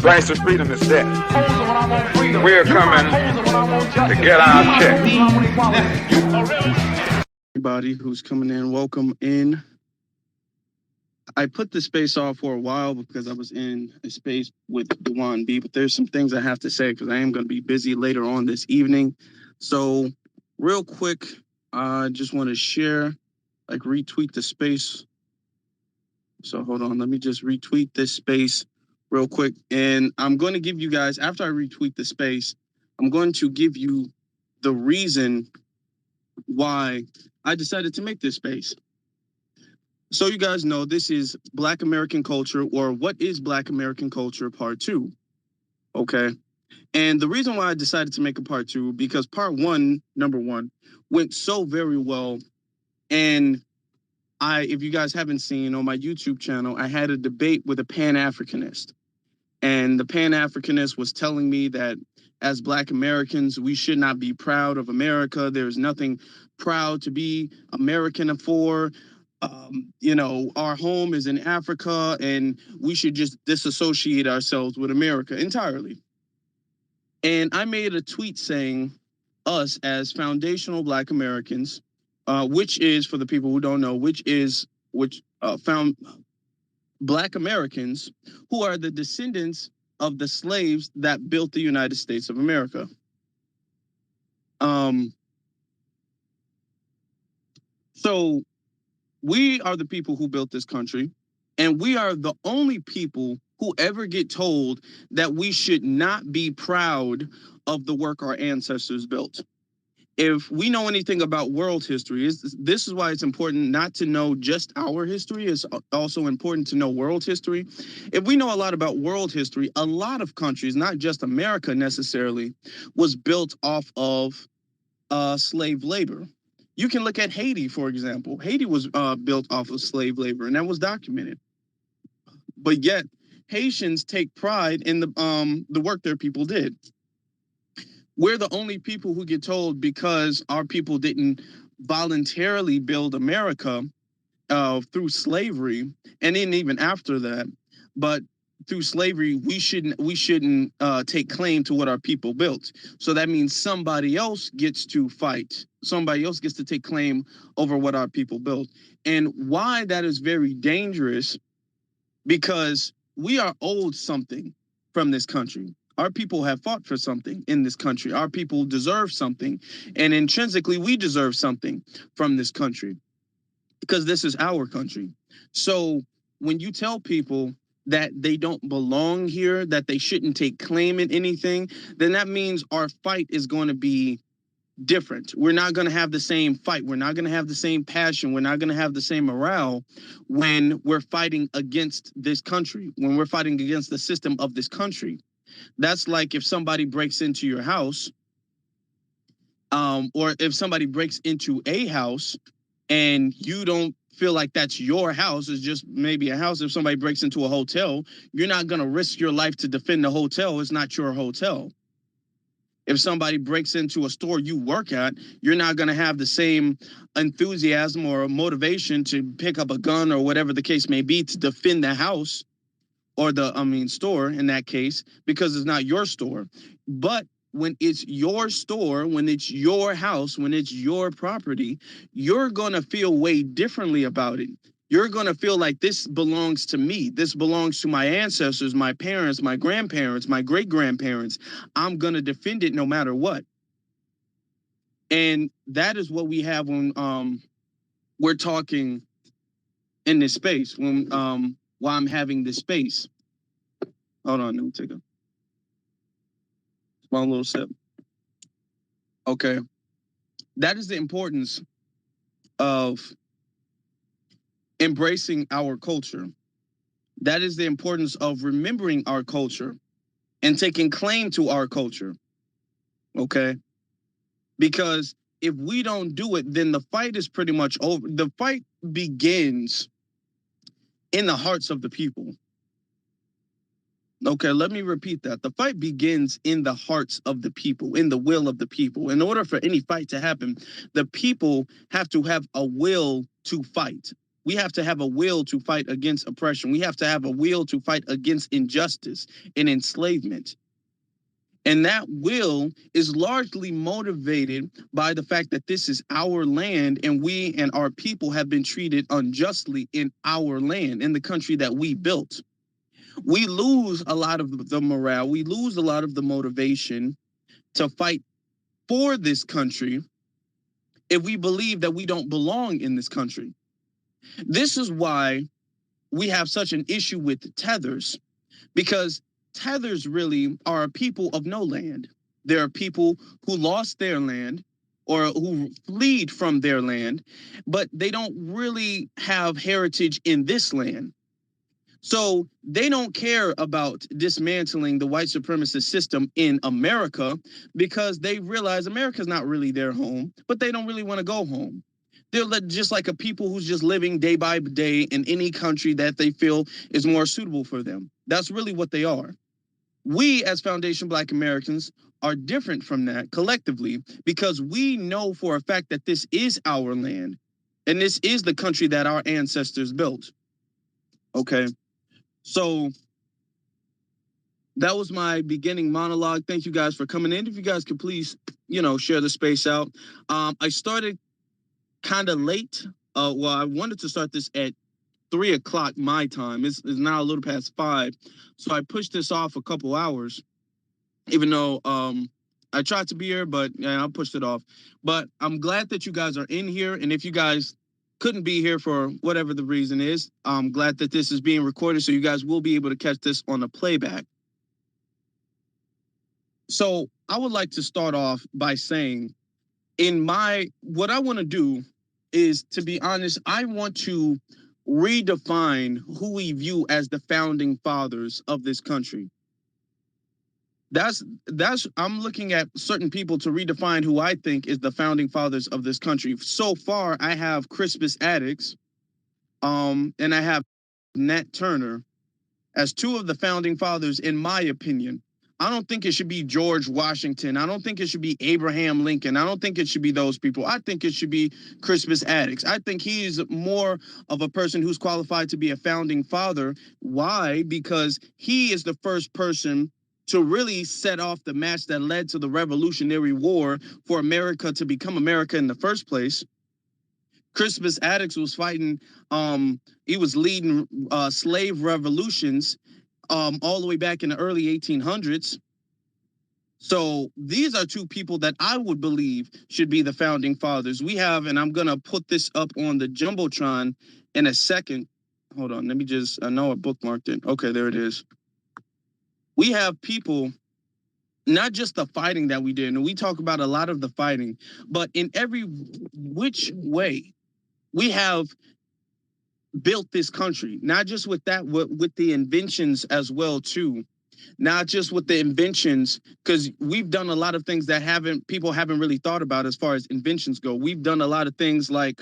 Price of freedom is death. We're coming to get our check. Everybody who's coming in, welcome in. I put the space off for a while because I was in a space with Dewan B, but there's some things I have to say because I am going to be busy later on this evening. So real quick, I just want to share, retweet the space. So hold on, let me just retweet this space real quick. And I'm going to give you guys, after I retweet the space, I'm going to give you the reason why I decided to make this space. So you guys know this is Black American Culture, or What is Black American Culture Part 2, okay? And the reason why I decided to make a Part 2, because Part 1, number 1, went so very well. And if you guys haven't seen on my YouTube channel, I had a debate with a Pan-Africanist. And the Pan-Africanist was telling me that as Black Americans, we should not be proud of America. There's nothing proud to be American for. Our home is in Africa and we should just disassociate ourselves with America entirely. And I made a tweet saying us as foundational Black Americans, which is, for the people who don't know, found Black Americans who are the descendants of the slaves that built the United States of America. So we are the people who built this country, and we are the only people who ever get told that we should not be proud of the work our ancestors built. If we know anything about world history, this is why it's important not to know just our history. It's also important to know world history. If we know a lot about world history, a lot of countries, not just America necessarily, was built off of slave labor. You can look at Haiti, for example. Haiti was built off of slave labor, and that was documented. But yet, Haitians take pride in the work their people did. We're the only people who get told because our people didn't voluntarily build America through slavery, and then even after that, but through slavery, we shouldn't take claim to what our people built. So that means somebody else gets to fight. Somebody else gets to take claim over what our people built. And why that is very dangerous, because we are owed something from this country. Our people have fought for something in this country. Our people deserve something. And intrinsically, we deserve something from this country because this is our country. So when you tell people that they don't belong here, that they shouldn't take claim in anything, then that means our fight is going to be different. We're not going to have the same fight. We're not going to have the same passion. We're not going to have the same morale when we're fighting against this country, when we're fighting against the system of this country. That's like if somebody breaks into your house, or if somebody breaks into a house and you don't feel like that's your house, it's just maybe a house. If somebody breaks into a hotel, you're not going to risk your life to defend the hotel. It's not your hotel. If somebody breaks into a store you work at, you're not going to have the same enthusiasm or motivation to pick up a gun or whatever the case may be to defend the house or store in that case, because it's not your store. But when it's your store, when it's your house, when it's your property, you're going to feel way differently about it. You're going to feel like this belongs to me. This belongs to my ancestors, my parents, my grandparents, my great-grandparents. I'm going to defend it no matter what. And that is what we have when we're talking in this space, when while I'm having this space. Hold on, let me take a small little sip. Okay. That is the importance of embracing our culture. That is the importance of remembering our culture and taking claim to our culture. Okay? Because if we don't do it, then the fight is pretty much over. The fight begins in the hearts of the people. Okay, let me repeat that. The fight begins in the hearts of the people, in the will of the people. In order for any fight to happen, the people have to have a will to fight. We have to have a will to fight against oppression. We have to have a will to fight against injustice and enslavement. And that will is largely motivated by the fact that this is our land and we and our people have been treated unjustly in our land, in the country that we built. We lose a lot of the morale, we lose a lot of the motivation to fight for this country if we believe that we don't belong in this country. This is why we have such an issue with tethers, because tethers really are a people of no land. There are people who lost their land or who fled from their land, but they don't really have heritage in this land. So they don't care about dismantling the white supremacist system in America because they realize America's not really their home, but they don't really want to go home. They're just like a people who's just living day by day in any country that they feel is more suitable for them. That's really what they are. We, as Foundation Black Americans, are different from that collectively because we know for a fact that this is our land and this is the country that our ancestors built. Okay. So that was my beginning monologue. Thank you guys for coming in. If you guys could please, share the space out. I started kind of late. Well, I wanted to start this at 3 o'clock my time. It's now a little past 5. So I pushed this off a couple hours, even though I tried to be here, but yeah, I pushed it off. But I'm glad that you guys are in here. And if you guys couldn't be here for whatever the reason is, I'm glad that this is being recorded so you guys will be able to catch this on a playback. So I would like to start off by saying what I want to do is, to be honest, I want to redefine who we view as the founding fathers of this country. That's I'm looking at certain people to redefine who I think is the founding fathers of this country. So far, I have Crispus Attucks, and I have Nat Turner as two of the founding fathers, in my opinion. I don't think it should be George Washington. I don't think it should be Abraham Lincoln. I don't think it should be those people. I think it should be Crispus Attucks. I think he's more of a person who's qualified to be a founding father. Why? Because he is the first person to really set off the match that led to the Revolutionary War for America to become America in the first place. Crispus Attucks was fighting, he was leading slave revolutions all the way back in the early 1800s. So these are two people that I would believe should be the founding fathers. We have, and I'm going to put this up on the Jumbotron in a second. Hold on, let me just, I know I bookmarked it. Okay, there it is. We have people, not just the fighting that we did, and we talk about a lot of the fighting, but in every which way, we have built this country, not just with that, with the inventions as well too, not just with the inventions, because we've done a lot of things that people haven't really thought about as far as inventions go. We've done a lot of things like,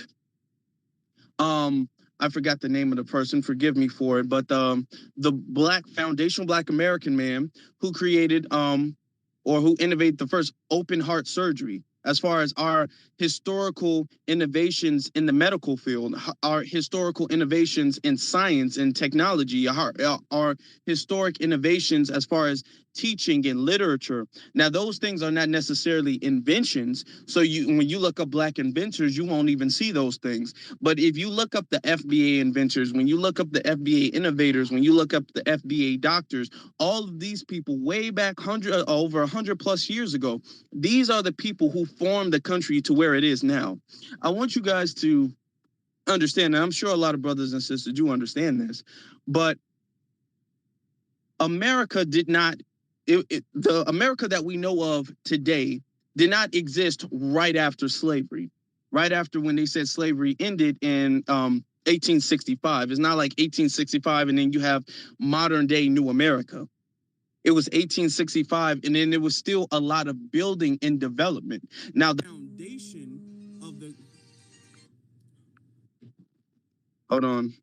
I forgot the name of the person, forgive me for it, but the foundational Black American man who created or who innovated the first open heart surgery. As far as our historical innovations in the medical field, our historical innovations in science and technology, our historic innovations as far as teaching and literature. Now, those things are not necessarily inventions. So when you look up Black inventors, you won't even see those things. But if you look up the FBA inventors, when you look up the FBA innovators, when you look up the FBA doctors, all of these people way back over 100 plus years ago, these are the people who formed the country to where it is now. I want you guys to understand, and I'm sure a lot of brothers and sisters do understand this, but America did not, the America that we know of today did not exist right after slavery, right after when they said slavery ended in 1865. It's not like 1865 and then you have modern day New America. It was 1865, and then there was still a lot of building and development. Now, the foundation of the... Hold on.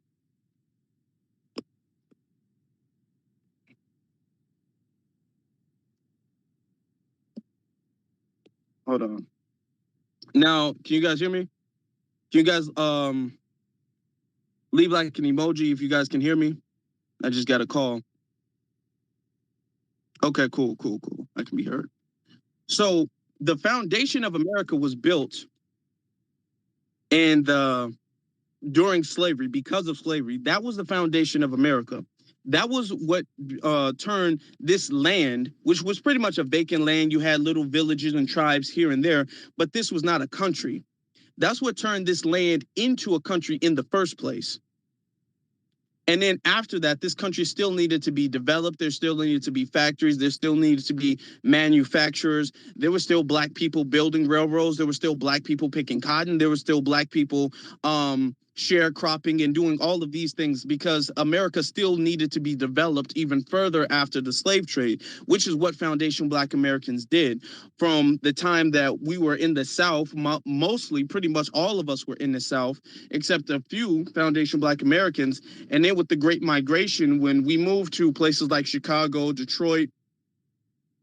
Hold on. Now, can you guys hear me? Can you guys Leave like an emoji if you guys can hear me. I just got a call. Okay, cool. I can be heard. So the foundation of America was built in the during slavery, because of slavery. That was the foundation of America. That was what turned this land, which was pretty much a vacant land. You had little villages and tribes here and there, but this was not a country. That's what turned this land into a country in the first place. And then after that, this country still needed to be developed. There still needed to be factories. There still needed to be manufacturers. There were still black people building railroads. There were still black people picking cotton. There were still black people sharecropping and doing all of these things, because America still needed to be developed even further after the slave trade, which is what Foundation Black Americans did. From the time that we were in the South, mostly, pretty much all of us were in the South, except a few Foundation Black Americans. And then with the Great Migration, when we moved to places like Chicago, Detroit,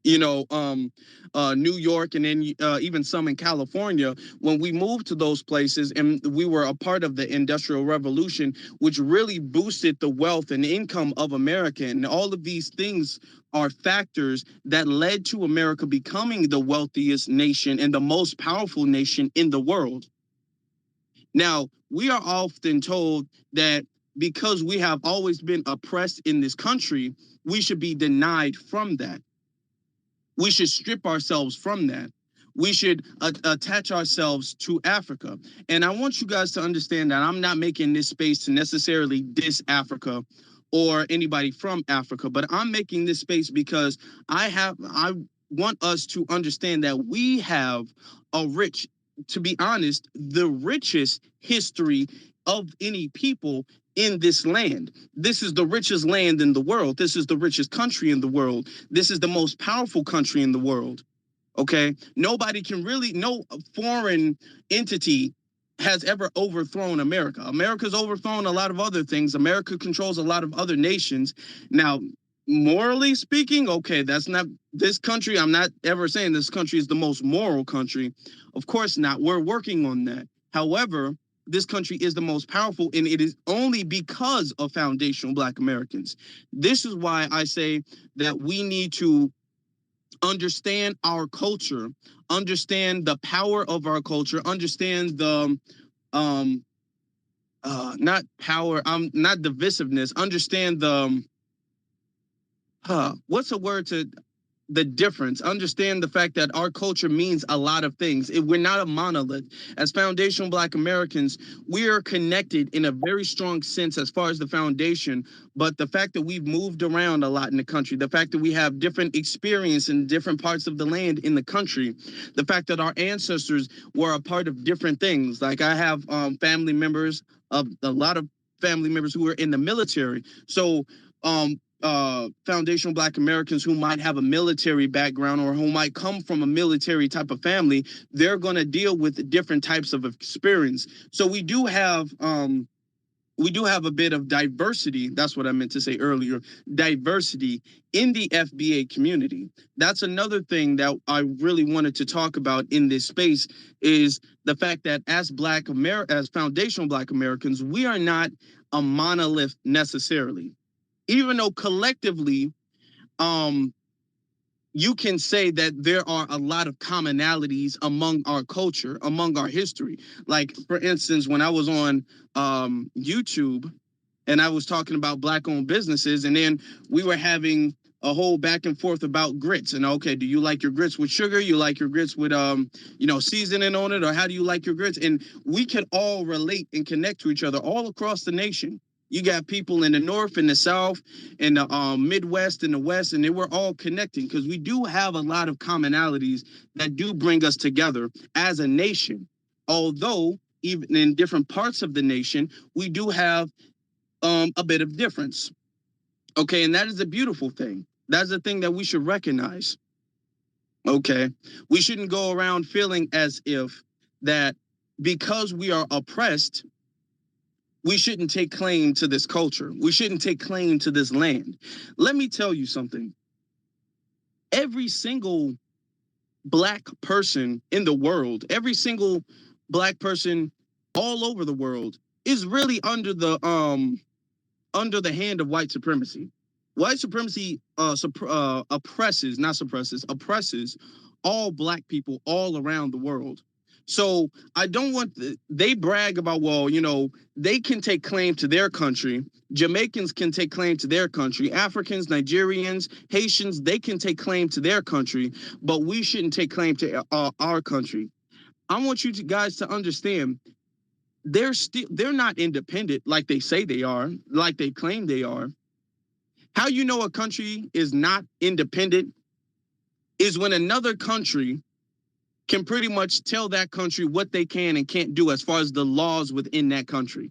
New York, and then even some in California, when we moved to those places and we were a part of the Industrial Revolution, which really boosted the wealth and income of America. And all of these things are factors that led to America becoming the wealthiest nation and the most powerful nation in the world. Now, we are often told that because we have always been oppressed in this country, we should be denied from that. We should strip ourselves from that. We should attach ourselves to Africa. And I want you guys to understand that I'm not making this space to necessarily diss Africa or anybody from Africa, but I'm making this space because I want us to understand that we have a rich, to be honest, the richest history of any people in this land. This is the richest land in the world. This is the richest country in the world. This is the most powerful country in the world. Okay? Nobody can really, no foreign entity has ever overthrown America. America's overthrown a lot of other things. America controls a lot of other nations. Now, morally speaking, okay, that's not this country. I'm not ever saying this country is the most moral country. Of course not. We're working on that. However, this country is the most powerful, and it is only because of foundational Black Americans. This is why I say that we need to understand our culture, understand the power of our culture, understand the not power, not divisiveness, understand the what's a word to the difference. Understand the fact that our culture means a lot of things. We're not a monolith. As foundational Black Americans, we are connected in a very strong sense as far as the foundation. But the fact that we've moved around a lot in the country, the fact that we have different experience in different parts of the land in the country, the fact that our ancestors were a part of different things. Like I have family members, of a lot of family members who were in the military. So foundational Black Americans who might have a military background or who might come from a military type of family, they're going to deal with different types of experience. So we do have a bit of diversity. That's what I meant to say earlier. Diversity in the FBA community. That's another thing that I really wanted to talk about in this space, is the fact that as as foundational Black Americans, we are not a monolith necessarily. Even though collectively, you can say that there are a lot of commonalities among our culture, among our history. Like, for instance, when I was on YouTube and I was talking about Black-owned businesses, and then we were having a whole back and forth about grits. And okay, do you like your grits with sugar? You like your grits with seasoning on it, or how do you like your grits? And we can all relate and connect to each other all across the nation. You got people in the North, in the South, in the Midwest, in the West, and they were all connecting because we do have a lot of commonalities that do bring us together as a nation. Although, even in different parts of the nation, we do have a bit of difference. Okay, and that is a beautiful thing. That's a thing that we should recognize. Okay, we shouldn't go around feeling as if that because we are oppressed, we shouldn't take claim to this culture. We shouldn't take claim to this land. Let me tell you something. Every single Black person in the world, every single Black person all over the world is really under the hand of white supremacy. White supremacy oppresses, not suppresses, oppresses all black people all around the world. So I don't want they brag about, well, they can take claim to their country. Jamaicans can take claim to their country. Africans, Nigerians, Haitians, they can take claim to their country, but we shouldn't take claim to our country. I want you guys to understand they're not independent like they say they are, like they claim they are. How you know a country is not independent is when another country can pretty much tell that country what they can and can't do as far as the laws within that country.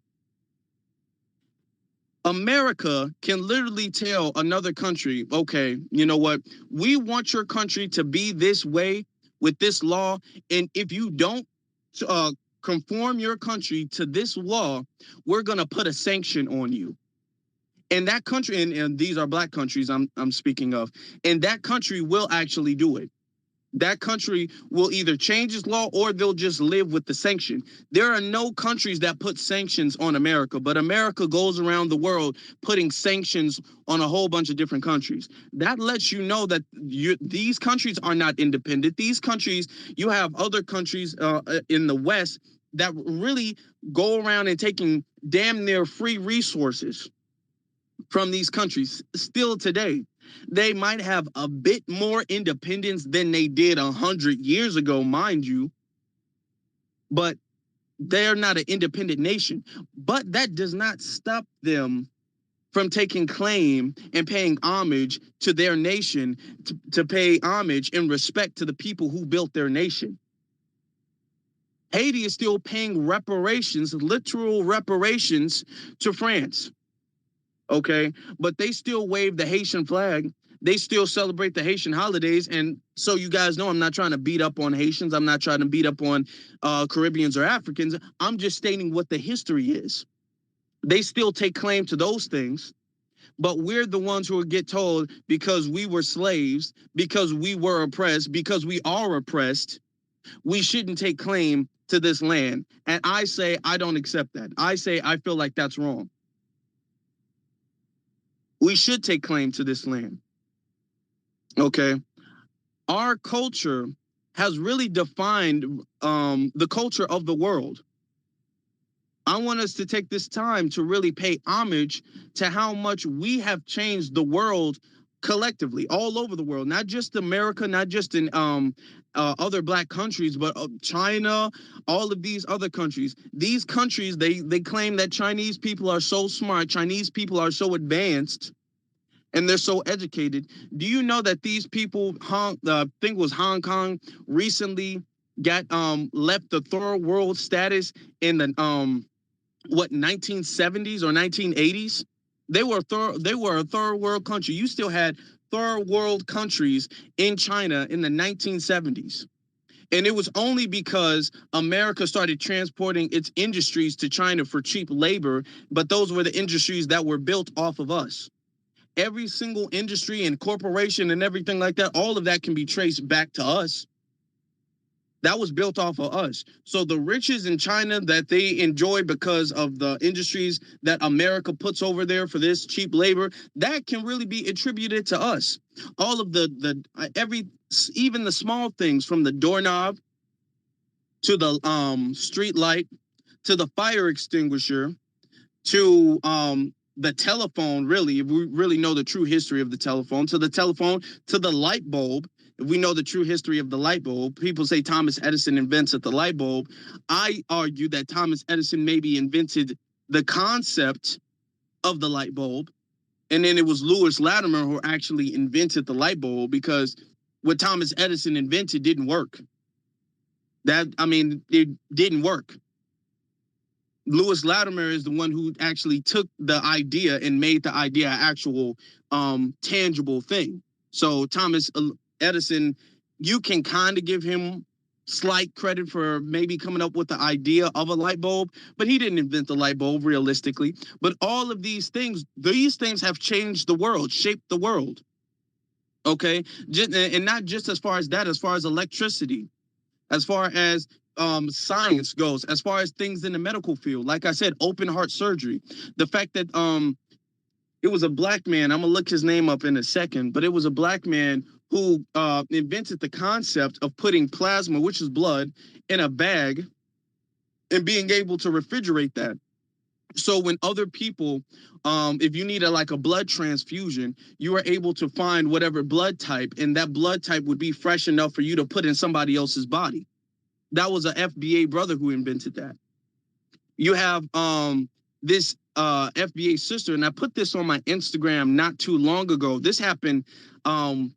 America can literally tell another country, okay, you know what? We want your country to be this way with this law. And if you don't conform your country to this law, we're going to put a sanction on you. And that country, and these are black countries I'm speaking of, and that country will actually do it. That country will either change its law or they'll just live with the sanction. There are no countries that put sanctions on America, but America goes around the world putting sanctions on a whole bunch of different countries. That lets you know that these countries are not independent. These countries, you have other countries in the West that really go around and taking damn near free resources from these countries still today. They might have a bit more independence than they did 100 years ago, mind you, but they're not an independent nation. But that does not stop them from taking claim and paying homage to their nation, to pay homage and respect to the people who built their nation. Haiti is still paying reparations, literal reparations, to France. Okay, but they still wave the Haitian flag. They still celebrate the Haitian holidays. And so you guys know, I'm not trying to beat up on Haitians. I'm not trying to beat up on Caribbeans or Africans. I'm just stating what the history is. They still take claim to those things, but we're the ones who get told, because we were slaves, because we were oppressed, because we are oppressed, we shouldn't take claim to this land. And I say I don't accept that. I say I feel like that's wrong. We should take claim to this land. Okay. Our culture has really defined the culture of the world. I want us to take this time to really pay homage to how much we have changed the world collectively, all over the world, not just America, not just in other black countries, but China, all of these other countries. These countries, they claim that Chinese people are so smart, Chinese people are so advanced, and they're so educated. Do you know that these people, I think it was Hong Kong, recently got left the third world status in the 1970s or 1980s? They were a third world country. You still had third world countries in China in the 1970s. And it was only because America started transporting its industries to China for cheap labor, but those were the industries that were built off of us. Every single industry and corporation and everything like that, all of that can be traced back to us. That was built off of us. So the riches in China that they enjoy because of the industries that America puts over there for this cheap labor, that can really be attributed to us. All of even the small things, from the doorknob to the street light to the fire extinguisher to the telephone, really, if we really know the true history of the telephone, to the light bulb. If we know the true history of the light bulb, people say Thomas Edison invented the light bulb. I argue that Thomas Edison maybe invented the concept of the light bulb, and then it was Lewis Latimer who actually invented the light bulb, because what Thomas Edison invented didn't work. It didn't work. Lewis Latimer is the one who actually took the idea and made the idea an actual tangible thing. So Thomas Edison, you can kind of give him slight credit for maybe coming up with the idea of a light bulb, but he didn't invent the light bulb realistically. But all of these things have changed the world, shaped the world. Okay, and not just as far as that, as far as electricity, as far as science goes, as far as things in the medical field. Like I said, open heart surgery. The fact that it was a black man, I'm gonna look his name up in a second, but it was a black man who invented the concept of putting plasma, which is blood, in a bag and being able to refrigerate that. So when other people, if you needed like a blood transfusion, you were able to find whatever blood type, and that blood type would be fresh enough for you to put in somebody else's body. That was a FBA brother who invented that. You have this FBA sister, and I put this on my Instagram not too long ago. This happened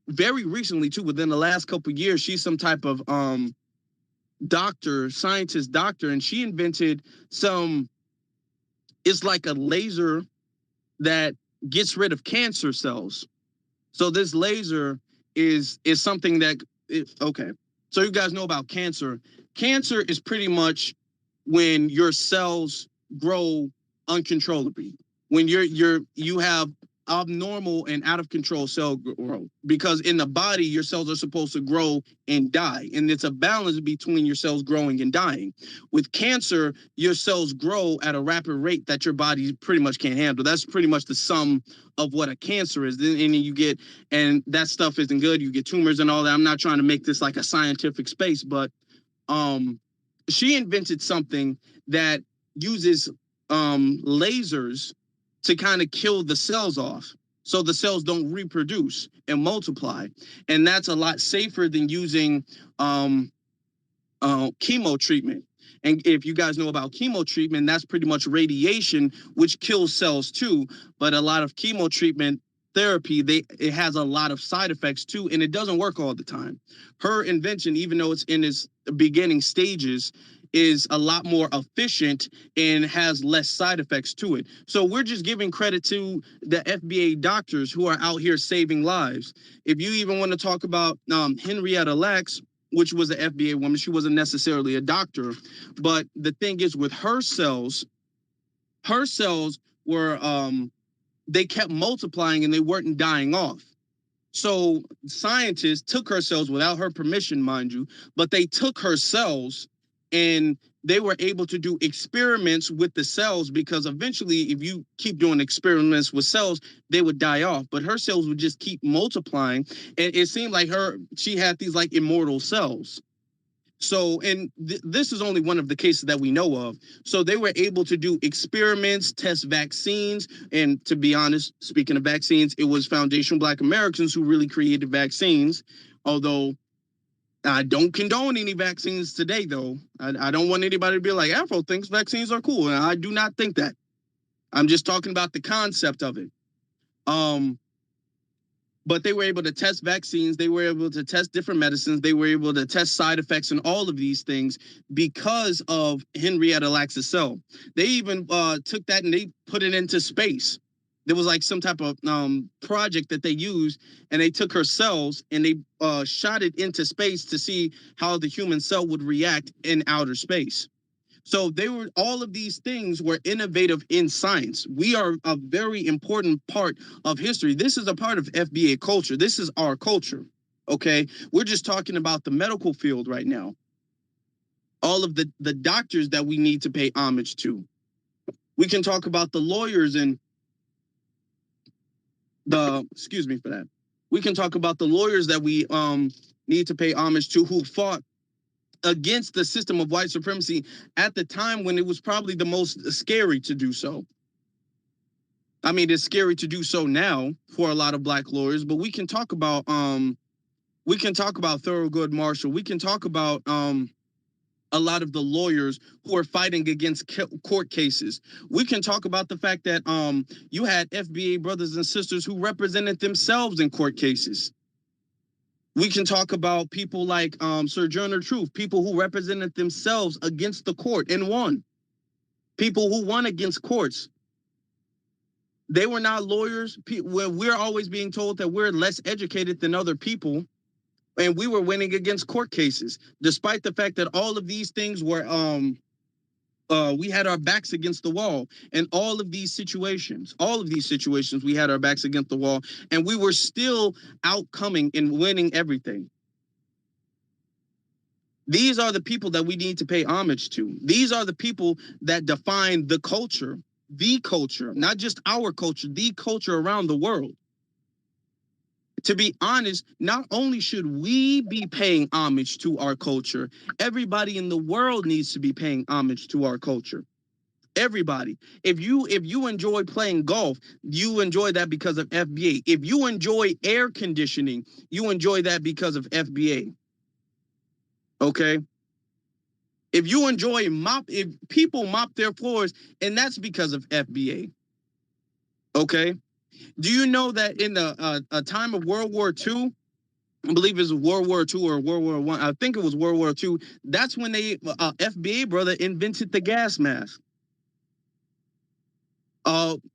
very recently too, within the last couple of years. She's some type of doctor, scientist doctor, and she invented some, it's like a laser that gets rid of cancer cells. So this laser is something that okay. So you guys know about cancer. Cancer is pretty much when your cells grow uncontrollably. When you have abnormal and out of control cell growth, because in the body your cells are supposed to grow and die, and it's a balance between your cells growing and dying. With cancer, your cells grow at a rapid rate that your body pretty much can't handle. That's pretty much the sum of what a cancer is. And you get, and that stuff isn't good. You get tumors and all that. I'm not trying to make this like a scientific space, but she invented something that uses lasers to kind of kill the cells off, so the cells don't reproduce and multiply. And that's a lot safer than using chemo treatment. And if you guys know about chemo treatment, that's pretty much radiation, which kills cells too. But a lot of chemo treatment therapy, it has a lot of side effects too, and it doesn't work all the time. Her invention, even though it's in its beginning stages, is a lot more efficient and has less side effects to it. So we're just giving credit to the FBA doctors who are out here saving lives. If you even want to talk about Henrietta Lacks, which was an FBA woman, she wasn't necessarily a doctor, but the thing is with her cells were they kept multiplying and they weren't dying off. So scientists took her cells without her permission, mind you, but they took her cells and they were able to do experiments with the cells, because eventually if you keep doing experiments with cells, they would die off. But her cells would just keep multiplying. And it seemed like she had these like immortal cells. So, and this is only one of the cases that we know of. So they were able to do experiments, test vaccines. And to be honest, speaking of vaccines, it was Foundation Black Americans who really created vaccines. Although I don't condone any vaccines today, though. I don't want anybody to be like, Afro thinks vaccines are cool. And I do not think that. I'm just talking about the concept of it. But they were able to test vaccines. They were able to test different medicines. They were able to test side effects and all of these things because of Henrietta Lacks' cell. They even took that and they put it into space. There was like some type of project that they used, and they took her cells and they shot it into space to see how the human cell would react in outer space. So all of these things were innovative in science. We are a very important part of history. This is a part of FBA culture. This is our culture, okay? We're just talking about the medical field right now. All of the doctors that we need to pay homage to. We can talk about the lawyers and excuse me for that. We can talk about the lawyers that we need to pay homage to, who fought against the system of white supremacy at the time when it was probably the most scary to do so. I mean, it's scary to do so now for a lot of black lawyers, but we can talk about Thurgood Marshall. We can talk about a lot of the lawyers who are fighting against court cases. We can talk about the fact that you had FBA brothers and sisters who represented themselves in court cases. We can talk about people like Sojourner Truth, people who represented themselves against the court and won. People who won against courts. They were not lawyers. We're always being told that we're less educated than other people, and we were winning against court cases, despite the fact that all of these things were we had our backs against the wall. And all of these situations, we had our backs against the wall, and we were still outcoming and winning everything. These are the people that we need to pay homage to. These are the people that define the culture, not just our culture, the culture around the world. To be honest, not only should we be paying homage to our culture, everybody in the world needs to be paying homage to our culture. Everybody. If you enjoy playing golf, you enjoy that because of FBA. If you enjoy air conditioning, you enjoy that because of FBA. Okay? If you enjoy if people mop their floors, and that's because of FBA. Okay? Do you know that in the a time of World War II, I believe it was World War II or World War One. I think it was World War II. That's when they FBA brother invented the gas mask.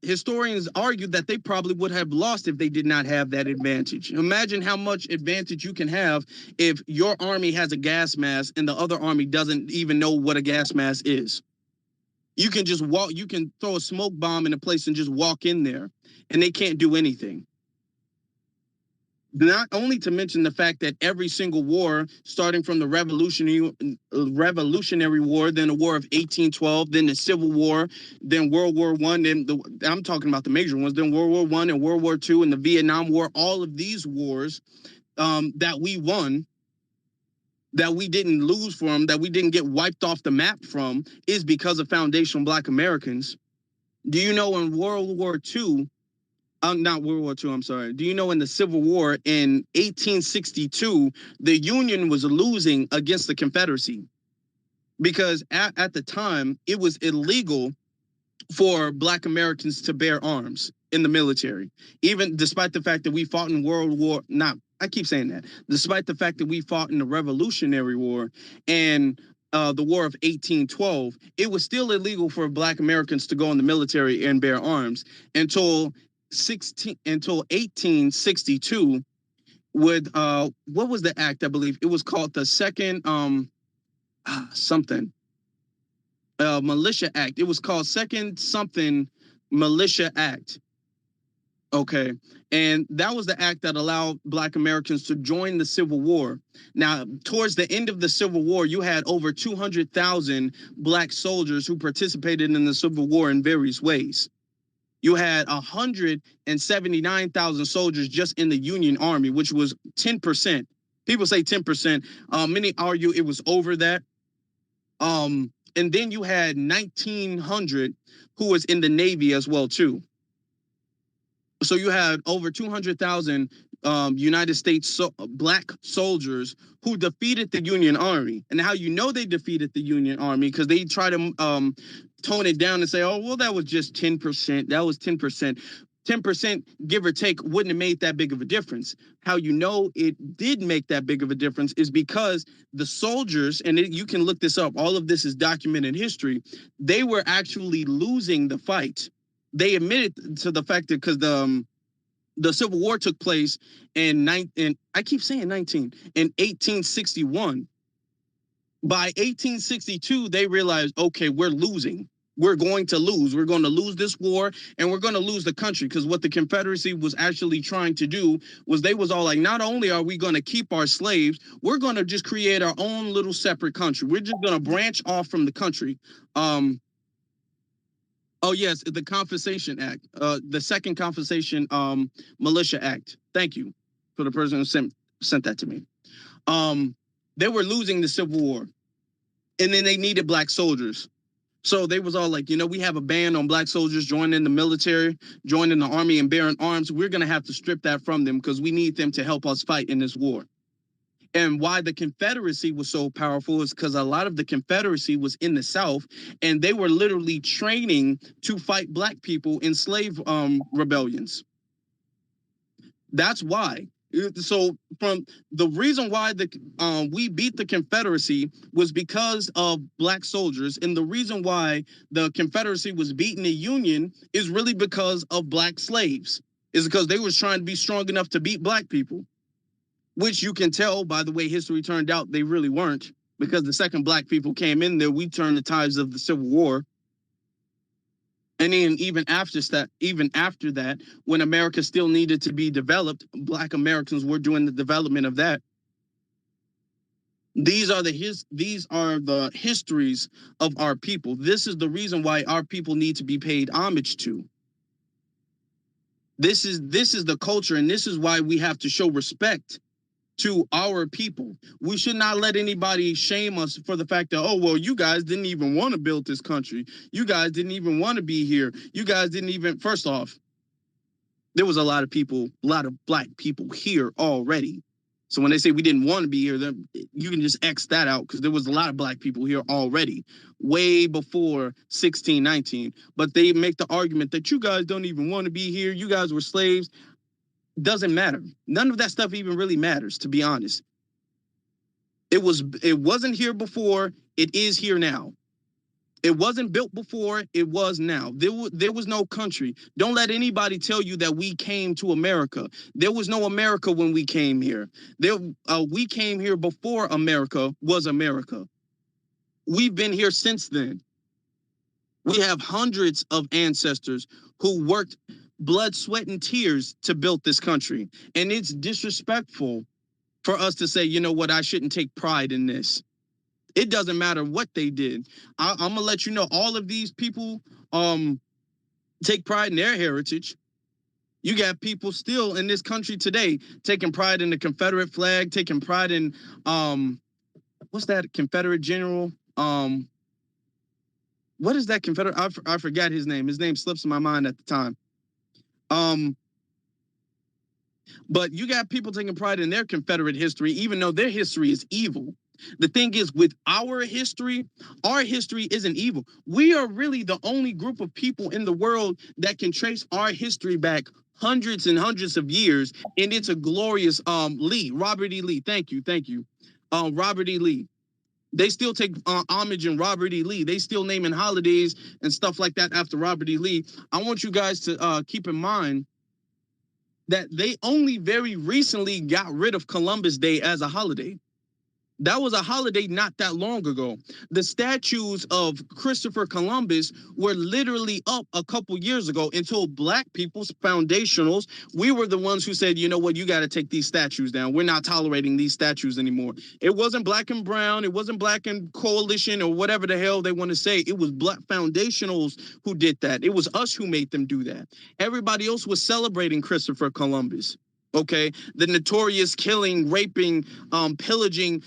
Historians argue that they probably would have lost if they did not have that advantage. Imagine how much advantage you can have if your army has a gas mask and the other army doesn't even know what a gas mask is. You can just walk. You can throw a smoke bomb in a place and just walk in there, and they can't do anything. Not only to mention the fact that every single war, starting from the Revolutionary War, then the War of 1812, then the Civil War, then World War One, then I'm talking about the major ones, then World War One and World War Two and the Vietnam War. All of these wars that we won, that we didn't lose from, that we didn't get wiped off the map from, is because of foundational Black Americans. Do you know in World War II? Not World War II, I'm sorry. Do you know in the Civil War in 1862, the Union was losing against the Confederacy? Because at the time, it was illegal for Black Americans to bear arms in the military. Even despite the fact that we fought in I keep saying that. Despite the fact that we fought in the Revolutionary War and the War of 1812, it was still illegal for Black Americans to go in the military and bear arms until 1862 with what was the act? I believe it was called the second militia act. It was called second something militia act. Okay, and that was the act that allowed Black Americans to join the Civil War. Now, towards the end of the Civil War, you had over 200,000 Black soldiers who participated in the Civil War in various ways. You had 179,000 soldiers just in the Union Army, which was 10%. People say 10%. Many argue it was over that. And then you had 1,900 who was in the Navy as well, too. So you had over 200,000 United States Black soldiers who defeated the Union Army. And how you know they defeated the Union Army, because they try to tone it down and say, oh, well, that was just 10%. That was 10%. 10%, give or take, wouldn't have made that big of a difference. How you know it did make that big of a difference is because the soldiers, and you can look this up, all of this is documented history, they were actually losing the fight. They admitted to the fact that because the Civil War took place in 1861. By 1862, they realized, okay, we're losing. We're going to lose. We're going to lose this war, and we're going to lose the country. Because what the Confederacy was actually trying to do was they was all like, not only are we going to keep our slaves, we're going to just create our own little separate country. We're just going to branch off from the country. Oh, yes, the Compensation Act, the Second Compensation Militia Act. Thank you for the person who sent that to me. They were losing the Civil War, and then they needed Black soldiers. So they was all like, we have a ban on Black soldiers joining the military, joining the army and bearing arms. We're going to have to strip that from them because we need them to help us fight in this war. And why the Confederacy was so powerful is because a lot of the Confederacy was in the South, and they were literally training to fight Black people in slave rebellions. That's why. So from the reason why we beat the Confederacy was because of Black soldiers, and the reason why the Confederacy was beating the Union is really because of Black slaves. Is because they was trying to be strong enough to beat Black people. Which you can tell by the way history turned out, they really weren't, because the second Black people came in there, we turned the tides of the Civil War. And then even after that, when America still needed to be developed, Black Americans were doing the development of that. These are the histories of our people. This is the reason why our people need to be paid homage to. This is the culture, and this is why we have to show respect to our people. We should not let anybody shame us for the fact that, oh, well, you guys didn't even want to build this country. You guys didn't even want to be here. You guys didn't even, first off, there was a lot of black people here already. So when they say we didn't want to be here, then you can just X that out, because there was a lot of black people here already, way before 1619. But they make the argument that you guys don't even want to be here. You guys were slaves. Doesn't matter. None of that stuff even really matters, to be honest. It wasn't here before. It is here now. It wasn't built before. It was now. There was no country. Don't let anybody tell you that we came to America. There was no America when we came here. We came here before America was America. We've been here since then. We have hundreds of ancestors who worked blood, sweat, and tears to build this country. And it's disrespectful for us to say, you know what, I shouldn't take pride in this. It doesn't matter what they did. I'm gonna let you know, all of these people take pride in their heritage. You got people still in this country today taking pride in the Confederate flag, taking pride in what's that Confederate general? What is that Confederate? I forgot his name. His name slips in my mind at the time. But you got people taking pride in their Confederate history, even though their history is evil. The thing is, with our history isn't evil. We are really the only group of people in the world that can trace our history back hundreds and hundreds of years, and it's a glorious Robert E. Lee. Thank you. Robert E. Lee. They still take homage in Robert E. Lee. They still naming holidays and stuff like that after Robert E. Lee. I want you guys to keep in mind that they only very recently got rid of Columbus Day as a holiday. That was a holiday not that long ago. The statues of Christopher Columbus were literally up a couple years ago, until black people's foundationals, we were the ones who said, you know what, you got to take these statues down. We're not tolerating these statues anymore. It wasn't black and brown. It wasn't black and coalition or whatever the hell they want to say. It was black foundationals who did that. It was us who made them do that. Everybody else was celebrating Christopher Columbus. Okay, the notorious killing, raping, pillaging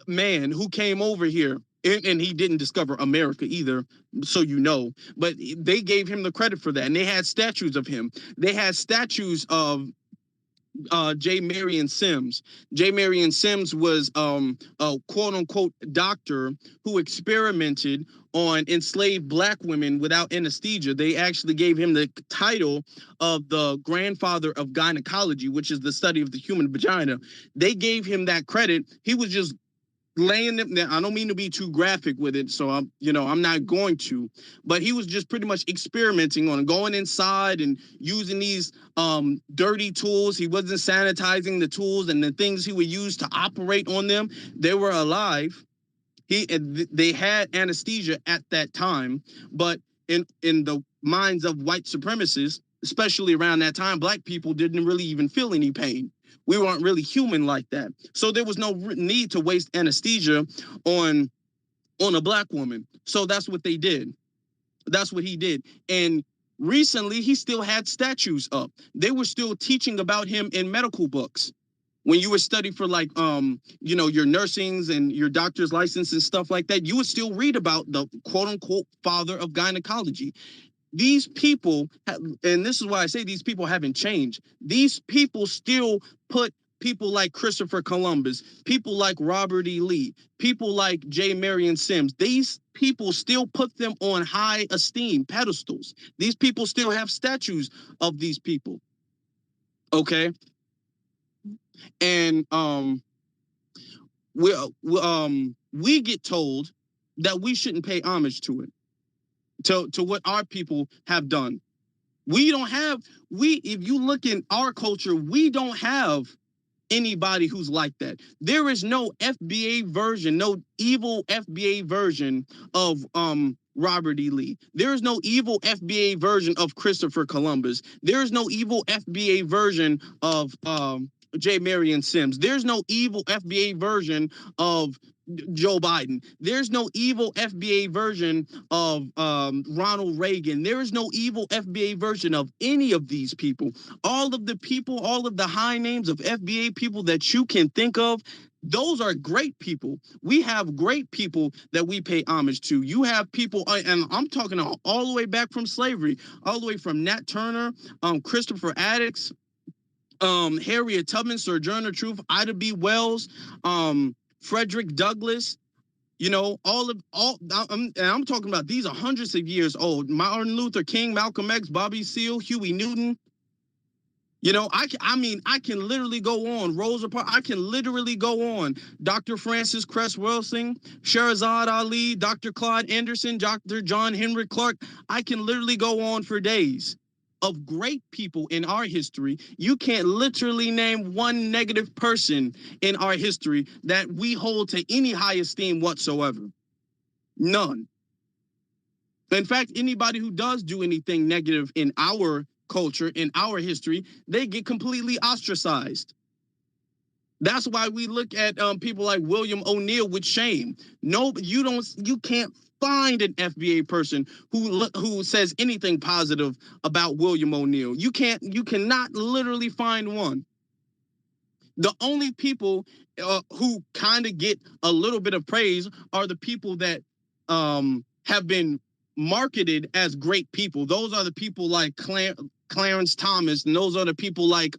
man who came over here, and he didn't discover America either, so you know. But they gave him the credit for that, and they had statues of him. They had statues of J. Marion Sims. J. Marion Sims was a quote unquote doctor who experimented on enslaved black women without anesthesia. They actually gave him the title of the grandfather of gynecology, which is the study of the human vagina. They gave him that credit. He was just laying them there. I don't mean to be too graphic with it, so I'm not going to, but he was just pretty much experimenting on going inside and using these dirty tools. He wasn't sanitizing the tools, and the things he would use to operate on them, they were alive. They had anesthesia at that time, but in the minds of white supremacists, especially around that time, black people didn't really even feel any pain. We weren't really human like that. So there was no need to waste anesthesia on a black woman. So that's what they did. That's what he did. And recently, he still had statues up. They were still teaching about him in medical books. When you would study for like, your nursings and your doctor's license and stuff like that, you would still read about the quote unquote father of gynecology. These people, and this is why I say these people haven't changed. These people still put people like Christopher Columbus, people like Robert E. Lee, people like J. Marion Sims. These people still put them on high esteem pedestals. These people still have statues of these people. Okay. And we get told that we shouldn't pay homage to it, to what our people have done. If you look in our culture, we don't have anybody who's like that. There is no FBA version, no evil FBA version of Robert E. Lee. There is no evil FBA version of Christopher Columbus. There is no evil FBA version of J. Marion Sims. There's no evil FBA version of Joe Biden. There's no evil FBA version of Ronald Reagan. There is no evil FBA version of any of these people. All of the people, all of the high names of FBA people that you can think of, those are great people. We have great people that we pay homage to. You have people, and I'm talking all the way back from slavery, all the way from Nat Turner, Christopher Addicks, Harriet Tubman, Sojourner Truth, Ida B. Wells, Frederick Douglass. You know, I'm talking about, these are hundreds of years old. Martin Luther King, Malcolm X, Bobby Seale, Huey Newton. You know, I mean, I can literally go on. Rosa Parks, I can literally go on. Dr. Francis Cress Welsing, Sherazad Ali, Dr. Claude Anderson, Dr. John Henry Clark. I can literally go on for days of great people in our history. You can't literally name one negative person in our history that we hold to any high esteem whatsoever. None. In fact, anybody who does do anything negative in our culture, in our history, they get completely ostracized. That's why we look at people like William O'Neill with shame. No, you can't find an FBA person who says anything positive about William O'Neill. You cannot literally find one. The only people who kind of get a little bit of praise are the people that have been marketed as great people. Those are the people like Clarence Thomas, and those are the people like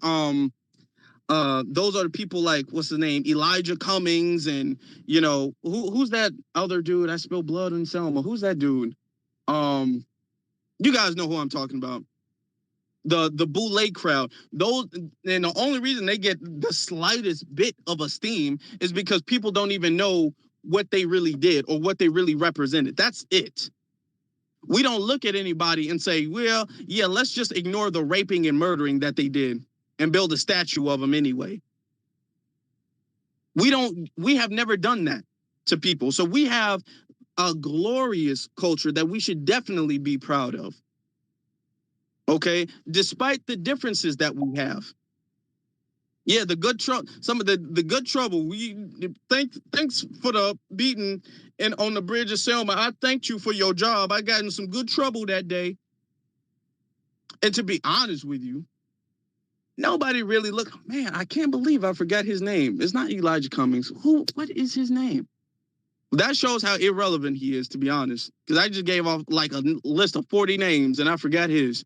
what's the name, Elijah Cummings, and you know who's that other dude? I spilled blood in Selma. Who's that dude? You guys know who I'm talking about. The Boule crowd. Those, and the only reason they get the slightest bit of esteem is because people don't even know what they really did or what they really represented. That's it. We don't look at anybody and say, well, yeah, let's just ignore the raping and murdering that they did and build a statue of them anyway. We have never done that to people. So we have a glorious culture that we should definitely be proud of. Okay, despite the differences that we have. Yeah, the good trouble. Some of the good trouble. Thanks for the beating and on the bridge of Selma. I thanked you for your job. I got in some good trouble that day. And to be honest with you, nobody really looked. Man, I can't believe I forgot his name. It's not Elijah Cummings. What is his name? That shows how irrelevant he is, to be honest. Because I just gave off like a list of 40 names and I forgot his.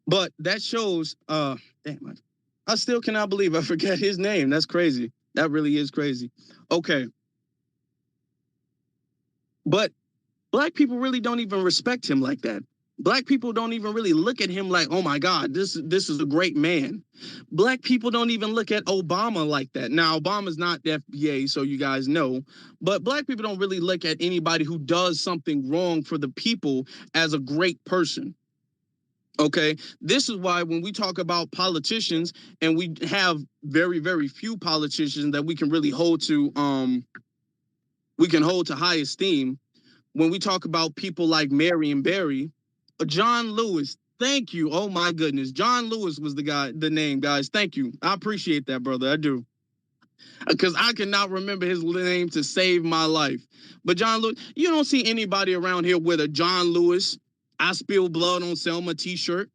But that shows, damn, I still cannot believe I forget his name. That's crazy. That really is crazy. Okay. But Black people really don't even respect him like that. Black people don't even really look at him like, oh my God, this is a great man. Black people don't even look at Obama like that. Now, Obama's not the FBA, so you guys know. But Black people don't really look at anybody who does something wrong for the people as a great person. Okay, this is why when we talk about politicians, and we have very, very few politicians that we can really hold to high esteem. When we talk about people like Marion Barry, John Lewis, thank you. Oh my goodness. John Lewis was the name, guys. Thank you. I appreciate that, brother. I do. Because I cannot remember his name to save my life. But John Lewis, you don't see anybody around here with a John Lewis, I Spill Blood on Selma t-shirt.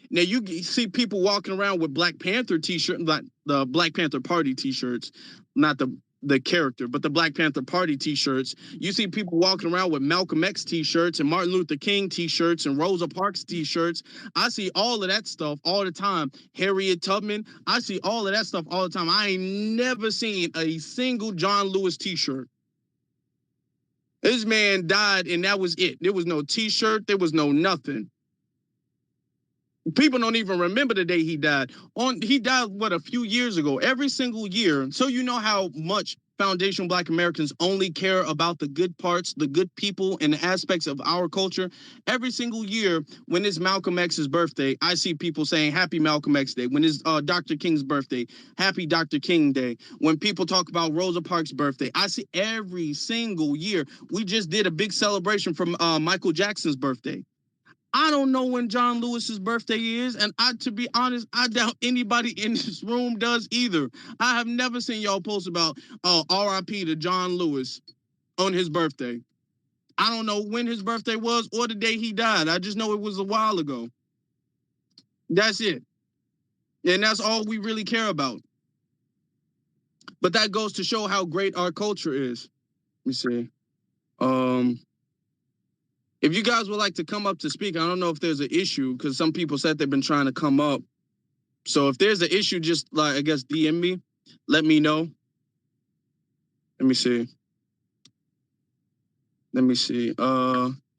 Now you see people walking around with Black Panther t-shirt, like the Black Panther Party t-shirts, not the character, but the Black Panther Party t-shirts. You see people walking around with Malcolm X t-shirts and Martin Luther King t-shirts and Rosa Parks t-shirts. I see all of that stuff all the time. Harriet Tubman, I see all of that stuff all the time. I ain't never seen a single John Lewis t-shirt. This man died and that was it. There was no t-shirt. There was no nothing. People don't even remember the day he died. He died, a few years ago. Every single year. So you know how much foundational Black Americans only care about the good parts, the good people, and the aspects of our culture. Every single year, when it's Malcolm X's birthday, I see people saying Happy Malcolm X Day. When it's Dr. King's birthday, Happy Dr. King Day. When people talk about Rosa Parks' birthday, I see every single year. We just did a big celebration from Michael Jackson's birthday. I don't know when John Lewis's birthday is, and to be honest, I doubt anybody in this room does either. I have never seen y'all post about R.I.P. to John Lewis on his birthday. I don't know when his birthday was or the day he died. I just know it was a while ago. That's it. And that's all we really care about. But that goes to show how great our culture is. Let me see. If you guys would like to come up to speak, I don't know if there's an issue because some people said they've been trying to come up. So if there's an issue, just like, I guess, DM me. Let me know. Let me see.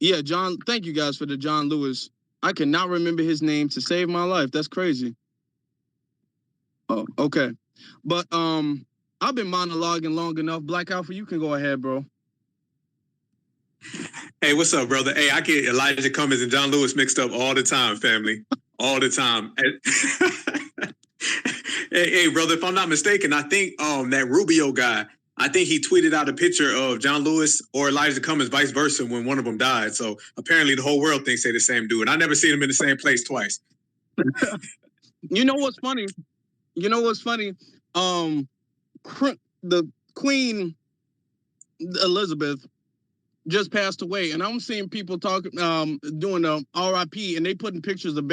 Yeah, John, thank you guys for the John Lewis. I cannot remember his name to save my life. That's crazy. Oh, okay. But I've been monologuing long enough. Black Alpha, you can go ahead, bro. Hey, what's up, brother? Hey, I get Elijah Cummings and John Lewis mixed up all the time, family. All the time. Hey, brother, if I'm not mistaken, I think that Rubio guy, I think he tweeted out a picture of John Lewis or Elijah Cummings, vice versa, when one of them died. So apparently the whole world thinks they're the same dude. I never seen them in the same place twice. You know what's funny? The Queen Elizabeth just passed away, and I'm seeing people talking, doing the RIP, and they putting pictures of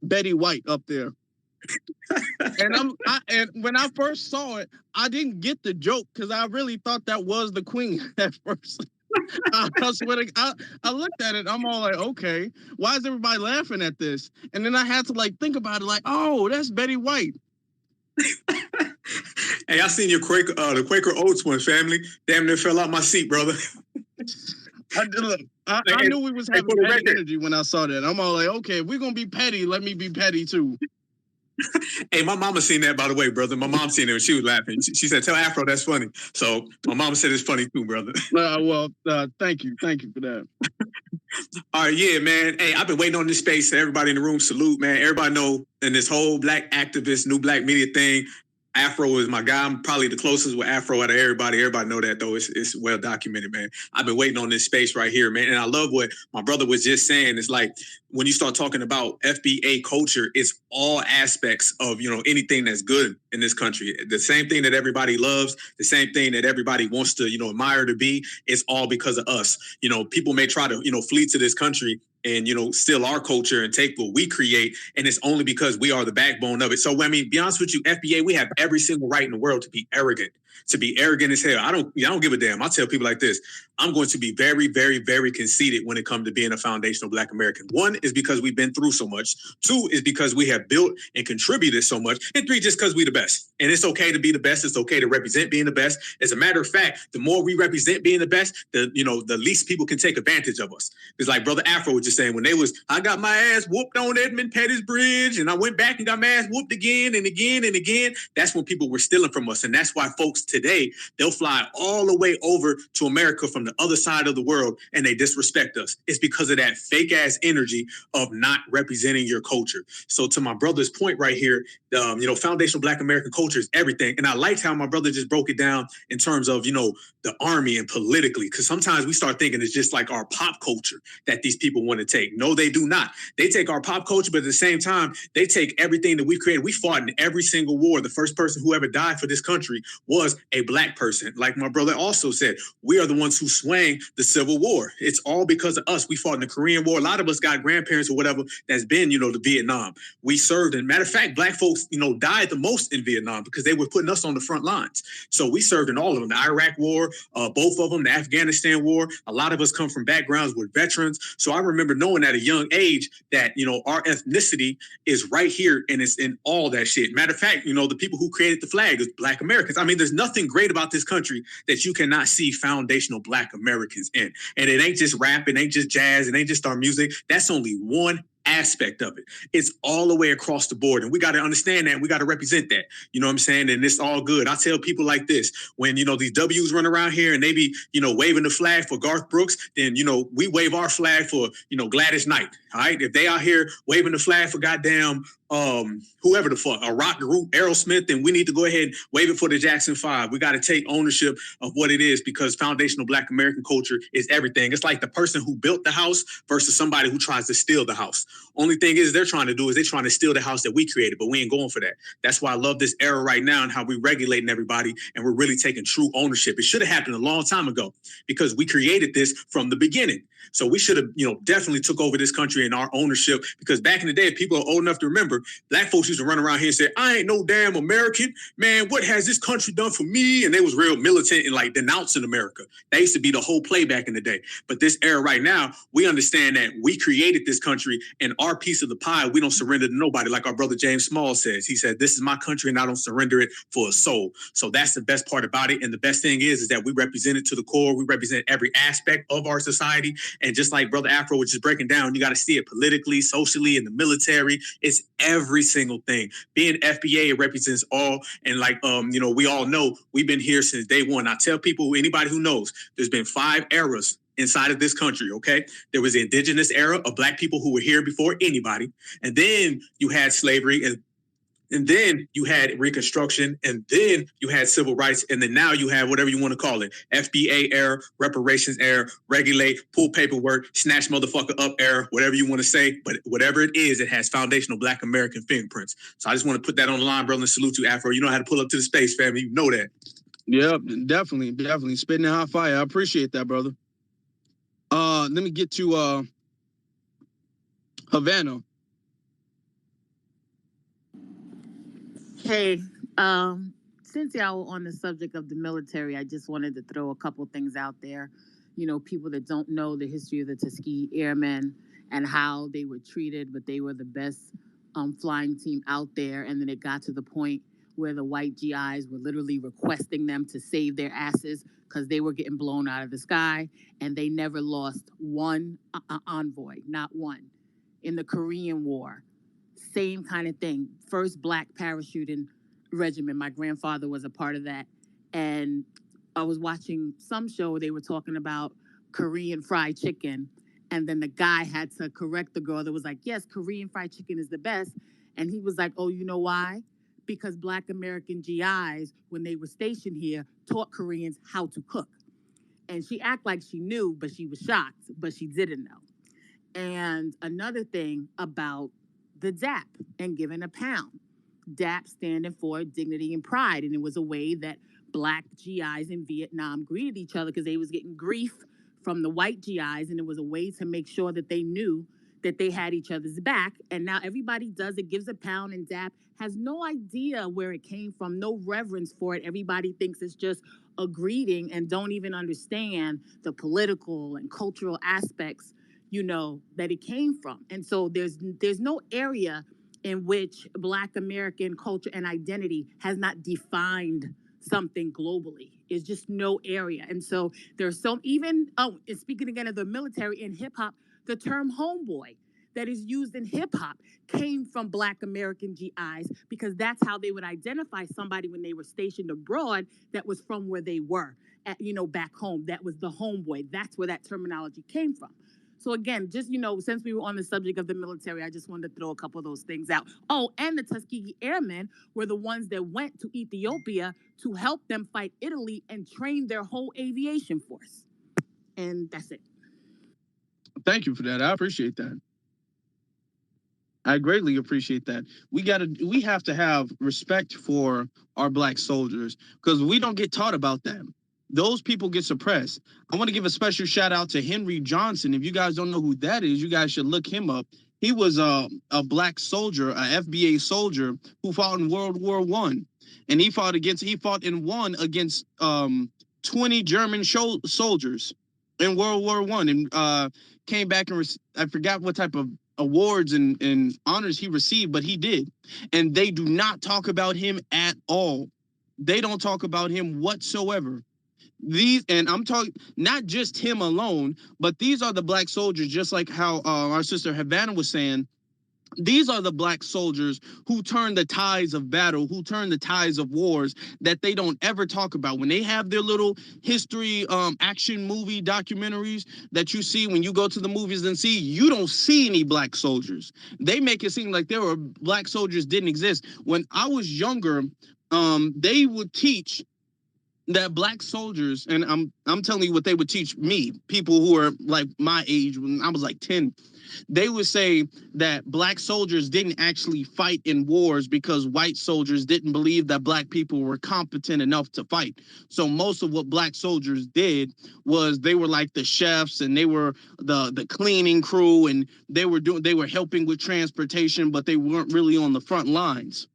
Betty White up there. And when I first saw it, I didn't get the joke because I really thought that was the Queen at first. I looked at it, I'm all like, okay, why is everybody laughing at this? And then I had to think about it, oh, that's Betty White. Hey, I seen your the Quaker Oats one, family. Damn near fell out my seat, brother. I knew we was having petty energy when I saw that. I'm all like, okay, if we're gonna be petty, let me be petty too. Hey, my mama seen that, by the way, brother. My mom seen it and she was laughing. She said, "Tell Afro that's funny." So my mom said it's funny too, brother. Thank you for that. All right, yeah, man. Hey, I've been waiting on this space. Everybody in the room, salute, man. Everybody know in this whole black activist, new black media thing, Afro is my guy. I'm probably the closest with Afro out of everybody. Everybody know that, though. It's well documented, man. I've been waiting on this space right here, man. And I love what my brother was just saying. It's like when you start talking about FBA culture, it's all aspects of, anything that's good in this country. The same thing that everybody loves, the same thing that everybody wants to, admire to be, it's all because of us. People may try to, flee to this country and, steal our culture and take what we create. And it's only because we are the backbone of it. So, be honest with you, FBA, we have every single right in the world to be arrogant as hell. I don't give a damn. I tell people like this, I'm going to be very, very, very conceited when it comes to being a foundational Black American. One is because we've been through so much. Two is because we have built and contributed so much. And three, just because we the best. And it's okay to be the best. It's okay to represent being the best. As a matter of fact, the more we represent being the best, the least people can take advantage of us. It's like Brother Afro was just saying, I got my ass whooped on Edmund Pettus Bridge and I went back and got my ass whooped again and again and again. That's when people were stealing from us. And that's why folks today, they'll fly all the way over to America from the other side of the world and they disrespect us. It's because of that fake ass energy of not representing your culture. So to my brother's point right here, foundational Black American culture is everything. And I liked how my brother just broke it down in terms of, the army and politically, because sometimes we start thinking it's just like our pop culture that these people want to take. No, they do not. They take our pop culture, but at the same time, they take everything that we've created. We fought in every single war. The first person who ever died for this country was a Black person. Like my brother also said, we are the ones who swang the Civil War. It's all because of us. We fought in the Korean War. A lot of us got grandparents or whatever that's been, to Vietnam. We served. And matter of fact, Black folks, died the most in Vietnam because they were putting us on the front lines. So we served in all of them. The Iraq War, both of them, the Afghanistan War. A lot of us come from backgrounds with veterans. So I remember knowing at a young age that, our ethnicity is right here and it's in all that shit. Matter of fact, the people who created the flag is Black Americans. There's nothing great about this country that you cannot see foundational Black Americans in. And it ain't just rap, it ain't just jazz, it ain't just our music. That's only one aspect of it. It's all the way across the board. And we got to understand that. We got to represent that. You know what I'm saying? And it's all good. I tell people like this, when, these W's run around here and they be, waving the flag for Garth Brooks, then, we wave our flag for, Gladys Knight. All right. If they out here waving the flag for goddamn whoever the fuck, a rock group, Aerosmith, and we need to go ahead and wave it for the Jackson 5. We got to take ownership of what it is, because foundational Black American culture is everything. It's like the person who built the house versus somebody who tries to steal the house. Only thing is they're trying to steal the house that we created, but we ain't going for that. That's why I love this era right now and how we're regulating everybody and we're really taking true ownership. It should have happened a long time ago because we created this from the beginning. So we should have, definitely took over this country in our ownership, because back in the day, if people are old enough to remember, Black folks used to run around here and say, I ain't no damn American. Man, what has this country done for me? And they was real militant and like denouncing America. That used to be the whole play back in the day. But this era right now, we understand that we created this country and our piece of the pie, we don't surrender to nobody. Like our brother James Small says, he said, this is my country and I don't surrender it for a soul. So that's the best part about it. And the best thing is that we represent it to the core. We represent every aspect of our society. And just like Brother Afro was just breaking down, you got to see it politically, socially, in the military. It's every single thing. Being FBA, it represents all. And like, we all know we've been here since day one. I tell people, anybody who knows, there's been 5 eras inside of this country, okay? There was the indigenous era of Black people who were here before anybody. And then you had slavery, and then you had Reconstruction, and then you had civil rights, and then now you have whatever you want to call it, FBA era, reparations era, regulate, pull paperwork, snatch motherfucker up era, whatever you want to say. But whatever it is, it has foundational Black American fingerprints. So I just want to put that on the line, brother, and salute you, Afro. You know how to pull up to the space, family. You know that. Yep, definitely. Spitting the hot fire. I appreciate that, brother. Let me get to Havana. Hey, since y'all were on the subject of the military, I just wanted to throw a couple things out there. People that don't know the history of the Tuskegee Airmen and how they were treated, but they were the best flying team out there. And then it got to the point where the white GIs were literally requesting them to save their asses because they were getting blown out of the sky. And they never lost one envoy, not one. In the Korean War, same kind of thing. First Black parachuting regiment. My grandfather was a part of that. And I was watching some show, they were talking about Korean fried chicken. And then the guy had to correct the girl that was like, yes, Korean fried chicken is the best. And he was like, oh, you know why? Because Black American GIs, when they were stationed here, taught Koreans how to cook. And she acted like she knew, but she was shocked, but she didn't know. And another thing about the DAP and giving a pound. DAP standing for dignity and pride. And it was a way that Black GIs in Vietnam greeted each other because they was getting grief from the white GIs. And it was a way to make sure that they knew that they had each other's back. And now everybody does it, gives a pound, and DAP has no idea where it came from, no reverence for it. Everybody thinks it's just a greeting and don't even understand the political and cultural aspects that it came from. And so there's no area in which Black American culture and identity has not defined something globally. It's just no area. And so there's and speaking again of the military in hip hop, the term homeboy that is used in hip hop came from Black American GIs because that's how they would identify somebody when they were stationed abroad that was from where they were back home. That was the homeboy. That's where that terminology came from. So again, just, since we were on the subject of the military, I just wanted to throw a couple of those things out. Oh, and the Tuskegee Airmen were the ones that went to Ethiopia to help them fight Italy and train their whole aviation force. And that's it. Thank you for that. I appreciate that. I greatly appreciate that. We have to have respect for our Black soldiers because we don't get taught about them. Those people get suppressed. I want to give a special shout out to Henry Johnson. If you guys don't know who that is, you guys should look him up. He was a Black soldier, a FBA soldier who fought in World War I. And he fought and won against 20 German soldiers in World War I and came back and I forgot what type of awards and honors he received, but he did. And they do not talk about him at all. They don't talk about him whatsoever. And I'm talking not just him alone, but these are the Black soldiers, just like how our sister Havana was saying, These are the black soldiers who turn the tides of battle, who turn the tides of wars that they don't ever talk about. When they have their little history action movie documentaries that you see when you go to the movies and see, you don't see any black soldiers. They make it seem like there were black soldiers didn't exist. When I was younger, they would teach that black soldiers, and I'm telling you what they would teach me, people who are like my age when I was like 10. They would say that black soldiers didn't actually fight in wars because white soldiers didn't believe that black people were competent enough to fight. So most of what black soldiers did was they were like the chefs, and they were the cleaning crew, and they were helping with transportation, but they weren't really on the front lines.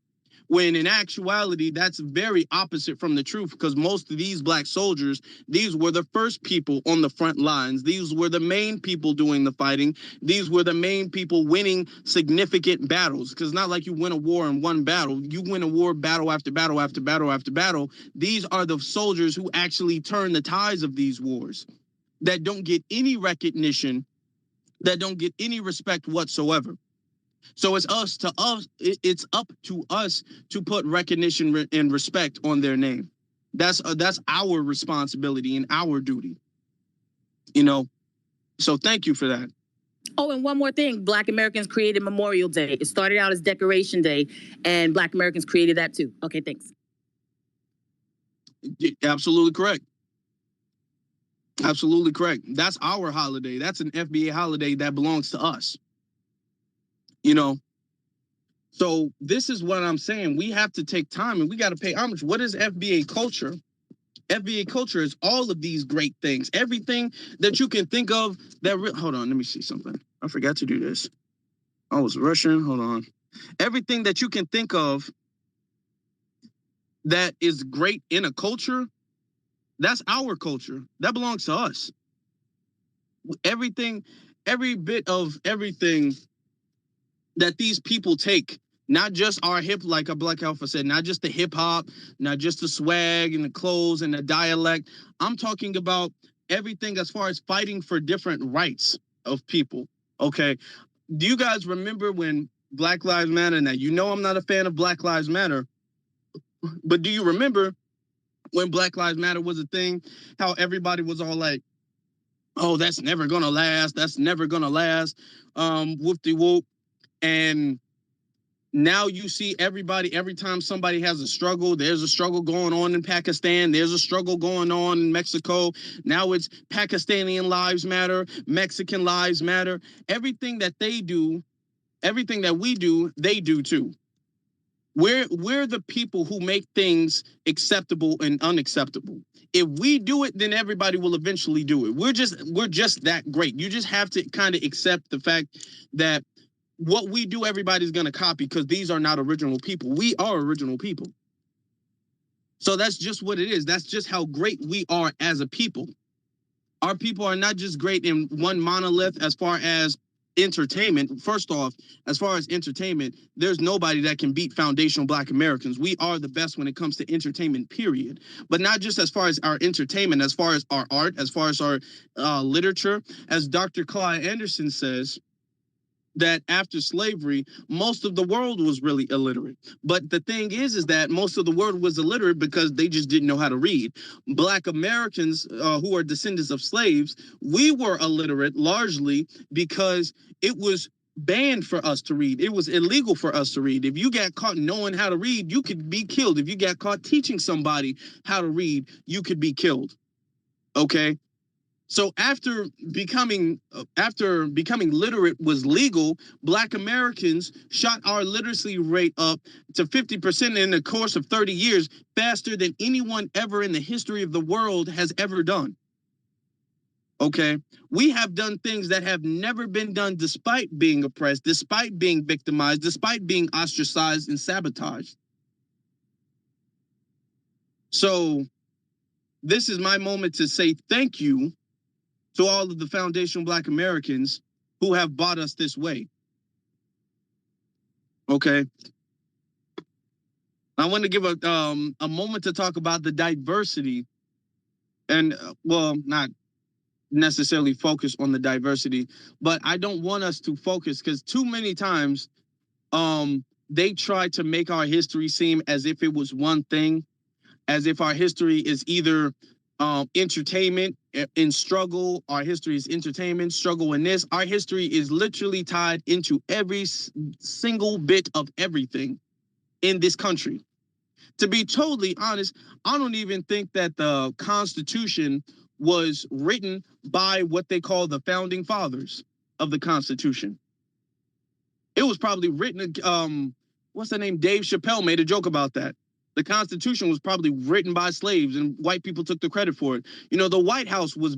When in actuality, that's very opposite from the truth, because most of these black soldiers, these were the first people on the front lines. These were the main people doing the fighting. These were the main people winning significant battles, because not like you win a war in one battle. You win a war battle after battle after battle after battle. These are the soldiers who actually turn the tides of these wars, that don't get any recognition, that don't get any respect whatsoever. So it's up to us to put recognition and respect on their name. That's our responsibility and our duty. So thank you for that. Oh, and one more thing. Black Americans created Memorial Day. It started out as Decoration Day, and Black Americans created that too. Okay, thanks. Absolutely correct. Absolutely correct. That's our holiday. That's an FBA holiday that belongs to us. So this is what I'm saying. We have to take time and we got to pay homage. What is FBA culture? FBA culture is all of these great things. Everything that you can think of that... Hold on, let me see something. I forgot to do this. I was rushing. Hold on. Everything that you can think of that is great in a culture, that's our culture. That belongs to us. Everything, every bit of everything that these people take, not just our like a Black Alpha said, not just the hip hop, not just the swag and the clothes and the dialect. I'm talking about everything as far as fighting for different rights of people. Okay. Do you guys remember when Black Lives Matter? Now, I'm not a fan of Black Lives Matter, but do you remember when Black Lives Matter was a thing, how everybody was all like, oh, that's never gonna last. That's never gonna last. Whoop-de-whoop. And now you see everybody, every time somebody has a struggle, there's a struggle going on in Pakistan, there's a struggle going on in Mexico. Now it's Pakistani lives matter, Mexican lives matter. Everything that they do, everything that we do, they do too. We're the people who make things acceptable and unacceptable. If we do it, then everybody will eventually do it. We're just that great. You just have to kind of accept the fact that what we do, everybody's going to copy, because these are not original people. We are original people. So that's just what it is. That's just how great we are as a people. Our people are not just great in one monolith as far as entertainment. First off, as far as entertainment, there's nobody that can beat foundational Black Americans. We are the best when it comes to entertainment, period. But not just as far as our entertainment, as far as our art, as far as our literature. As Dr. Clyde Anderson says, that after slavery, most of the world was really illiterate. But the thing is that most of the world was illiterate because they just didn't know how to read. Black Americans who are descendants of slaves, we were illiterate largely because it was banned for us to read. It was illegal for us to read. If you got caught knowing how to read, you could be killed. If you got caught teaching somebody how to read, you could be killed. Okay? So after becoming literate was legal, Black Americans shot our literacy rate up to 50% in the course of 30 years, faster than anyone ever in the history of the world has ever done. Okay, we have done things that have never been done despite being oppressed, despite being victimized, despite being ostracized and sabotaged. So this is my moment to say thank you to all of the foundational Black Americans who have brought us this way. Okay. I want to give a moment to talk about the diversity, and well, not necessarily focus on the diversity, but I don't want us to focus, because too many times They try to make our history seem as if it was one thing, as if our history is either entertainment in struggle, our history is entertainment, struggle in this. Our history is literally tied into every single bit of everything in this country. To be totally honest, I don't even think that the Constitution was written by what they call the founding fathers of the Constitution. It was probably written, what's the name? Dave Chappelle made a joke about that. The Constitution was probably written by slaves and white people took the credit for it. You know, the White House was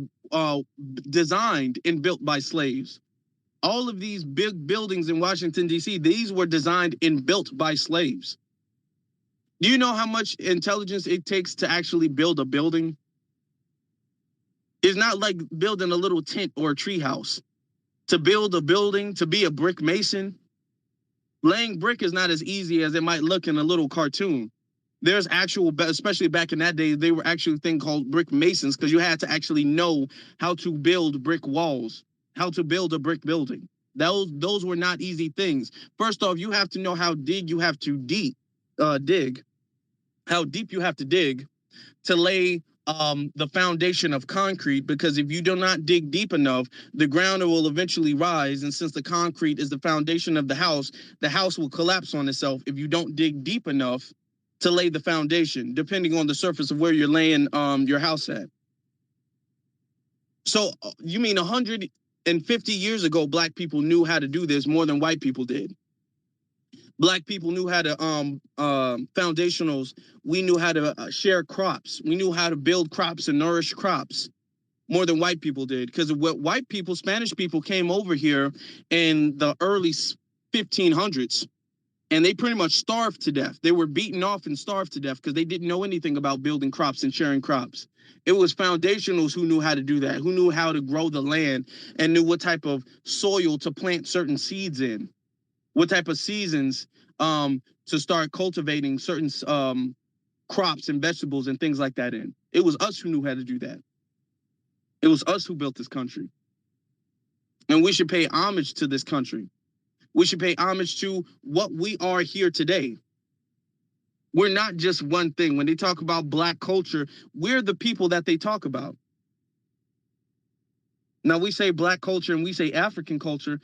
designed and built by slaves. All of these big buildings in Washington, D.C., these were designed and built by slaves. Do you know how much intelligence it takes to actually build a building? It's not like building a little tent or a tree house. To build a building, to be a brick mason, laying brick is not as easy as it might look in a little cartoon. There's actual, especially back in that day, they were actually a thing called brick masons because you had to actually know how to build brick walls, how to build a brick building. Those were not easy things. First off, you have to know how deep you have to dig, how deep you have to dig to lay the foundation of concrete, because if you do not dig deep enough, the ground will eventually rise. And since the concrete is the foundation of the house will collapse on itself if you don't dig deep enough to lay the foundation, depending on the surface of where you're laying your house at. So you mean 150 years ago, black people knew how to do this more than white people did. Black people knew how to foundationals. We knew how to share crops. We knew how to build crops and nourish crops more than white people did. Because what white people, Spanish people, came over here in the early 1500s, and they pretty much starved to death. They were beaten off and starved to death because they didn't know anything about building crops and sharing crops. It was foundationals who knew how to do that, who knew how to grow the land and knew what type of soil to plant certain seeds in, what type of seasons to start cultivating certain crops and vegetables and things like that in. It was us who knew how to do that. It was us who built this country. And we should pay homage to this country. We should pay homage to what we are here today. We're not just one thing. When they talk about black culture, we're the people that they talk about. Now, we say black culture and we say African culture.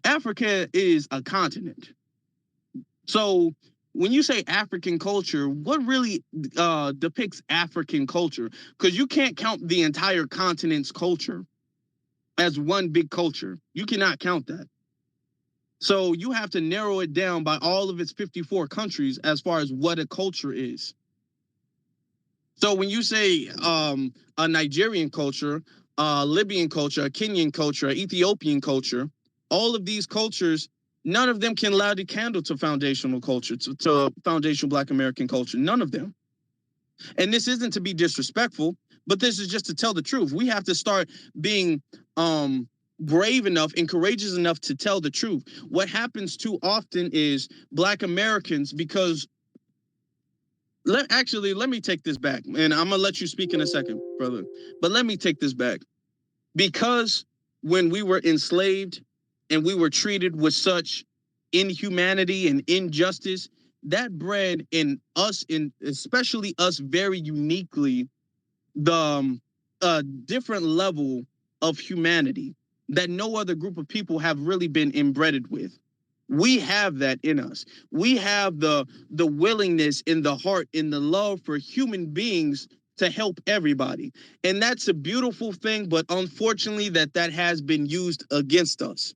Africa is a continent. So when you say African culture, what really depicts African culture? Because you can't count the entire continent's culture as one big culture. You cannot count that. So you have to narrow it down by all of its 54 countries as far as what a culture is. So when you say a Nigerian culture, a Libyan culture, a Kenyan culture, an Ethiopian culture, all of these cultures, none of them can light a candle to foundational culture, to foundational Black American culture. None of them. And this isn't to be disrespectful, but this is just to tell the truth. We have to start being brave enough and courageous enough to tell the truth. What happens too often is Black Americans, because let me take this back, and I'm gonna let you speak in a second, brother. But let me take this back. Because when we were enslaved and we were treated with such inhumanity and injustice, that bred in us, in especially us very uniquely, the different level of humanity that no other group of people have really been inbred with. We have that in us. We have the willingness in the heart, in the love for human beings to help everybody. And that's a beautiful thing, but unfortunately that has been used against us.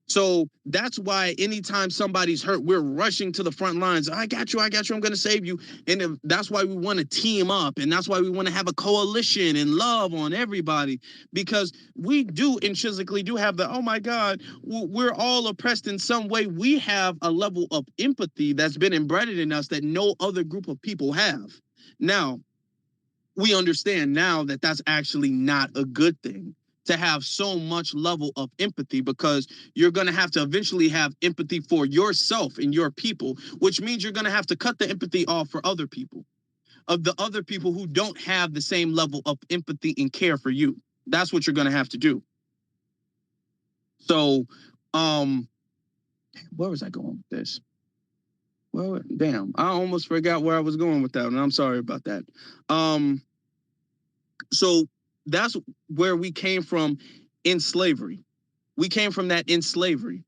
So that's why anytime somebody's hurt, we're rushing to the front lines. I got you, I'm going to save you. And that's why we want to team up. And that's why we want to have a coalition and love on everybody. Because we do intrinsically do have the, oh my God, we're all oppressed in some way. We have a level of empathy that's been embedded in us that no other group of people have. Now, we understand now that that's actually not a good thing, to have so much level of empathy, because you're going to have to eventually have empathy for yourself and your people, which means you're going to have to cut the empathy off for other people, of the other people who don't have the same level of empathy and care for you. That's what you're going to have to do. So Where was I going with this? Well, damn, I almost forgot where I was going with that, and I'm sorry about that. So that's where we came from in slavery. We came from that in slavery.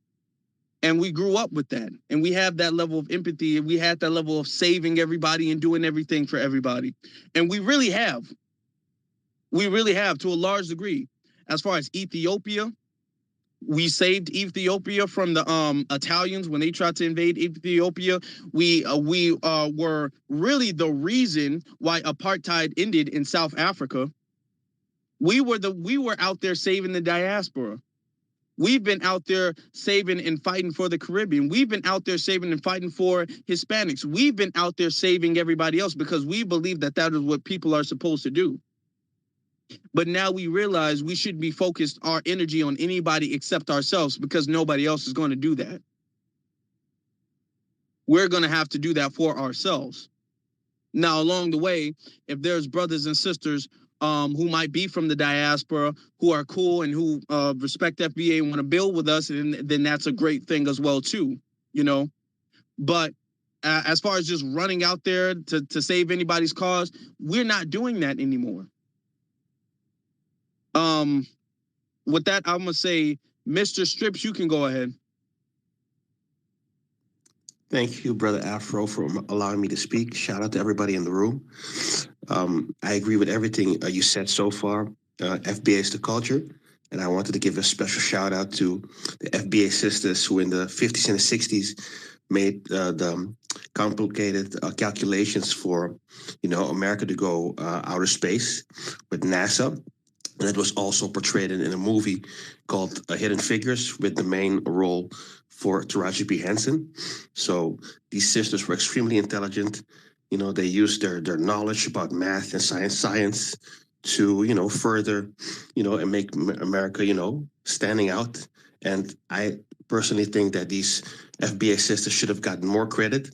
And we grew up with that. And we have that level of empathy. And we had that level of saving everybody and doing everything for everybody. And we really have. We really have to a large degree. As far as Ethiopia, we saved Ethiopia from the Italians when they tried to invade Ethiopia. We were really the reason why apartheid ended in South Africa. We were out there saving the diaspora. We've been out there saving and fighting for the Caribbean. We've been out there saving and fighting for Hispanics. We've been out there saving everybody else because we believe that that is what people are supposed to do. But now we realize we should be focused our energy on anybody except ourselves because nobody else is going to do that. We're going to have to do that for ourselves. Now, along the way, if there's brothers and sisters who might be from the diaspora, who are cool and who respect FBA and want to build with us, and then that's a great thing as well too, you know. But as far as just running out there to save anybody's cause, we're not doing that anymore. With that, I'm gonna say, Mr. Strips, you can go ahead. Thank you, Brother Afro, for allowing me to speak. Shout out to everybody in the room. I agree with everything you said so far. FBA is the culture. And I wanted to give a special shout out to the FBA sisters who in the 50s and the 60s made the complicated calculations for, America to go outer space with NASA. And it was also portrayed in a movie called Hidden Figures with the main role for Taraji P. Henson. So these sisters were extremely intelligent. They used their knowledge about math and science to, further, and make America, standing out. And I personally think that these FBA sisters should have gotten more credit.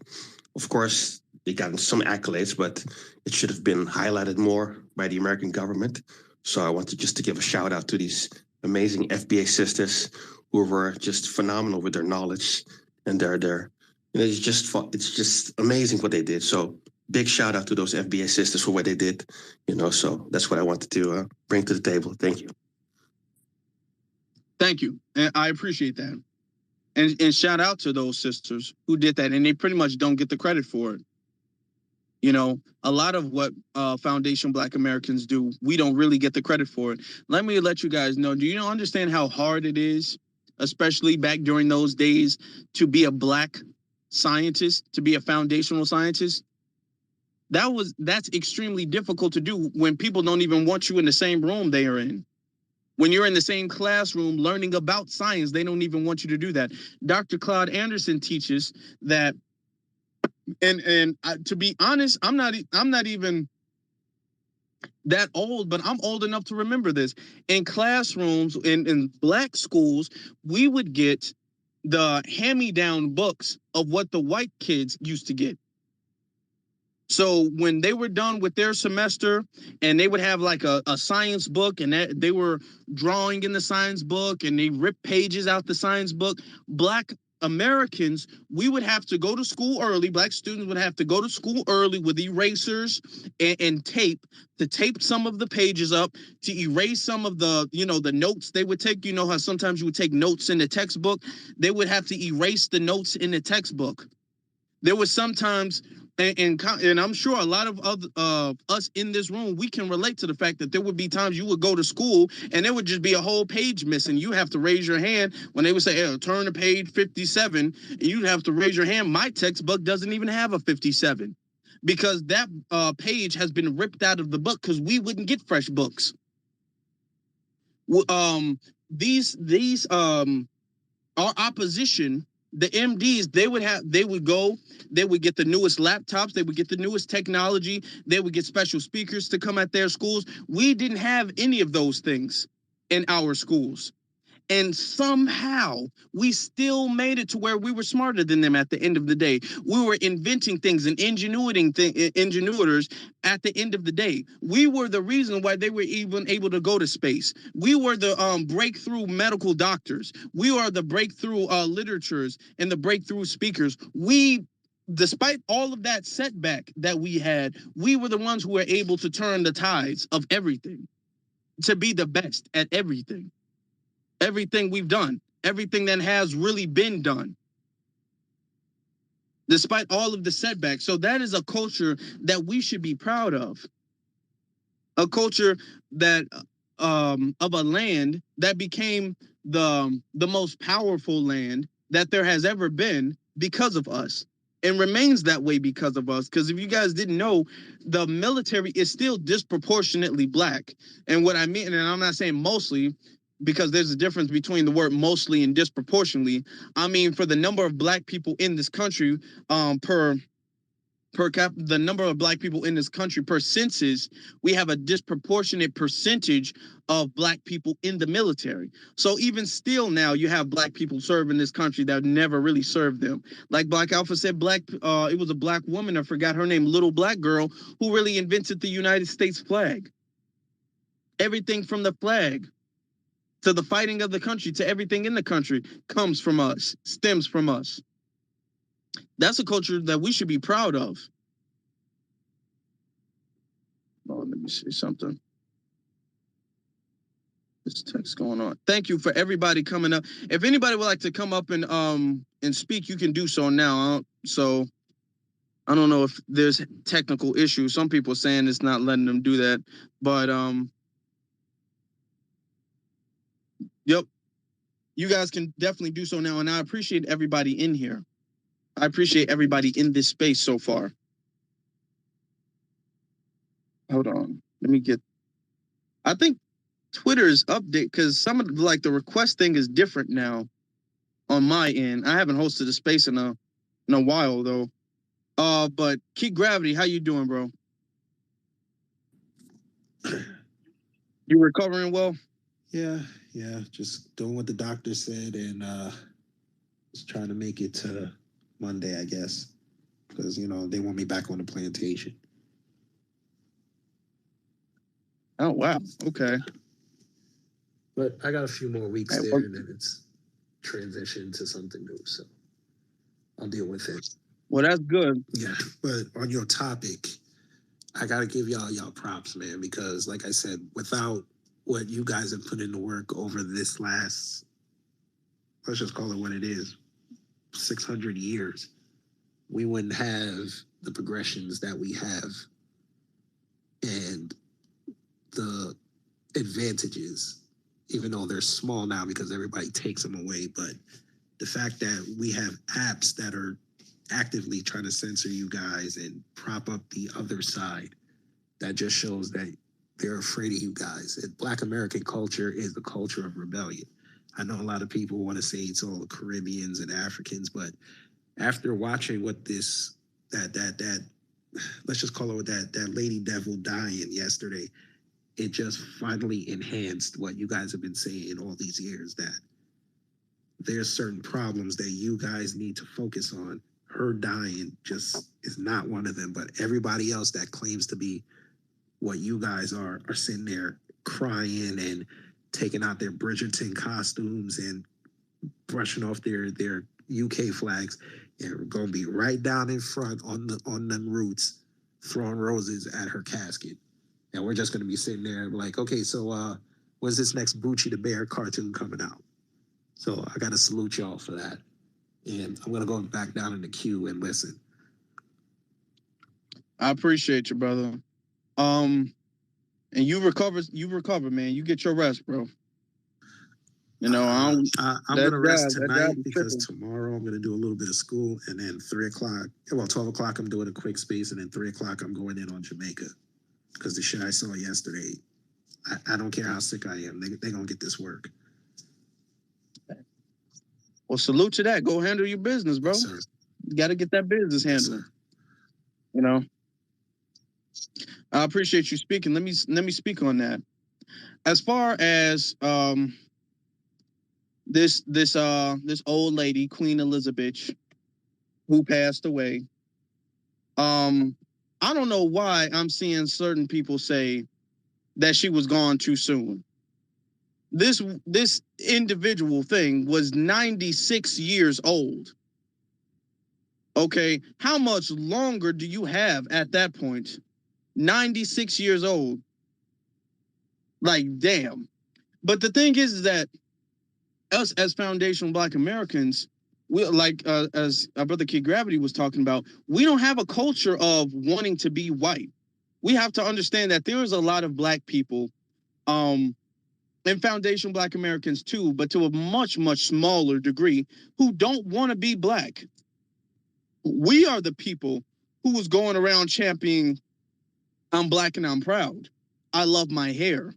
Of course, they gotten some accolades, but it should have been highlighted more by the American government. So I wanted just to give a shout out to these amazing FBA sisters who were just phenomenal with their knowledge and it's just amazing what they did. So big shout out to those FBA sisters for what they did, so that's what I wanted to bring to the table. Thank you. Thank you. And I appreciate that. And shout out to those sisters who did that. And they pretty much don't get the credit for it. A lot of what Foundation Black Americans do, we don't really get the credit for it. Let me let you guys know, do you understand how hard it is, especially back during those days, to be a Black scientist, to be a foundational scientist? That's extremely difficult to do when people don't even want you in the same room they are in. When you're in the same classroom learning about science, they don't even want you to do that. Dr. Claude Anderson teaches that, and to be honest, I'm not even that old, but I'm old enough to remember this. In classrooms, in Black schools, we would get the hand-me-down books of what the white kids used to get. So when they were done with their semester and they would have like a science book and they were drawing in the science book and they ripped pages out the science book, Black Americans, we would have to go to school early. Black students would have to go to school early with erasers and tape to tape some of the pages up, to erase some of the, the notes they would take. You know how sometimes you would take notes in the textbook? They would have to erase the notes in the textbook. There was sometimes, and I'm sure a lot of us in this room, we can relate to the fact that there would be times you would go to school and there would just be a whole page missing. You have to raise your hand when they would say, hey, turn to page 57, and you'd have to raise your hand. My textbook doesn't even have a 57 because that page has been ripped out of the book because we wouldn't get fresh books. These our opposition, the MDs, they would get the newest laptops, they would get the newest technology, they would get special speakers to come at their schools. We didn't have any of those things in our schools. And somehow we still made it to where we were smarter than them at the end of the day. We were inventing things and ingenuitors at the end of the day. We were the reason why they were even able to go to space. We were the breakthrough medical doctors. We are the breakthrough literatures and the breakthrough speakers. Despite all of that setback that we had, we were the ones who were able to turn the tides of everything, to be the best at everything. Everything we've done, everything that has really been done, despite all of the setbacks. So that is a culture that we should be proud of. A culture that of a land that became the most powerful land that there has ever been because of us, and remains that way because of us. Because if you guys didn't know, the military is still disproportionately black. And what I mean, and I'm not saying mostly, because there's a difference between the word mostly and disproportionately. I mean, for the number of black people in this country, per cap, the number of black people in this country per census, we have a disproportionate percentage of black people in the military. So even still now, you have black people serving this country that never really served them. Like Black Alpha said, it was a black woman, I forgot her name, little black girl, who really invented the United States flag. Everything from the flag to the fighting of the country to everything in the country comes from us, stems from us. That's a culture that we should be proud of. Oh, let me see something. This text going on. Thank you for everybody coming up. If anybody would like to come up and speak, you can do so now. So I don't know if there's technical issues. Some people are saying it's not letting them do that, but yep, you guys can definitely do so now. And I appreciate everybody in here. I appreciate everybody in this space so far. Hold on. Let me get. I think Twitter is update because some of the request thing is different now on my end. I haven't hosted a space in a while though. But Keep Gravity, how you doing, bro? You recovering well? Yeah, just doing what the doctor said and just trying to make it to Monday, I guess, because they want me back on the plantation. Oh wow, okay. But I got a few more weeks there, and then it's transition to something new, so I'll deal with it. Well, that's good. Yeah, but on your topic, I gotta give y'all props, man, because like I said, without what you guys have put into work over this last, let's just call it what it is, 600 years, we wouldn't have the progressions that we have and the advantages, even though they're small now because everybody takes them away. But the fact that we have apps that are actively trying to censor you guys and prop up the other side, that just shows that they're afraid of you guys. And Black American culture is the culture of rebellion. I know a lot of people want to say it's all the Caribbeans and Africans, but after watching what that let's just call it that lady devil dying yesterday, it just finally enhanced what you guys have been saying all these years, that there's certain problems that you guys need to focus on. Her dying just is not one of them, but everybody else that claims to be what you guys are sitting there crying and taking out their Bridgerton costumes and brushing off their UK flags, and we're gonna be right down in front on them roots, throwing roses at her casket, and we're just gonna be sitting there like, okay, so when's this next Bucci the Bear cartoon coming out? So I gotta salute y'all for that, and I'm gonna go back down in the queue and listen. I appreciate you, brother. And you recover, man. You get your rest, bro. I'm gonna rest tonight because tomorrow I'm gonna do a little bit of school, and then 12 o'clock I'm doing a quick space, and then 3 o'clock I'm going in on Jamaica because the shit I saw yesterday, I don't care how sick I am, they gonna get this work. Well, salute to that. Go handle your business, bro. Yes, sir. You got to get that business handled. Yes, I appreciate you speaking. Let me speak on that. As far as this old lady, Queen Elizabeth, who passed away. I don't know why I'm seeing certain people say that she was gone too soon. This individual thing was 96 years old. Okay, how much longer do you have at that point? 96 years old. Like, damn. But the thing is that us as foundational Black Americans, we like as our brother Kid Gravity was talking about, we don't have a culture of wanting to be white. We have to understand that there is a lot of Black people, and foundational Black Americans too, but to a much, much smaller degree, who don't want to be Black. We are the people who was going around championing, I'm Black and I'm proud. I love my hair.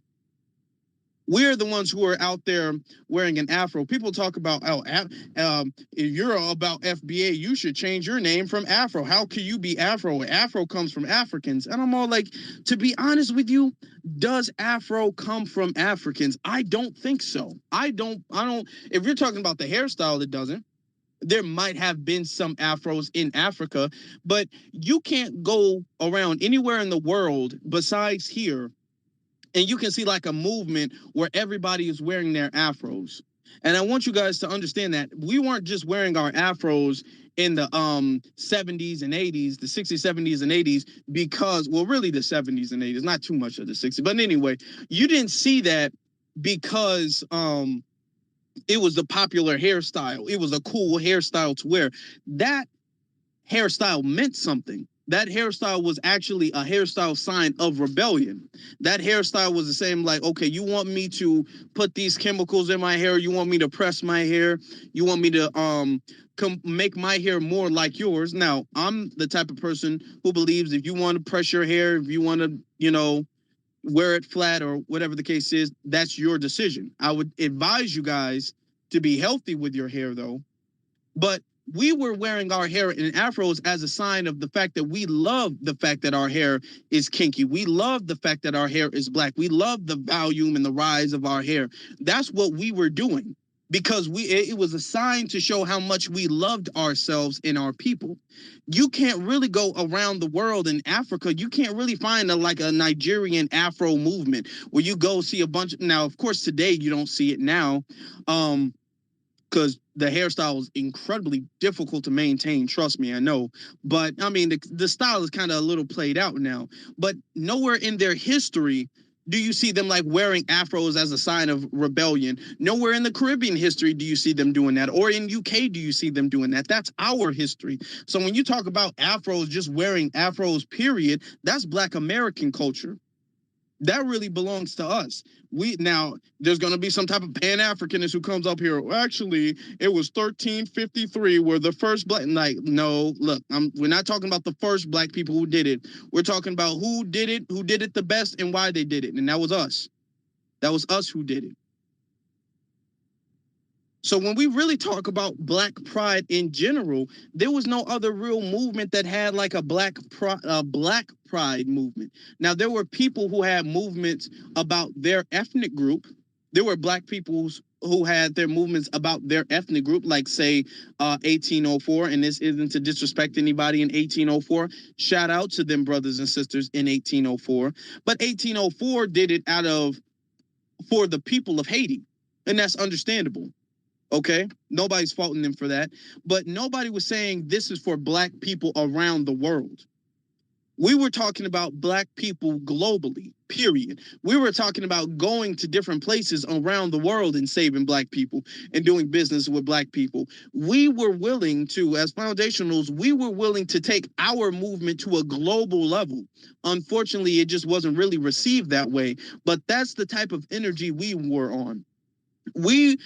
We're the ones who are out there wearing an afro. People talk about, if you're about FBA, you should change your name from Afro. How can you be Afro? Afro comes from Africans. And I'm all like, to be honest with you, does Afro come from Africans? I don't think so. I don't, if you're talking about the hairstyle, it doesn't. There might have been some Afros in Africa, but you can't go around anywhere in the world besides here and you can see like a movement where everybody is wearing their afros. And I want you guys to understand that we weren't just wearing our afros in the 70s and 80s, the 60s, 70s, and 80s, because, well, really the 70s and 80s, not too much of the 60s. But anyway, you didn't see that because it was the popular hairstyle. It was a cool hairstyle to wear. That hairstyle meant something. That hairstyle was actually a hairstyle sign of rebellion. That hairstyle was the same, like, okay, you want me to put these chemicals in my hair, you want me to press my hair, you want me to make my hair more like yours. Now, I'm the type of person who believes if you want to press your hair, if you want to, wear it flat or whatever the case is, that's your decision. I would advise you guys to be healthy with your hair, though. But we were wearing our hair in afros as a sign of the fact that we love the fact that our hair is kinky. We love the fact that our hair is Black. We love the volume and the rise of our hair. That's what we were doing because it was a sign to show how much we loved ourselves and our people. You can't really go around the world in Africa. You can't really find a Nigerian Afro movement where you go see a bunch. Now, of course, today you don't see it now. Because the hairstyle is incredibly difficult to maintain. Trust me, I know. But I mean, the style is kind of a little played out now. But nowhere in their history do you see them like wearing afros as a sign of rebellion. Nowhere in the Caribbean history do you see them doing that. Or in UK do you see them doing that. That's our history. So when you talk about afros, just wearing afros, period, that's Black American culture. That really belongs to us. Now there's going to be some type of Pan-Africanist who comes up here. Well, actually, it was 1353 where the first Black. Like, no, look, we're not talking about the first Black people who did it. We're talking about who did it the best, and why they did it, and that was us. That was us who did it. So when we really talk about Black pride in general, there was no other real movement that had like a Black pride movement. Now, there were people who had movements about their ethnic group. There were Black people who had their movements about their ethnic group, like say 1804, and this isn't to disrespect anybody in 1804. Shout out to them brothers and sisters in 1804. But 1804 did it for the people of Haiti, and that's understandable. Okay, nobody's faulting them for that, but nobody was saying this is for Black people around the world. We were talking about Black people globally, period. We were talking about going to different places around the world and saving Black people and doing business with Black people. We were willing to, as foundationals, we were willing to take our movement to a global level. Unfortunately, it just wasn't really received that way, but that's the type of energy we were on. We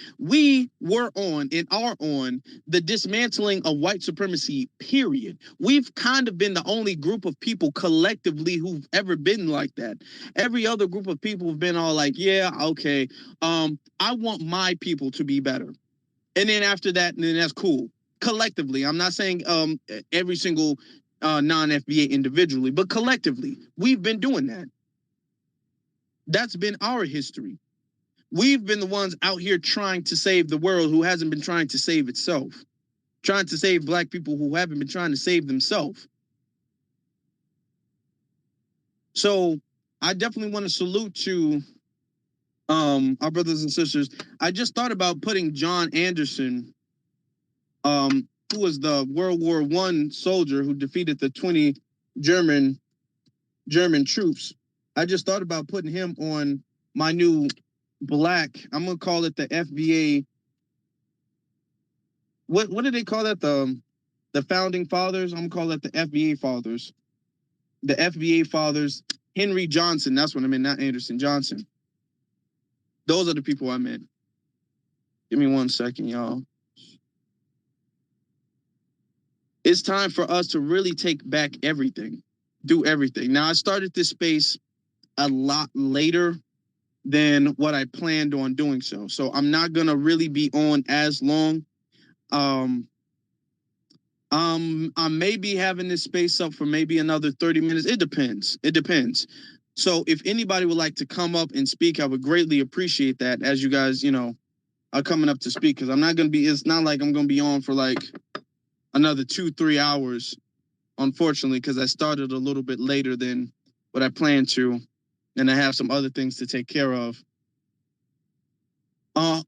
were on and are on the dismantling of white supremacy, period. We've kind of been the only group of people collectively who've ever been like that. Every other group of people have been all like, yeah, okay, I want my people to be better. And then after that, then that's cool. Collectively, I'm not saying every single non-FBA individually, but collectively, we've been doing that. That's been our history. We've been the ones out here trying to save the world who hasn't been trying to save itself. Trying to save black people who haven't been trying to save themselves. So I definitely want to salute to our brothers and sisters. I just thought about putting John Anderson, who was the World War I soldier who defeated the 20 German troops. I just thought about putting him on my new black, I'm gonna call it the FBA. What did they call that? The founding fathers? I'm gonna call it the FBA fathers. The FBA fathers, Henry Johnson, that's what I meant, not Anderson, Johnson. Those are the people I meant. Give me 1 second, y'all. It's time for us to really take back everything, do everything. Now, I started this space a lot later than what I planned on doing so. So I'm not gonna really be on as long. I may be having this space up for maybe another 30 minutes. It depends. It depends. So if anybody would like to come up and speak, I would greatly appreciate that as you guys, are coming up to speak, because I'm not going to be, it's not like I'm going to be on for like another 2-3 hours, unfortunately, because I started a little bit later than what I planned to, and I have some other things to take care of.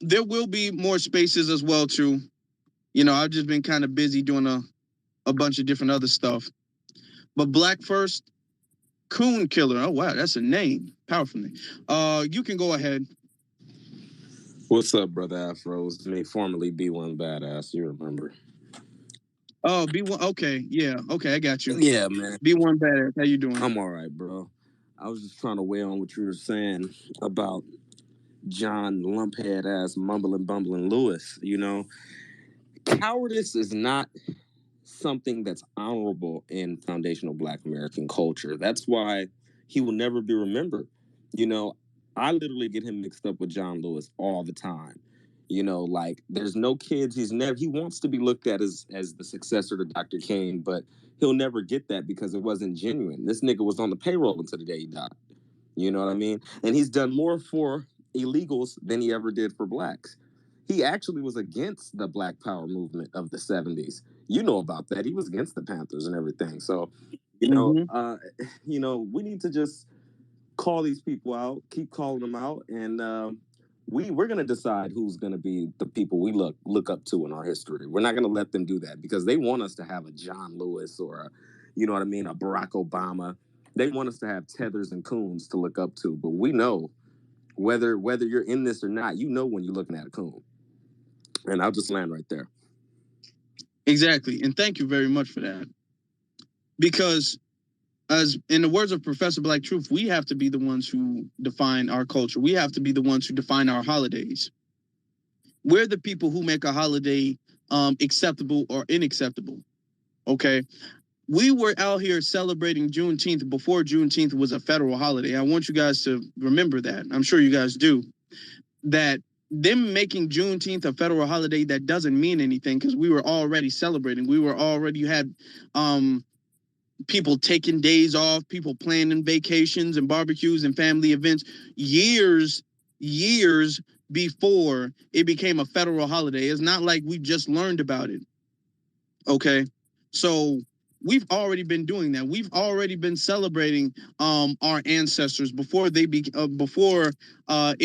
There will be more spaces as well, too. I've just been kind of busy doing a bunch of different other stuff. But Black First, Coon Killer. Oh, wow, that's a name. Powerful name. You can go ahead. What's up, brother Afro? It's me, formerly B1 Badass. You remember? Oh, B1. Okay, yeah. Okay, I got you. Yeah, man. B1 Badass. How you doing? I'm all right, bro. I was just trying to weigh on what you were saying about John Lumphead ass mumbling bumbling Lewis. Cowardice is not something that's honorable in foundational Black American culture. That's why he will never be remembered. I literally get him mixed up with John Lewis all the time. There's no kids. He wants to be looked at as the successor to Dr. King, but he'll never get that because it wasn't genuine. This nigga was on the payroll until the day he died. You know what I mean? And he's done more for illegals than he ever did for blacks. He actually was against the Black Power movement of the 70s. You know about that. He was against the Panthers and everything. So, we need to just call these people out, keep calling them out, and we're going to decide who's going to be the people we look up to in our history. We're not going to let them do that because they want us to have a John Lewis or a Barack Obama. They want us to have Tethers and Coons to look up to, but we know whether you're in this or not, when you're looking at a coon. And I'll just land right there. Exactly. And thank you very much for that. Because as in the words of Professor Black Truth, we have to be the ones who define our culture. We have to be the ones who define our holidays. We're the people who make a holiday acceptable or unacceptable. Okay. We were out here celebrating Juneteenth before Juneteenth was a federal holiday. I want you guys to remember that. I'm sure you guys do. That them making Juneteenth a federal holiday, that doesn't mean anything because we were already celebrating. We were already had people taking days off, people planning vacations and barbecues and family events years before it became a federal holiday. It's not like we just learned about it. Okay, so we've already been doing that. We've already been celebrating our ancestors before it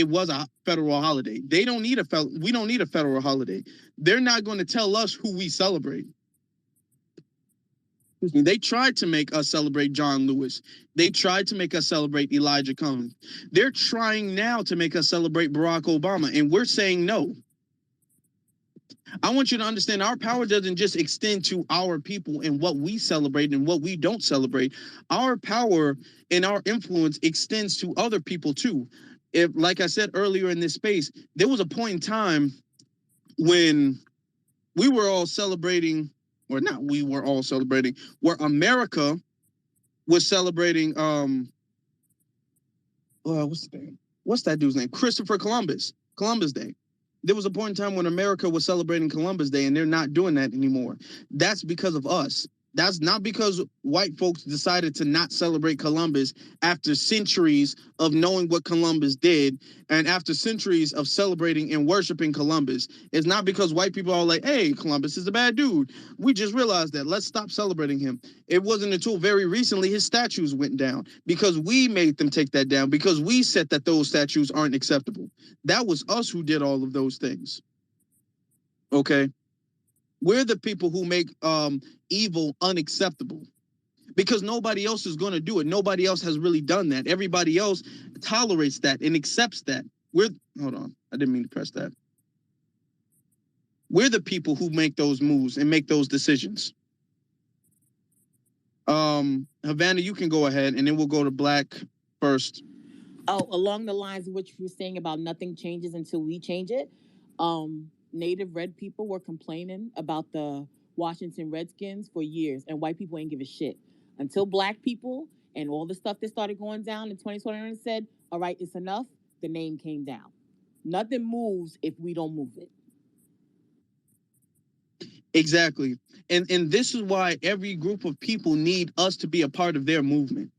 was a federal holiday. We don't need a federal holiday. They're not going to tell us who we celebrate. They tried to make us celebrate John Lewis. They tried to make us celebrate Elijah Cummings. They're trying now to make us celebrate Barack Obama, and we're saying no. I want you to understand our power doesn't just extend to our people and what we celebrate and what we don't celebrate. Our power and our influence extends to other people too. If, like I said earlier in this space, there was a point in time when we were all celebrating, or not we were all celebrating, where America was celebrating, what's the name? What's that dude's name? Christopher Columbus Day. There was a point in time when America was celebrating Columbus Day, and they're not doing that anymore. That's because of us. That's not because white folks decided to not celebrate Columbus after centuries of knowing what Columbus did and after centuries of celebrating and worshiping Columbus. It's not because white people are like, hey, Columbus is a bad dude. We just realized that. Let's stop celebrating him. It wasn't until very recently his statues went down because we made them take that down, because we said that those statues aren't acceptable. That was us who did all of those things. Okay? We're the people who make evil unacceptable because nobody else is going to do it. Nobody else has really done that. Everybody else tolerates that and accepts that. Hold on. I didn't mean to press that. We're the people who make those moves and make those decisions. Havana, you can go ahead and then we'll go to Black first. Oh, along the lines of what you were saying about nothing changes until we change it. Native red people were complaining about the Washington Redskins for years, and white people ain't give a shit until black people and all the stuff that started going down in 2021 said, all right, it's enough. The name came down. Nothing moves if we don't move it. Exactly. And this is why every group of people need us to be a part of their movement.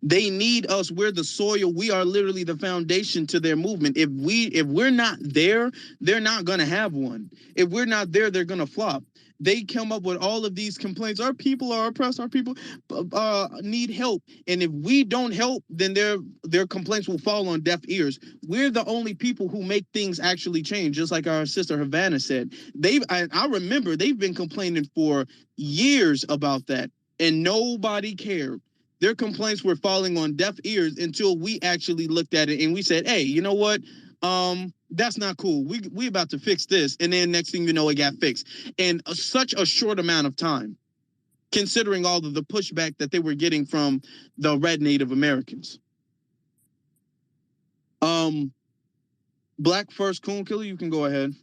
They need us. We're the soil. We are literally the foundation to their movement. If we're not there, they're not gonna have one. If we're not there, they're gonna flop. They come up with all of these complaints. Our people are oppressed. Our people need help. And if we don't help, then their complaints will fall on deaf ears. We're the only people who make things actually change. Just like our sister Havana said, I remember they've been complaining for years about that, and nobody cared. Their complaints were falling on deaf ears until we actually looked at it and we said, hey, you know what? That's not cool. We about to fix this. And then next thing you know, it got fixed in such a short amount of time, considering all of the pushback that they were getting from the red Native Americans. Black first, Coon Killer, you can go ahead.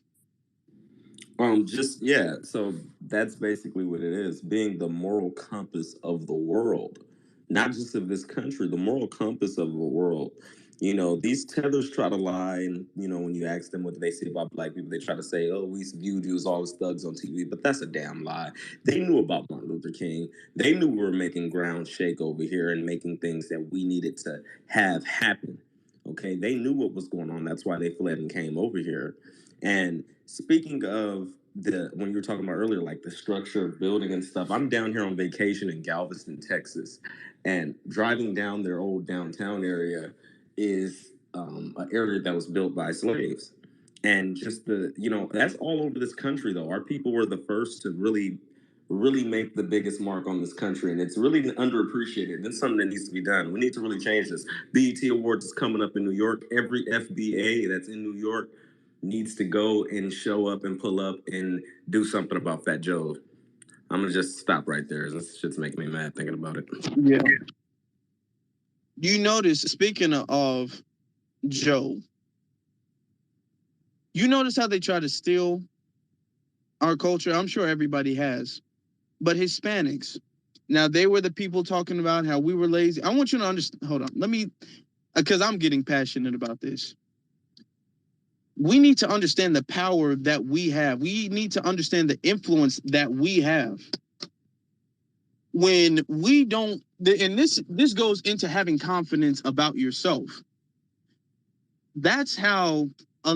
So that's basically what it is, being the moral compass of the world, not just of this country, the moral compass of the world. You know, these tethers try to lie, and when you ask them what they say about black people, they try to say, oh, we viewed you as all as thugs on TV, but that's a damn lie. They knew about Martin Luther King. They knew we were making ground shake over here and making things that we needed to have happen. Okay, they knew what was going on. That's why they fled and came over here. And speaking of when you were talking about earlier, like the structure of building and stuff, I'm down here on vacation in Galveston, Texas, and driving down their old downtown area is an area that was built by slaves. And just that's all over this country, though. Our people were the first to really make the biggest mark on this country, and it's really underappreciated. It's something that needs to be done. We need to really change this. BET Awards is coming up in New York. Every FBA that's in New York needs to go and show up and pull up and do something about Fat Joe. I'm gonna just stop right there. This shit's making me mad thinking about it. Yeah. You notice, speaking of Joe, you notice how they try to steal our culture? I'm sure everybody has. But Hispanics, now they were the people talking about how we were lazy. I want you to understand. Hold on. Because I'm getting passionate about this. We need to understand the power that we have. We need to understand the influence that we have. When we don't, and this goes into having confidence about yourself. That's how,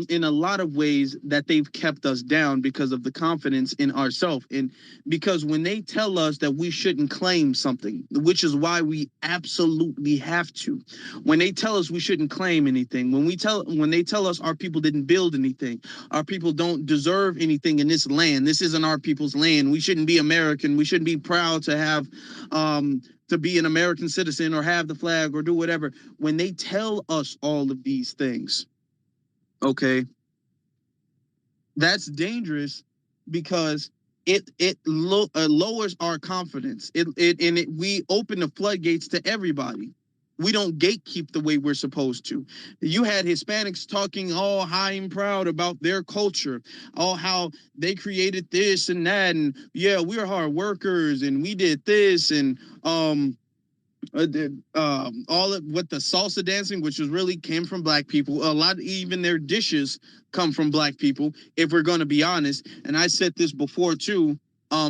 in a lot of ways, that they've kept us down, because of the confidence in ourselves. And because when they tell us that we shouldn't claim something, which is why we absolutely have to, when they tell us we shouldn't claim anything, when they tell us our people didn't build anything, our people don't deserve anything in this land, this isn't our people's land, we shouldn't be American, we shouldn't be proud to have to be an American citizen or have the flag or do whatever. When they tell us all of these things, okay, that's dangerous, because it lowers our confidence. We open the floodgates to everybody. We don't gatekeep the way we're supposed to. You had Hispanics talking all high and proud about their culture, all how they created this and that, and yeah, we're hard workers and we did this, and all of with the salsa dancing, which was really came from black people. A lot, even their dishes come from black people, if we're going to be honest. And I said this before too.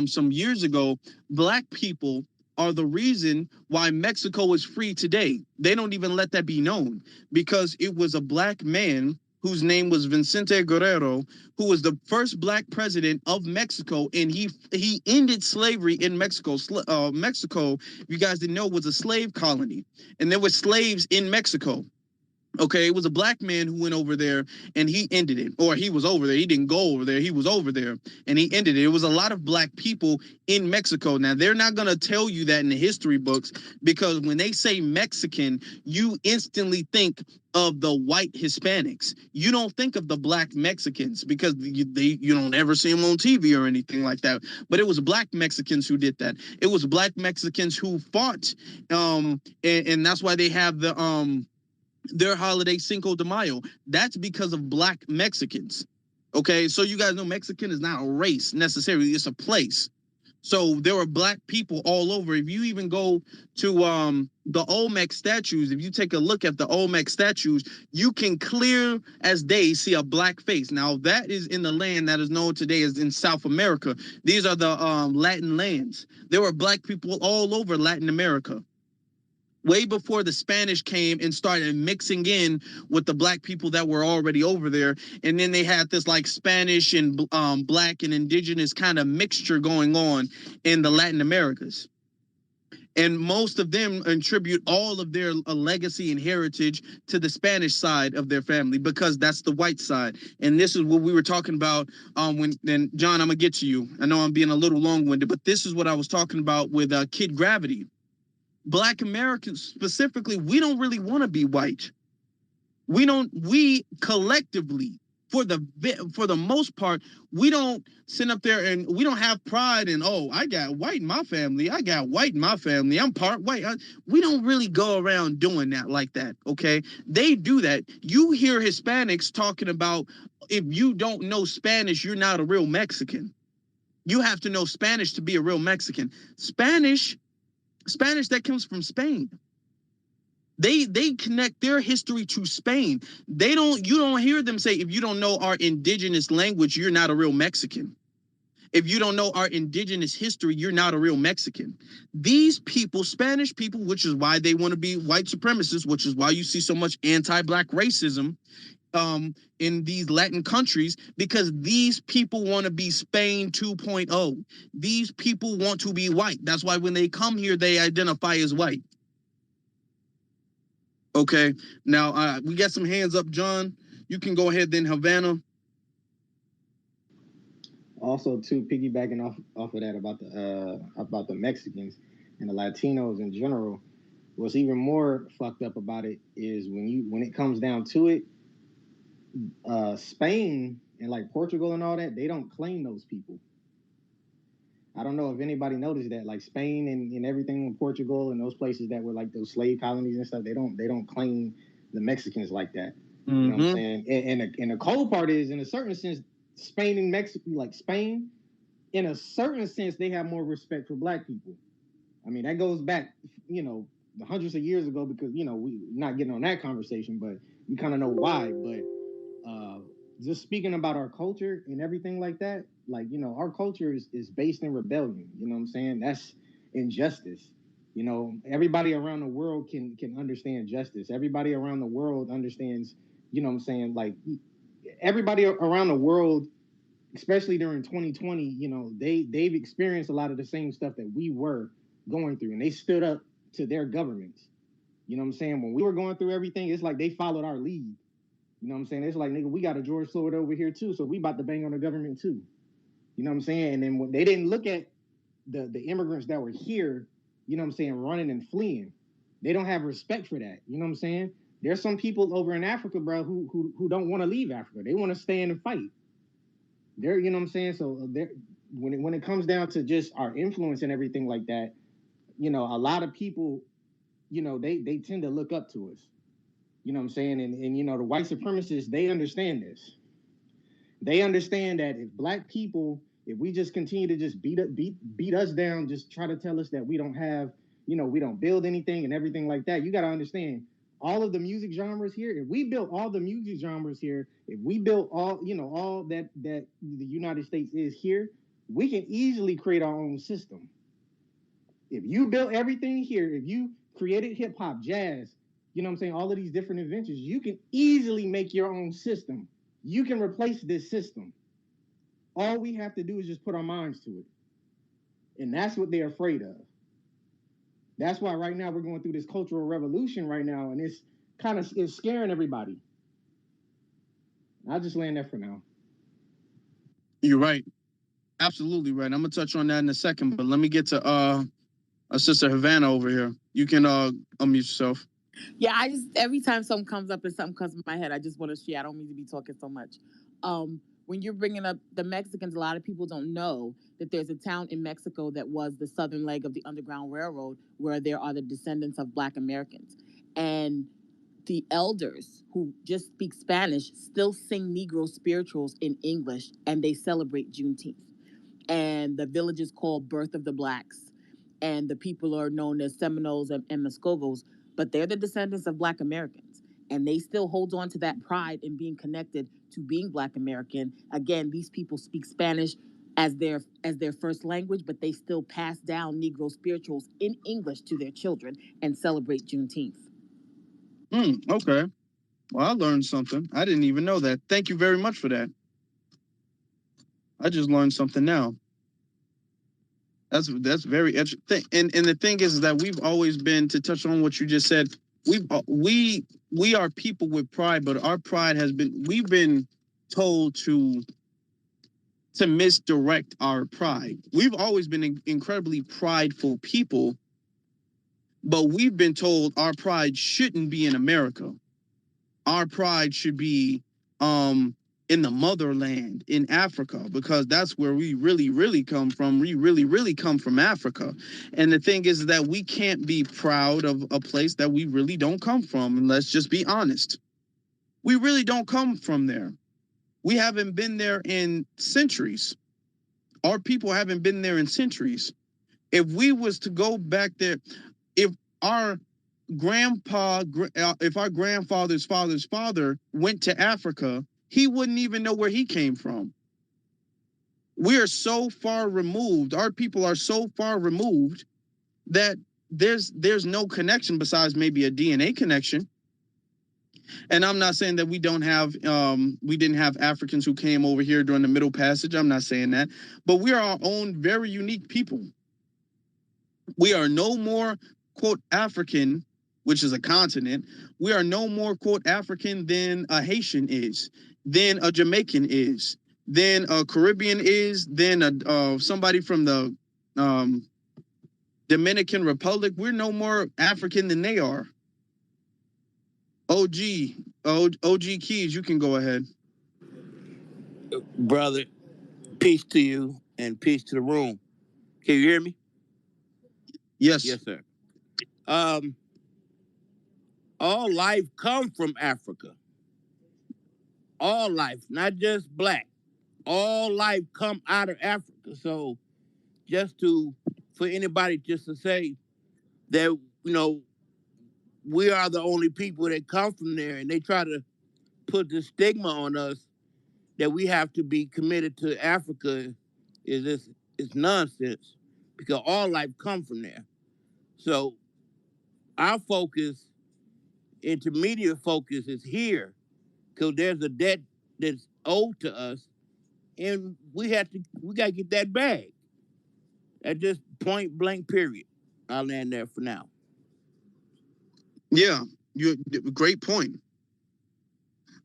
some years ago, black people are the reason why Mexico is free today. They don't even let that be known because it was a black man whose name was Vicente Guerrero, who was the first black president of Mexico, and he ended slavery in Mexico. Mexico, if you guys didn't know, was a slave colony, and there were slaves in Mexico. Okay, it was a black man who went over there and he ended it, or he was over there. He didn't go over there. He was over there and he ended it. It was a lot of black people in Mexico. Now, they're not going to tell you that in the history books because when they say Mexican, you instantly think of the white Hispanics. You don't think of the black Mexicans because you don't ever see them on TV or anything like that. But it was black Mexicans who did that. It was black Mexicans who fought, and that's why they have their holiday Cinco de Mayo. That's because of black Mexicans. Okay, so you guys know Mexican is not a race necessarily, it's a place. So there were black people all over. If you even go to the Olmec statues, if you take a look at the Olmec statues, you can clear as day see a black face. Now that is in the land that is known today as in South America. These are the Latin lands. There were black people all over Latin America, way before the Spanish came and started mixing in with the black people that were already over there. And then they had this like Spanish and black and indigenous kind of mixture going on in the Latin Americas. And most of them attribute all of their legacy and heritage to the Spanish side of their family because that's the white side. And this is what we were talking about then John, I'm gonna get to you. I know I'm being a little long-winded, but this is what I was talking about with Kid Gravity. Black Americans specifically, we don't really want to be white. We collectively, for the most part, we don't sit up there and we don't have pride in, oh, I got white in my family. I got white in my family. I'm part white. We don't really go around doing that like that, okay? They do that. You hear Hispanics talking about if you don't know Spanish, you're not a real Mexican. You have to know Spanish to be a real Mexican. Spanish that comes from Spain. They connect their history to Spain. You don't hear them say, if you don't know our indigenous language, you're not a real Mexican. If you don't know our indigenous history, you're not a real Mexican. These people, Spanish people, which is why they want to be white supremacists, which is why you see so much anti-black racism in these Latin countries, because these people want to be Spain 2.0. These people want to be white. That's why when they come here, they identify as white. Okay, now we got some hands up, John. You can go ahead then, Havana. Also, too, piggybacking off of that about the Mexicans and the Latinos in general, what's even more fucked up about it is when it comes down to it, Spain and like Portugal and all that, they don't claim those people. I don't know if anybody noticed that, like Spain and everything in Portugal and those places that were like those slave colonies and stuff, they don't claim the Mexicans like that. Mm-hmm. You know what I'm saying? And the cold part is, in a certain sense, Spain and Mexico, like Spain, in a certain sense, they have more respect for black people. I mean, that goes back, the hundreds of years ago, because, we're not getting on that conversation, but we kind of know why. But just speaking about our culture and everything like that, like, our culture is based in rebellion. You know what I'm saying? That's injustice. Everybody around the world can understand justice. Everybody around the world understands, you know what I'm saying? Like, everybody around the world, especially during 2020, they've experienced a lot of the same stuff that we were going through, and they stood up to their governments. You know what I'm saying? When we were going through everything, it's like they followed our lead. You know what I'm saying? It's like, nigga, we got a George Floyd over here too, so we about to bang on the government too. You know what I'm saying? And then when they didn't look at the immigrants that were here, you know what I'm saying, running and fleeing. They don't have respect for that. You know what I'm saying? There's some people over in Africa, bro, who don't want to leave Africa. They want to stay in and fight. They're, you know what I'm saying? So when it comes down to just our influence and everything like that, a lot of people, they tend to look up to us. You know what I'm saying? And the white supremacists, they understand this. They understand that if black people, if we just continue to just beat us down, just try to tell us that we don't have, we don't build anything and everything like that, you got to understand, all of the music genres here, if we built all the music genres here, if we built all that the United States is here, we can easily create our own system. If you built everything here, if you created hip hop, jazz, you know what I'm saying, all of these different inventions, you can easily make your own system. You can replace this system. All we have to do is just put our minds to it. And that's what they're afraid of. That's why right now we're going through this cultural revolution right now, and it's scaring everybody. I'll just land there for now. You're right. Absolutely right. I'm gonna touch on that in a second, but let me get to Sister Havana over here. You can unmute yourself. Yeah, I just every time something comes up and something comes in my head, I just want to share. I don't mean to be talking so much. When you're bringing up the Mexicans, a lot of people don't know that there's a town in Mexico that was the southern leg of the Underground Railroad, where there are the descendants of Black Americans, and the elders who just speak Spanish still sing Negro spirituals in English, and they celebrate Juneteenth. And the village is called Birth of the Blacks, and the people are known as Seminoles and Muskogos, but they're the descendants of Black Americans, and they still hold on to that pride in being connected to being Black American. Again, these people speak Spanish as their first language, but they still pass down Negro spirituals in English to their children and celebrate Juneteenth. Okay. Well, I learned something. I didn't even know that. Thank you very much for that. I just learned something now. That's very interesting. And the thing is that we've always been, to touch on what you just said, we are people with pride, but our pride we've been told to misdirect our pride. We've always been incredibly prideful people, but we've been told our pride shouldn't be in America. Our pride should be in the motherland, in Africa, because that's where we really, really come from. We really, really come from Africa. And the thing is that we can't be proud of a place that we really don't come from. And let's just be honest. We really don't come from there. We haven't been there in centuries. Our people haven't been there in centuries. If we was to go back there, if our grandfather's father's father went to Africa, he wouldn't even know where he came from. We are so far removed. Our people are so far removed that there's no connection besides maybe a DNA connection. And I'm not saying that we didn't have Africans who came over here during the Middle Passage. I'm not saying that, but we are our own very unique people. We are no more, quote, African, which is a continent. We are no more, quote, African than a Haitian is, than a Jamaican is, than a Caribbean is, than somebody from the Dominican Republic. We're no more African than they are. OG Keys, you can go ahead. Brother, peace to you and peace to the room. Can you hear me? Yes. Yes, sir. All life come from Africa. All life, not just Black. All life come out of Africa. So for anybody just to say that, we are the only people that come from there, and they try to put the stigma on us that we have to be committed to Africa is nonsense, because all life come from there. So our focus, intermediate focus, is here, because there's a debt that's owed to us, and we got to get that bag. At just point blank period. I'll land there for now. Yeah, great point.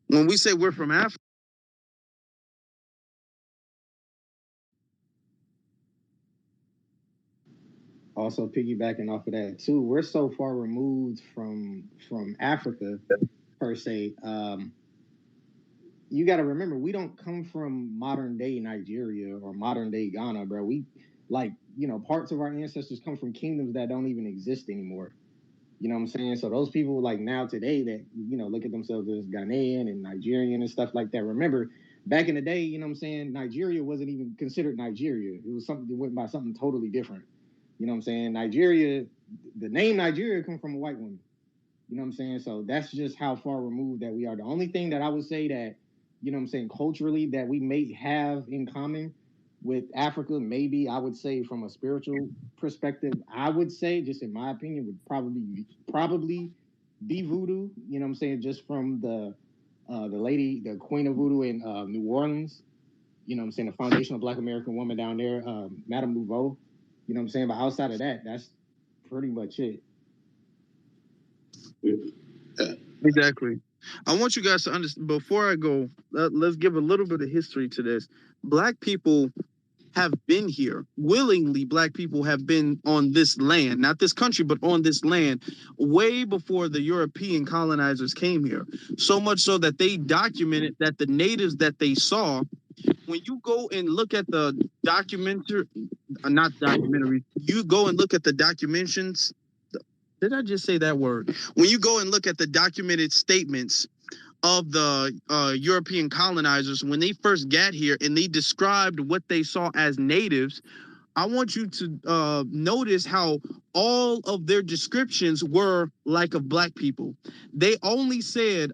When we say we're from Africa, Also piggybacking off of that too, we're so far removed from Africa per se. You got to remember, we don't come from modern day Nigeria or modern day Ghana, bro. We parts of our ancestors come from kingdoms that don't even exist anymore. You know what I'm saying? So those people like now today that, look at themselves as Ghanaian and Nigerian and stuff like that. Remember, back in the day, you know what I'm saying, Nigeria wasn't even considered Nigeria. It was something that went by something totally different. You know what I'm saying? Nigeria, the name Nigeria come from a white woman. You know what I'm saying? So that's just how far removed that we are. The only thing that I would say that, you know what I'm saying, culturally that we may have in common With Africa, maybe I would say from a spiritual perspective, I would say, just in my opinion, would probably be voodoo. You know what I'm saying? Just from the lady, the Queen of Voodoo in New Orleans. You know what I'm saying? The foundational Black American woman down there, Madame Nouveau. You know what I'm saying? But outside of that, that's pretty much it. Exactly. I want you guys to understand. Before I go, let's give a little bit of history to this. Black people have been here willingly. Black people have been on this land, not this country, but on this land, way before the European colonizers came here. So much so that they documented that the natives that they saw, when you go and look at the documentary, not documentary, you go and look at the documentations. Did I just say that word? When you go and look at the documented statements of the European colonizers when they first got here and they described what they saw as natives, I want you to notice how all of their descriptions were like of black people. They only said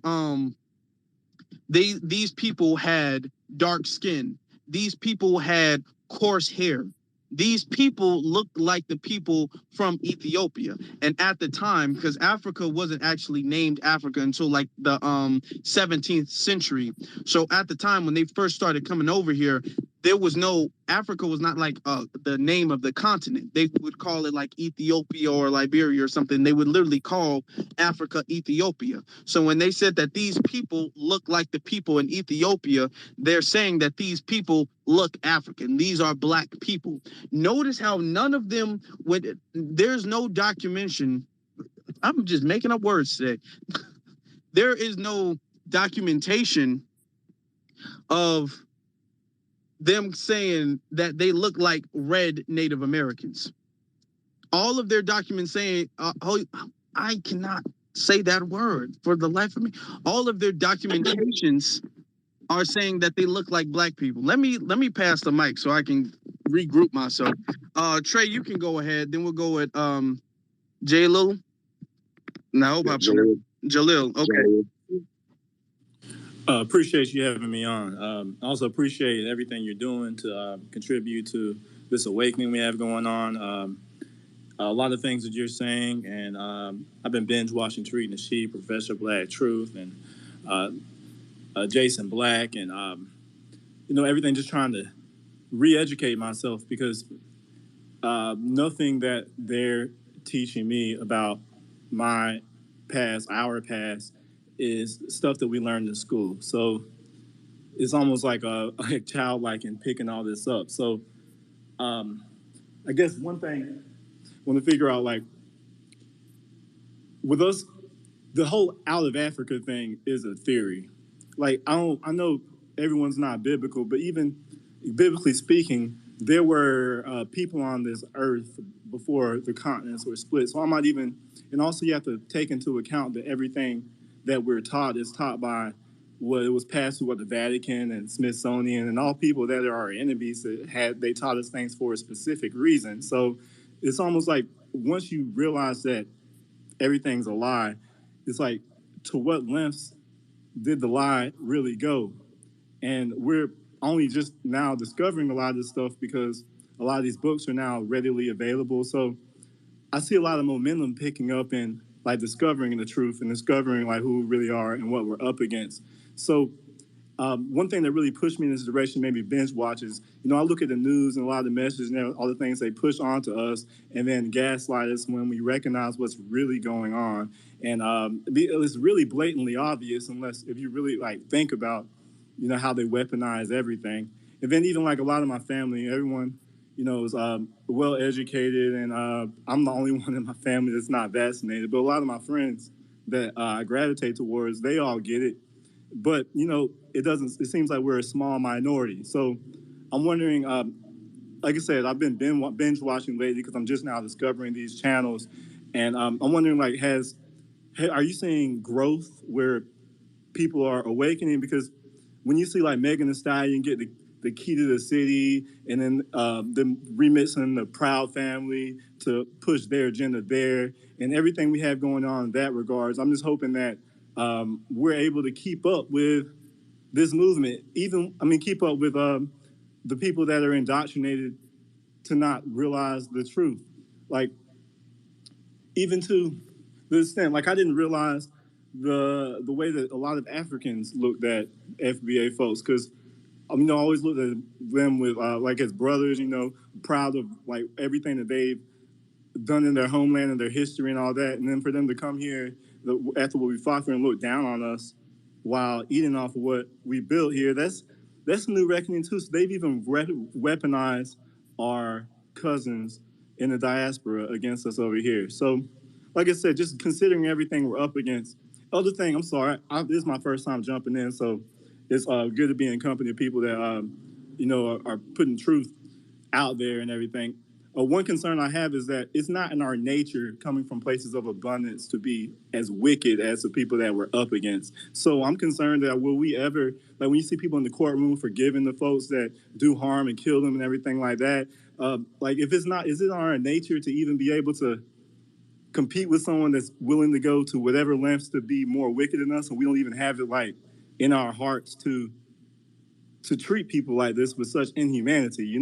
these people had dark skin. These people had coarse hair. These people looked like the people from Ethiopia. And at the time, because Africa wasn't actually named Africa until like the 17th century. So at the time when they first started coming over here, there was no, Africa was not like the name of the continent. They would call it like Ethiopia or Liberia or something. They would literally call Africa Ethiopia. So when they said that these people look like the people in Ethiopia, they're saying that these people look African. These are black people. Notice how none of them would, there's no documentation. I'm just making up words today. There is no documentation of them saying that they look like red Native Americans. All of their documents saying, I cannot say that word for the life of me. All of their documentations are saying that they look like black people. Let me pass the mic so I can regroup myself. Trey, you can go ahead. Then we'll go with Jalil. No, I hope I pronounced Jalil. Okay. Appreciate you having me on. Also appreciate everything you're doing to contribute to this awakening we have going on. A lot of things that you're saying, and I've been binge watching Treating the Sheep, Professor Black Truth, and Jason Black, and everything. Just trying to re-educate myself because nothing that they're teaching me about my past, our past, is stuff that we learned in school. So it's almost like a childlike in picking all this up. So I guess one thing I want to figure out, like, with us, the whole out of Africa thing is a theory. Like, I know everyone's not biblical, but even biblically speaking, there were people on this earth before the continents were split. So I'm not even, and also you have to take into account that everything that we're taught is taught by what it was passed through what the Vatican and Smithsonian and all people that are our enemies that they taught us things for a specific reason. So it's almost like once you realize that everything's a lie, it's like, to what lengths did the lie really go? And we're only just now discovering a lot of this stuff because a lot of these books are now readily available. So I see a lot of momentum picking up in like discovering the truth and discovering like who we really are and what we're up against. So one thing that really pushed me in this direction, maybe binge watches, I look at the news and a lot of the messages and all the things they push onto us and then gaslight us when we recognize what's really going on. And it's really blatantly obvious unless if you really like think about, how they weaponize everything. And then even like a lot of my family, everyone, is well educated, and I'm the only one in my family that's not vaccinated. But a lot of my friends that I gravitate towards, they all get it. But it doesn't. It seems like we're a small minority. So I'm wondering. Like I said, I've been binge watching lately because I'm just now discovering these channels, and I'm wondering, like, are you seeing growth where people are awakening? Because when you see like Megan Thee Stallion get the key to the city, and then them remixing the Proud Family to push their agenda there, and everything we have going on in that regards, I'm just hoping that we're able to keep up with this movement. Keep up with the people that are indoctrinated to not realize the truth. Like, even to the extent, like, I didn't realize the way that a lot of Africans looked at FBA folks, because I always looked at them with like as brothers, proud of like everything that they've done in their homeland and their history and all that, and then for them to come here after what we fought for and look down on us while eating off of what we built here, that's a new reckoning too. So they've even weaponized our cousins in the diaspora against us over here. So, like I said, just considering everything we're up against. Other thing, I'm sorry, this is my first time jumping in, so it's good to be in company of people that are putting truth out there and everything. One concern I have is that it's not in our nature, coming from places of abundance, to be as wicked as the people that we're up against. So I'm concerned that will we ever, like when you see people in the courtroom forgiving the folks that do harm and kill them and everything like that, like if it's not, is it in our nature to even be able to compete with someone that's willing to go to whatever lengths to be more wicked than us, and we don't even have it like in our hearts to treat people like this with such inhumanity,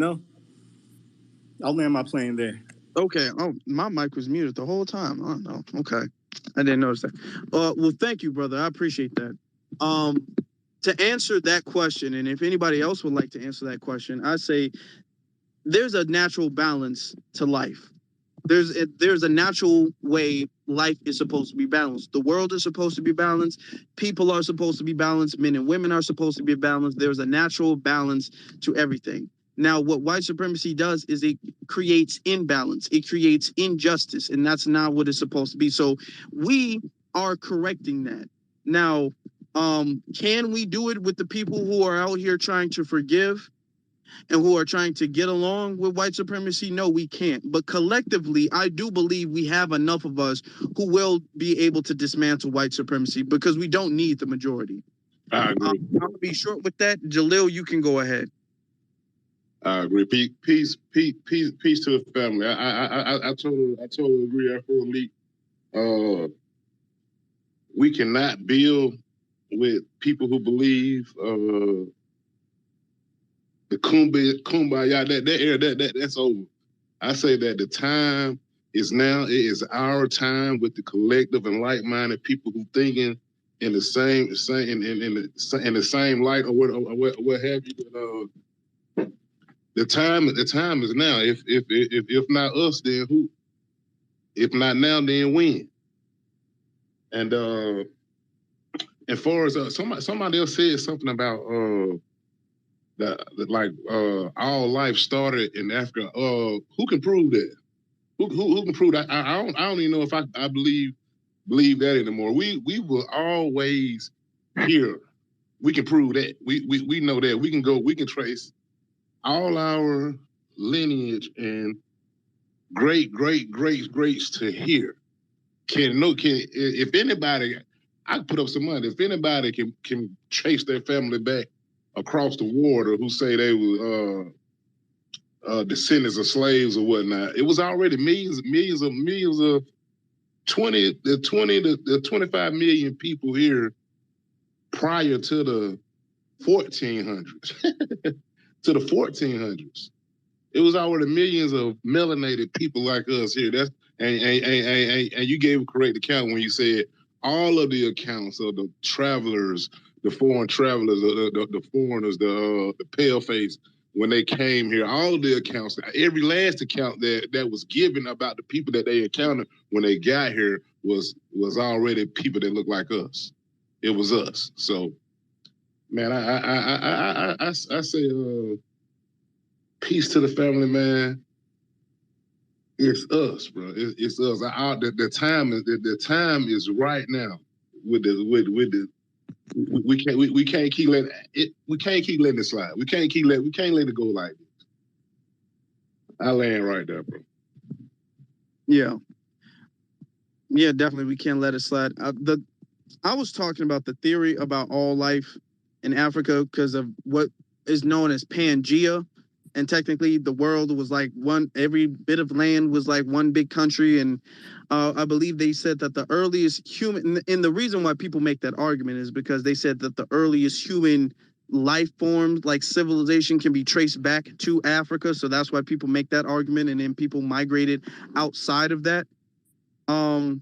I'll land my plane there. Okay. Oh, my mic was muted the whole time. Oh no. Okay. I didn't notice that. Well, thank you, brother. I appreciate that. To answer that question, and if anybody else would like to answer that question, I say there's a natural balance to life. There's a natural way life is supposed to be balanced. The world is supposed to be balanced. People are supposed to be balanced. Men and women are supposed to be balanced. There's a natural balance to everything. Now, what white supremacy does is it creates imbalance. It creates injustice, and that's not what it's supposed to be. So we are correcting that. Now, can we do it with the people who are out here trying to forgive and who are trying to get along with white supremacy? No, we can't. But collectively, I do believe we have enough of us who will be able to dismantle white supremacy because we don't need the majority. I agree. I'm going to be short with that. Jalil, you can go ahead. I agree. Peace to the family. I totally agree. Afro Elite. We cannot build with people who believe the kumbaya. That's over. I say that the time is now. It is our time with the collective and like-minded people who thinking in the same in the same light or what have you. The time is now. If not us, then who? If not now, then when? And as far as somebody else said something about all life started in Africa. Who can prove that? Who can prove that? I don't even know if I believe that anymore. We were always here. We can prove that. We know that. We can trace all our lineage and greats to here. If anybody, I put up some money. If anybody can trace their family back across the water, who say they were descendants of slaves or whatnot, it was already millions of 20 to 25 million people here prior to the 1400s. To the 1400s. It was already millions of melanated people like us here. And you gave a correct account when you said all of the accounts of the travelers, the foreign travelers, the foreigners, the paleface, when they came here, all of the accounts, every last account that was given about the people that they encountered when they got here was already people that looked like us. It was us. So, man, I say peace to the family, man. It's us, bro. It's us. The time is right now. We can't keep letting it. We can't keep letting it slide. We can't let it go like this. I land right there, bro. Yeah, definitely. We can't let it slide. I was talking about the theory about all life in Africa because of what is known as Pangea. And technically the world was like every bit of land was like one big country. And I believe they said that the earliest human, and the reason why people make that argument is because they said that the earliest human life forms like civilization can be traced back to Africa. So that's why people make that argument, and then people migrated outside of that. I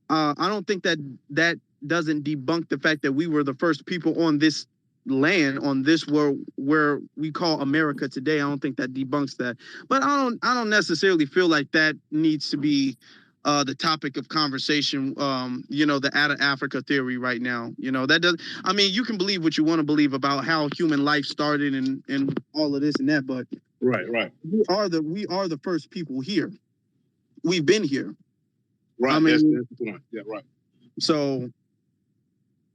don't think that doesn't debunk the fact that we were the first people on this land, on this world where we call America today. I don't think that debunks that, but I don't necessarily feel like that needs to be the topic of conversation. The out of Africa theory right now. That does. I mean, you can believe what you want to believe about how human life started and all of this and that, but Right. we are the first people here. We've been here. Right. I mean, that's the point. Yeah. Right. so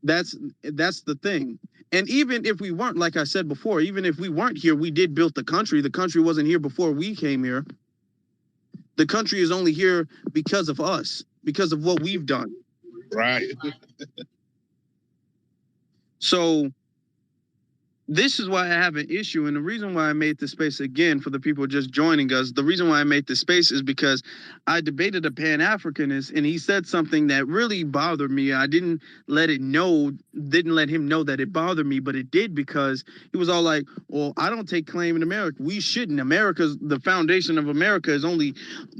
that's the thing. And even if we weren't, like I said before, even if we weren't here, we did build the country. The country wasn't here before we came here. The country is only here because of us, because of what we've done. Right. So this is why I have an issue. And the reason why I made this space, again, for the people just joining us, the reason why I made this space is because I debated a Pan-Africanist, and he said something that really bothered me. I didn't let him know that it bothered me, but it did, because he was all like, well, I don't take claim in America. We shouldn't. The foundation of America is only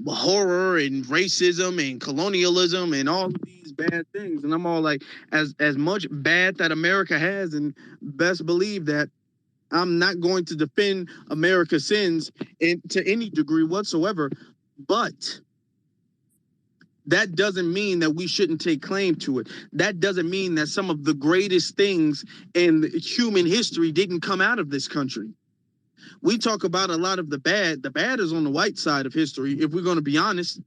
horror and racism and colonialism and all of these bad things. And I'm all like, as much bad that America has, and best believe that I'm not going to defend America's sins to any degree whatsoever, but that doesn't mean that we shouldn't take claim to it. That doesn't mean that some of the greatest things in human history didn't come out of this country. We talk about a lot of the bad. The bad is on the white side of history, if we're going to be honest.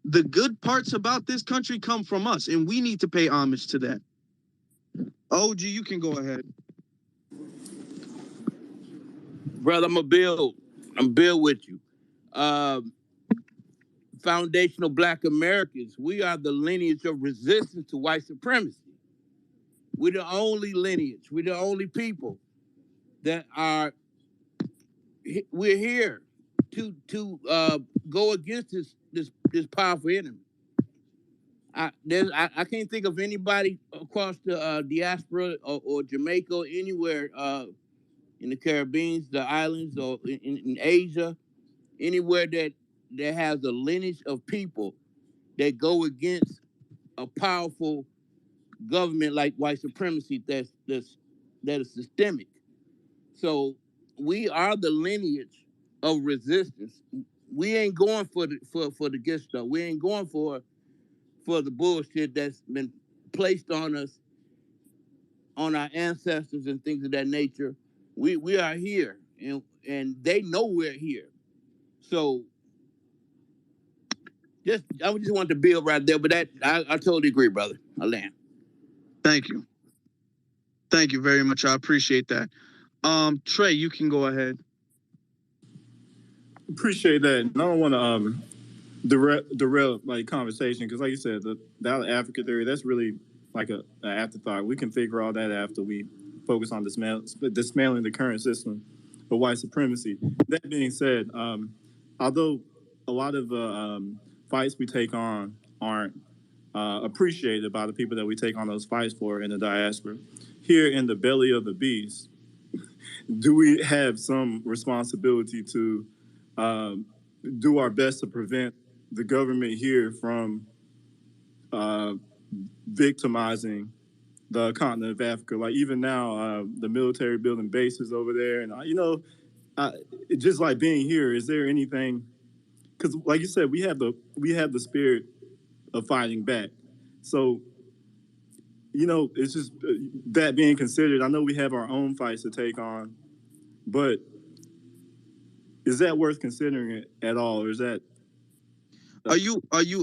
The good parts about this country come from us, and we need to pay homage to that. OG, you can go ahead. Brother, I'm build with you. Foundational Black Americans, we are the lineage of resistance to white supremacy. We're the only lineage. We're the only people that we're here to go against this powerful enemy. I can't think of anybody across the diaspora or Jamaica or anywhere in the Caribbean, the islands, or in Asia, anywhere that has a lineage of people that go against a powerful government like white supremacy that is systemic. So we are the lineage of resistance. We ain't going for the good stuff. We ain't going for the bullshit that's been placed on us, on our ancestors and things of that nature. We are here, and they know we're here. So I just want to build right there, but that I totally agree, brother. I land. Thank you. Thank you very much. I appreciate that. Trey, you can go ahead. Appreciate that. And I don't want to derail like conversation, because like you said, the Africa theory, that's really like an afterthought. We can figure all that after we focus on dismantling the current system of white supremacy. That being said, although a lot of the fights we take on aren't appreciated by the people that we take on those fights for in the diaspora, here in the belly of the beast, do we have some responsibility to do our best to prevent the government here from victimizing the continent of Africa? Like even now, the military building bases over there, and just like being here, is there anything? Because like you said, we have the spirit of fighting back. So it's just that being considered. I know we have our own fights to take on, but is that worth considering it at all, or is that? Are you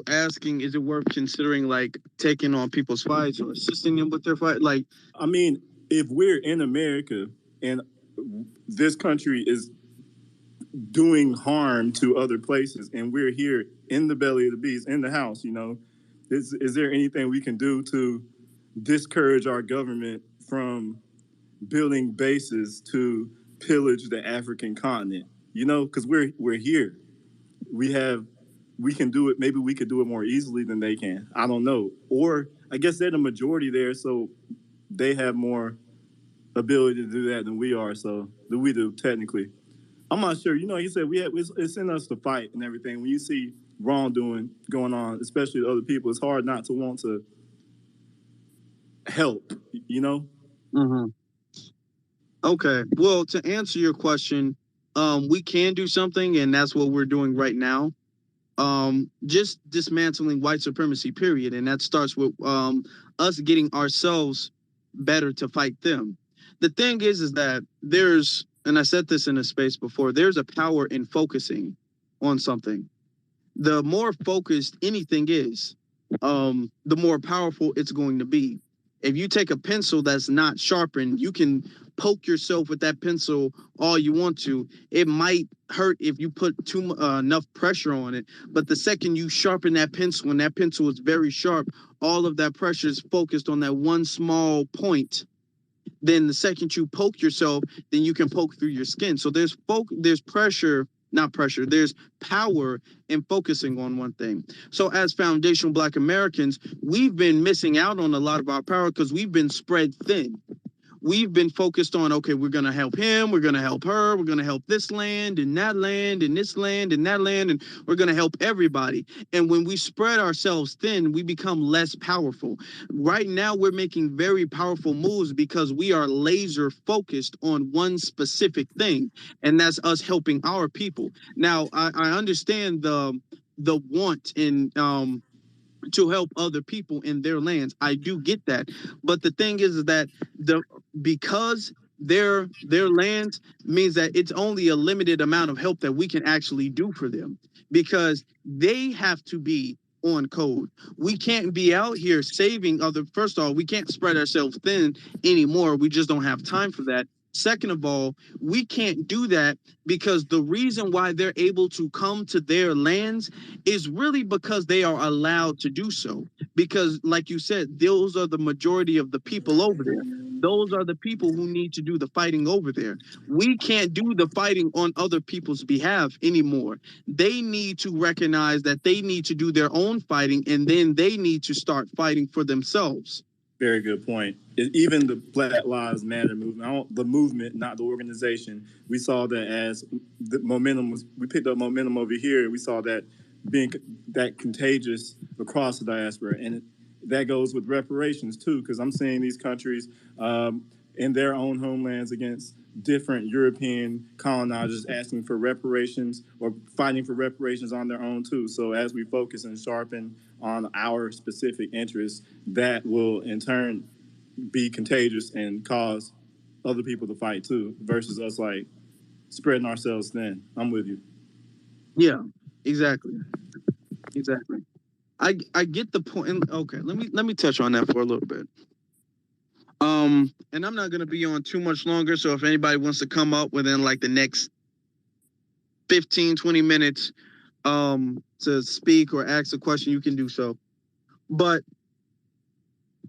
asking, is it worth considering like taking on people's fights or assisting them with their fight? Like, I mean, if we're in America and this country is doing harm to other places, and we're here in the belly of the beast, in the house, is there anything we can do to discourage our government from building bases to pillage the African continent? Because we're here. We can do it. Maybe we could do it more easily than they can. I don't know. Or I guess they're the majority there, so they have more ability to do that than we are. So than we do technically. I'm not sure. You know, he said it's in us to fight and everything. When you see wrongdoing going on, especially to other people, it's hard not to want to help. You know. Mm-hmm. Okay. Well, to answer your question, we can do something, and that's what we're doing right now. Just dismantling white supremacy, period. And that starts with us getting ourselves better to fight them. The thing is that there's, and I said this in a space before, there's a power in focusing on something. The more focused anything is, the more powerful it's going to be. If you take a pencil that's not sharpened, you can poke yourself with that pencil all you want to. It might hurt if you put enough pressure on it, but the second you sharpen that pencil and that pencil is very sharp, all of that pressure is focused on that one small point. Then the second you poke yourself, then you can poke through your skin. So there's pressure, not pressure, there's power in focusing on one thing. So as foundational Black Americans, we've been missing out on a lot of our power because we've been spread thin. We've been focused on, okay, we're going to help him, we're going to help her, we're going to help this land and that land and this land and that land, and we're going to help everybody. And when we spread ourselves thin, we become less powerful. Right now, we're making very powerful moves because we are laser focused on one specific thing, and that's us helping our people. Now, I understand the want in to help other people in their lands. I do get that. But the thing is that because their lands means that it's only a limited amount of help that we can actually do for them, because they have to be on code. We can't be out here saving other. First of all, we can't spread ourselves thin anymore. We just don't have time for that. Second of all, we can't do that because the reason why they're able to come to their lands is really because they are allowed to do so. Because, like you said, those are the majority of the people over there. Those are the people who need to do the fighting over there. We can't do the fighting on other people's behalf anymore. They need to recognize that they need to do their own fighting, and then they need to start fighting for themselves. Very good point. Even the Black Lives Matter movement, the movement, not the organization, we saw that as the momentum was, we picked up momentum over here. We saw that being that contagious across the diaspora. And that goes with reparations too, because I'm seeing these countries in their own homelands against different European colonizers asking for reparations or fighting for reparations on their own too. So as we focus and sharpen on our specific interests, that will in turn be contagious and cause other people to fight too, versus us like spreading ourselves thin. I'm with you. Yeah, exactly. I get the point. Okay, let me touch on that for a little bit. And I'm not gonna be on too much longer. So if anybody wants to come up within like the next 15, 20 minutes, to speak or ask a question, you can do so. But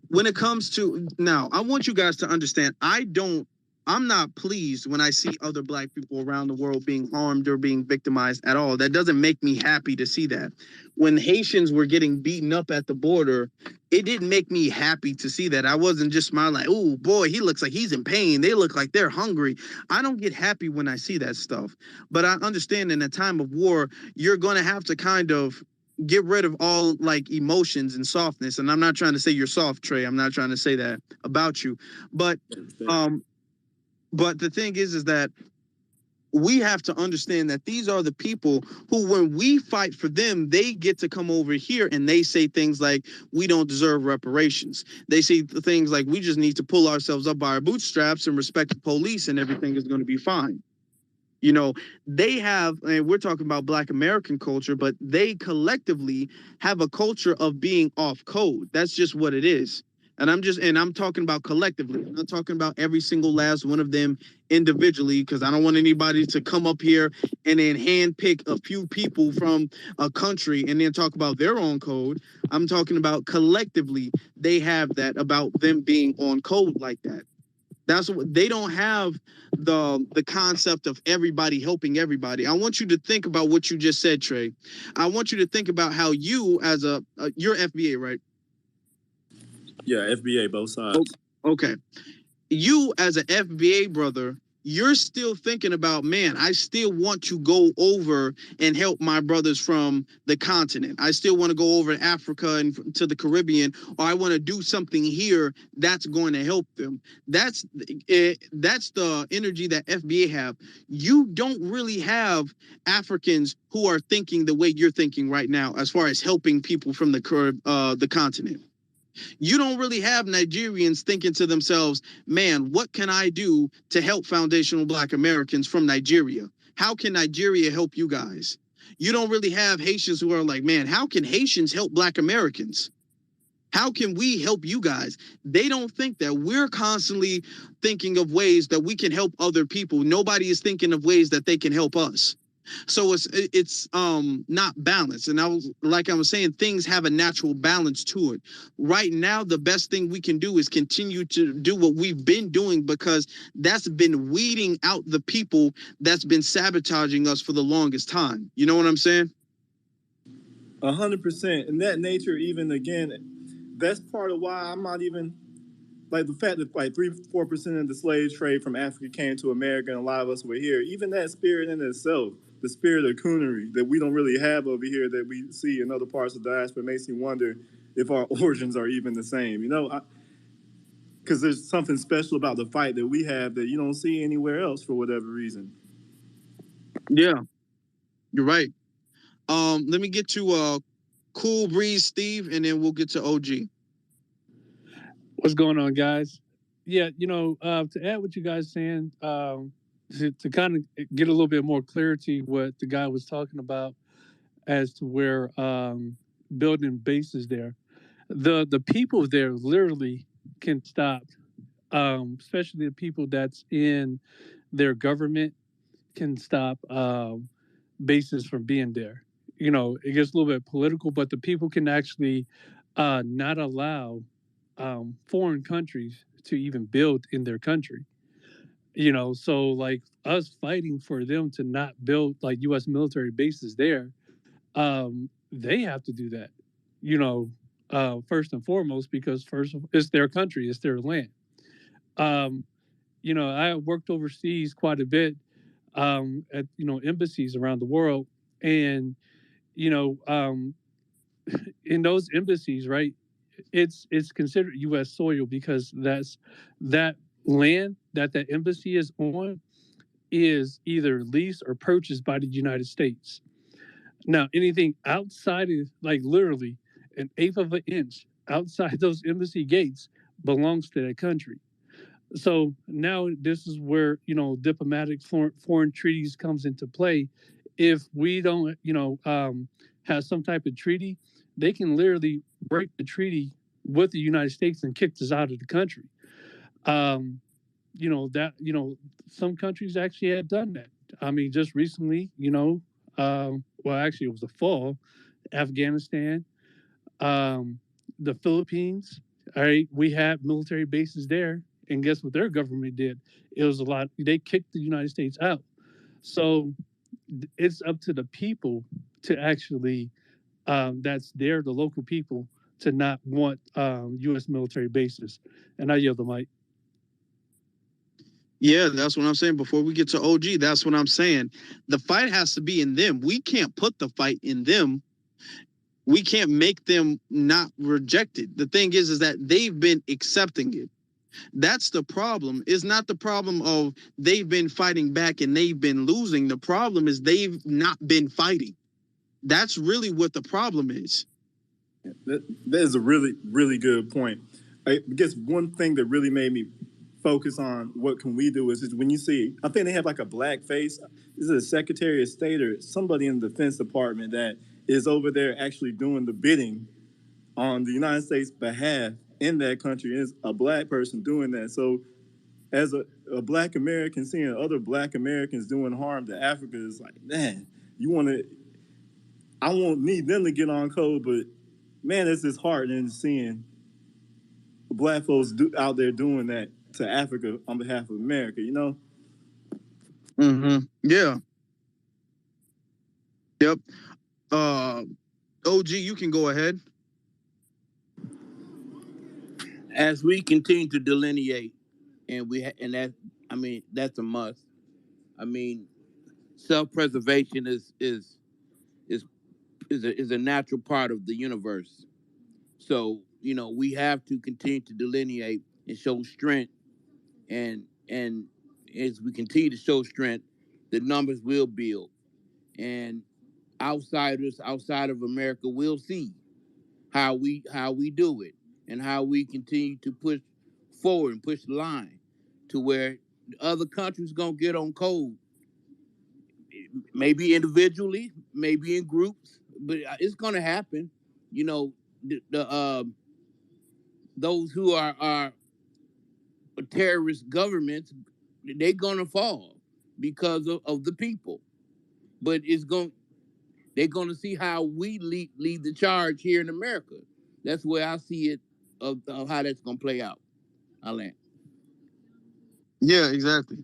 when it comes to now, I want you guys to understand, I'm not pleased when I see other Black people around the world being harmed or being victimized at all. That doesn't make me happy to see that. When Haitians were getting beaten up at the border, it didn't make me happy to see that. I wasn't just smiling like, oh boy, he looks like he's in pain. They look like they're hungry. I don't get happy when I see that stuff. But I understand in a time of war, you're going to have to kind of get rid of all like emotions and softness. And I'm not trying to say you're soft, Trey. I'm not trying to say that about you. But the thing is that we have to understand that these are the people who, when we fight for them, they get to come over here and they say things like, we don't deserve reparations. They say things like, we just need to pull ourselves up by our bootstraps and respect the police and everything is going to be fine. You know, they have, and we're talking about Black American culture, but they collectively have a culture of being off code. That's just what it is. And I'm talking about collectively. I'm not talking about every single last one of them individually, because I don't want anybody to come up here and then handpick a few people from a country and then talk about their own code. I'm talking about collectively, they have that about them being on code like that. That's what they don't have, the concept of everybody helping everybody. I want you to think about what you just said, Trey. I want you to think about how you, as you're FBA, right? Yeah, FBA, both sides. Okay. you as an FBA brother, you're still thinking about, man, I still want to go over and help my brothers from the continent. I still want to go over to Africa and to the Caribbean, or I want to do something here that's going to help them. That's the energy that FBA have. You don't really have Africans who are thinking the way you're thinking right now, as far as helping people from the continent. You don't really have Nigerians thinking to themselves, man, what can I do to help foundational Black Americans from Nigeria? How can Nigeria help you guys? You don't really have Haitians who are like, man, how can Haitians help Black Americans? How can we help you guys? They don't think that. We're constantly thinking of ways that we can help other people. Nobody is thinking of ways that they can help us. So it's not balanced. And I was saying, things have a natural balance to it. Right now, the best thing we can do is continue to do what we've been doing, because that's been weeding out the people that's been sabotaging us for the longest time. You know what I'm saying? 100%. And that nature, even again, that's part of why I'm not even like the fact that like 3-4% of the slave trade from Africa came to America, and a lot of us were here. Even that spirit in itself, the spirit of coonery that we don't really have over here, that we see in other parts of the diaspora, makes me wonder if our origins are even the same. You know, because there's something special about the fight that we have that you don't see anywhere else for whatever reason. Yeah, you're right. Let me get to Cool Breeze Steve, and then we'll get to OG. What's going on, guys? Yeah, to add what you guys saying, to kind of get a little bit more clarity what the guy was talking about as to where building bases there. The people there literally can stop, especially the people that's in their government can stop bases from being there. It gets a little bit political, but the people can actually not allow foreign countries to even build in their country. So like us fighting for them to not build like U.S. military bases there, they have to do that. First and foremost, because first it's their country, it's their land. I worked overseas quite a bit at embassies around the world, and in those embassies, right? It's considered U.S. soil because that land that embassy is on is either leased or purchased by the United States. Now, anything outside of like literally an eighth of an inch outside those embassy gates belongs to that country. So now this is where diplomatic foreign treaties comes into play. If we don't have some type of treaty, they can literally break the treaty with the United States and kick us out of the country. Some countries actually had done that. I mean, just recently, well, actually, it was the fall, Afghanistan, the Philippines. All right, we had military bases there, and guess what their government did? It was a lot. They kicked the United States out. So it's up to the people to actually, that's there, the local people, to not want U.S. military bases. And I yield the mic. Yeah, that's what I'm saying. Before we get to OG, that's what I'm saying. The fight has to be in them. We can't put the fight in them. We can't make them not reject it. The thing is that they've been accepting it. That's the problem. It's not the problem of they've been fighting back and they've been losing. The problem is they've not been fighting. That's really what the problem is. That is a really, really good point. I guess one thing that really made me focus on what can we do is when you see, I think they have like a black face. Is it a Secretary of State or somebody in the Defense Department that is over there actually doing the bidding on the United States behalf in that country? Is a black person doing that. So as a black American seeing other black Americans doing harm to Africa is like, man, I won't need them to get on code, but man, it's disheartening seeing black folks out there doing that to Africa on behalf of America, Mm-hmm. Yeah. Yep. OG, you can go ahead. As we continue to delineate and that, I mean, that's a must. I mean, self-preservation is is a natural part of the universe. So, you know, we have to continue to delineate and show strength, and as we continue to show strength, the numbers will build, and outsiders outside of America will see how we do it, and how we continue to push forward and push the line to where other countries gonna get on code, maybe individually, maybe in groups, but it's gonna happen. You know, the those who are terrorist governments, they're gonna fall because of the people. But they're gonna see how we lead the charge here in America. That's where I see it of how that's gonna play out. Alan. Yeah, exactly.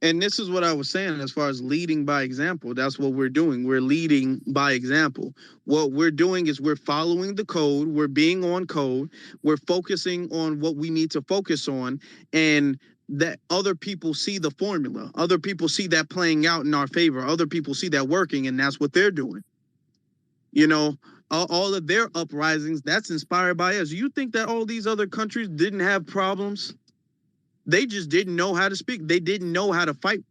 And this is what I was saying as far as leading by example. That's what we're doing. We're leading by example. What we're doing is we're following the code, we're being on code, we're focusing on what we need to focus on, and that other people see the formula. Other people see that playing out in our favor. Other people see that working, and that's what they're doing. You know, all of their uprisings, that's inspired by us. You think that all these other countries didn't have problems? They just didn't know how to speak. They didn't know how to fight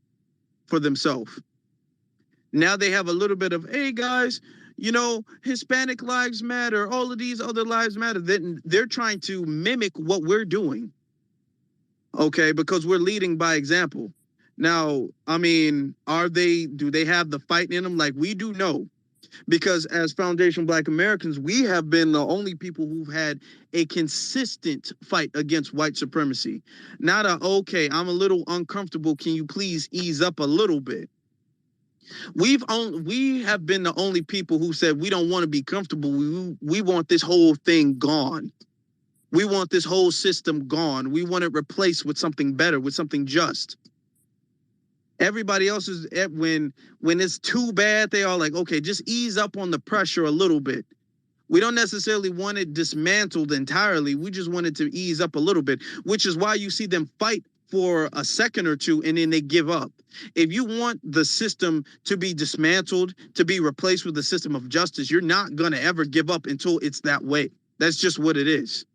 for themselves. Now they have a little bit of, hey guys, you know, Hispanic lives matter, all of these other lives matter. Then they're trying to mimic what we're doing. Okay, because we're leading by example. Now, I mean, do they have the fight in them like we do? No. Because as Foundation Black Americans, we have been the only people who've had a consistent fight against white supremacy. Not okay, I'm a little uncomfortable, can you please ease up a little bit? We have been the only people who said we don't want to be comfortable. We want this whole thing gone. We want this whole system gone. We want it replaced with something better, with something just. Everybody else is when it's too bad, they are like, okay, just ease up on the pressure a little bit. We don't necessarily want it dismantled entirely. We just want it to ease up a little bit, which is why you see them fight for a second or two and then they give up. If you want the system to be dismantled, to be replaced with a system of justice, you're not going to ever give up until it's that way. That's just what it is.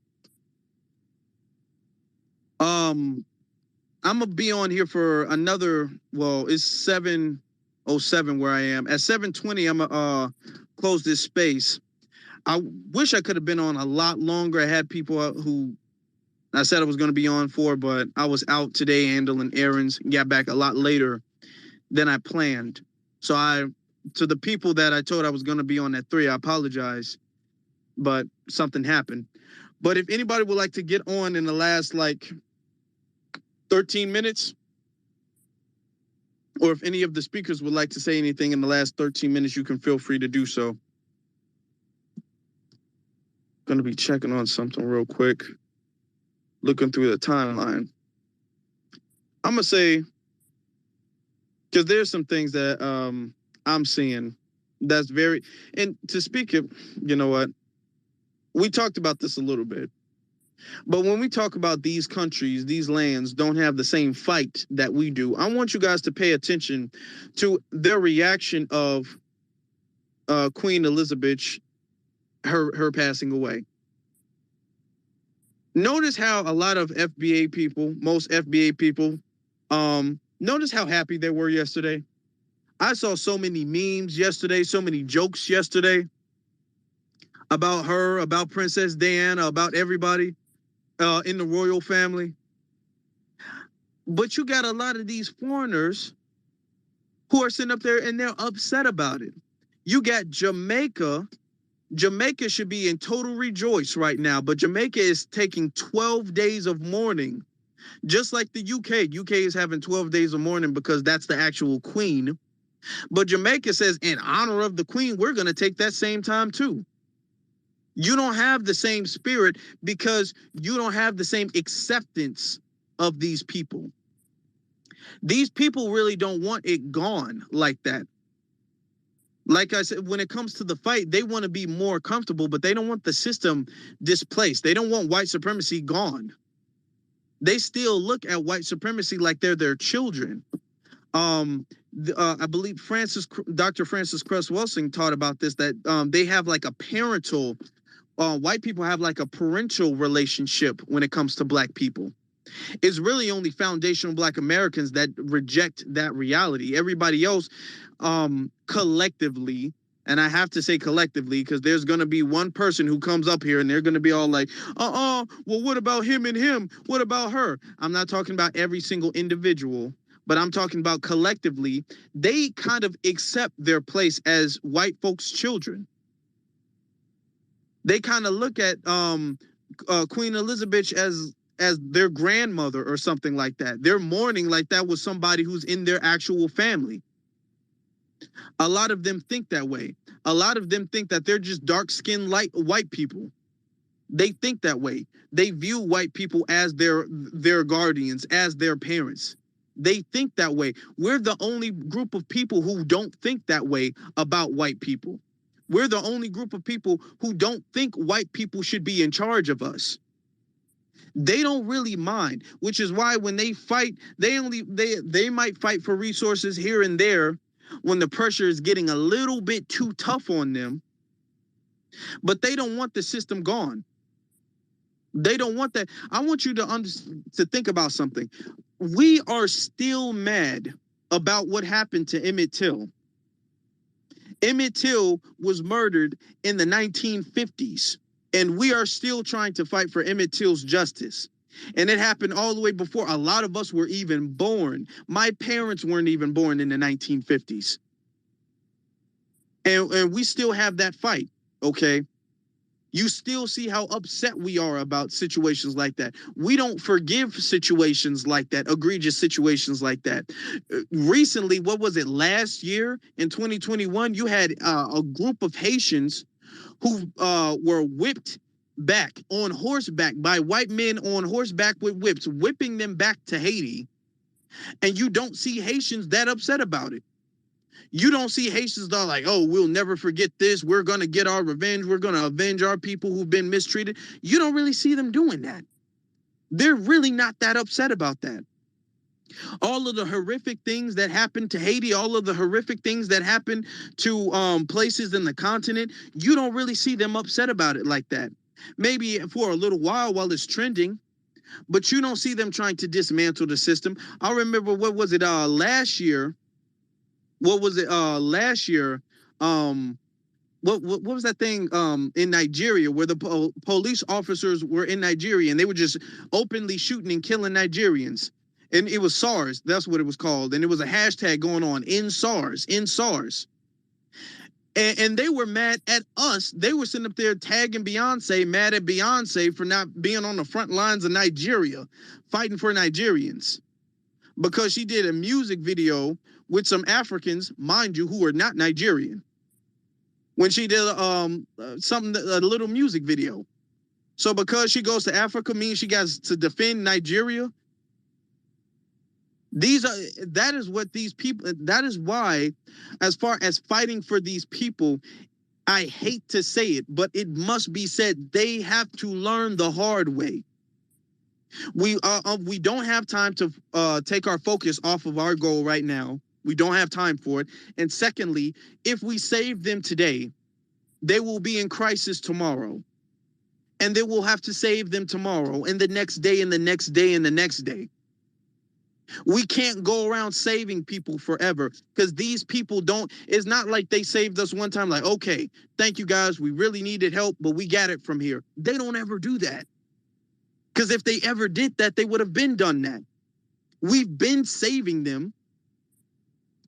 I'm gonna be on here for another. Well, it's 7:07 where I am. At 7:20, I'm gonna close this space. I wish I could have been on a lot longer. I had people who I said I was gonna be on for, but I was out today handling errands. Got back a lot later than I planned. So to the people that I told I was gonna be on at 3, I apologize, but something happened. But if anybody would like to get on in the last 13 minutes, or if any of the speakers would like to say anything in the last 13 minutes, you can feel free to do so. Going to be checking on something real quick, looking through the timeline. I'm going to say, because there's some things that I'm seeing that's very, and to speak it, you know what, we talked about this a little bit. But when we talk about these countries, these lands don't have the same fight that we do. I want you guys to pay attention to their reaction of Queen Elizabeth, her passing away. Notice how a lot of FBA people, most FBA people, notice how happy they were yesterday. I saw so many memes yesterday, so many jokes yesterday about her, about Princess Diana, about everybody in the royal family. But you got a lot of these foreigners who are sitting up there and they're upset about it. You got Jamaica. Jamaica should be in total rejoice right now, but Jamaica is taking 12 days of mourning, just like the UK. UK is having 12 days of mourning because that's the actual queen. But Jamaica says, in honor of the queen, we're going to take that same time too. You don't have the same spirit because you don't have the same acceptance of these people. These people really don't want it gone like that. Like I said, when it comes to the fight, they want to be more comfortable, but they don't want the system displaced. They don't want white supremacy gone. They still look at white supremacy like they're their children. I believe Dr. Francis Cress Welsing taught about this, that they have like a parental, white people have like a parental relationship when it comes to black people. It's really only foundational black Americans that reject that reality. Everybody else, collectively, and I have to say collectively, because there's going to be one person who comes up here and they're going to be all like, well, what about him and him? What about her? I'm not talking about every single individual, but I'm talking about collectively. They kind of accept their place as white folks' children. They kind of look at Queen Elizabeth as their grandmother or something like that. They're mourning like that was somebody who's in their actual family. A lot of them think that way. A lot of them think that they're just dark-skinned white people. They think that way. They view white people as their guardians, as their parents. They think that way. We're the only group of people who don't think that way about white people. We're the only group of people who don't think white people should be in charge of us. They don't really mind, which is why when they fight, they might fight for resources here and there when the pressure is getting a little bit too tough on them, but they don't want the system gone. They don't want that. I want you to think about something. We are still mad about what happened to Emmett Till. Emmett Till was murdered in the 1950s, and we are still trying to fight for Emmett Till's justice. And it happened all the way before a lot of us were even born. My parents weren't even born in the 1950s. And we still have that fight, okay? You still see how upset we are about situations like that. We don't forgive situations like that, egregious situations like that. Recently, what was it, last year in 2021, you had a group of Haitians who were whipped back on horseback by white men on horseback with whips, whipping them back to Haiti. And you don't see Haitians that upset about it. You don't see Haitians that are like, oh, we'll never forget this. We're going to get our revenge. We're going to avenge our people who've been mistreated. You don't really see them doing that. They're really not that upset about that. All of the horrific things that happened to Haiti, all of the horrific things that happened to places in the continent, you don't really see them upset about it like that. Maybe for a little while it's trending, but you don't see them trying to dismantle the system. I remember, what was it, last year? What was it last year? What was that thing in Nigeria where the police officers were in Nigeria and they were just openly shooting and killing Nigerians? And it was SARS. That's what it was called. And it was a hashtag going on, in SARS, in SARS. And they were mad at us. They were sitting up there tagging Beyonce, mad at Beyonce for not being on the front lines of Nigeria, fighting for Nigerians. Because she did a music video with some Africans, mind you, who are not Nigerian. When she did a little music video. So because she goes to Africa means she got to defend Nigeria. That is what these people, that is why, as far as fighting for these people, I hate to say it, but it must be said, they have to learn the hard way. We don't have time to take our focus off of our goal right now. We don't have time for it. And secondly, if we save them today, they will be in crisis tomorrow. And they will have to save them tomorrow and the next day and the next day and the next day. We can't go around saving people forever, because these people don't, it's not like they saved us one time like, okay, thank you guys, we really needed help, but we got it from here. They don't ever do that. Because if they ever did that, they would have been done that. We've been saving them.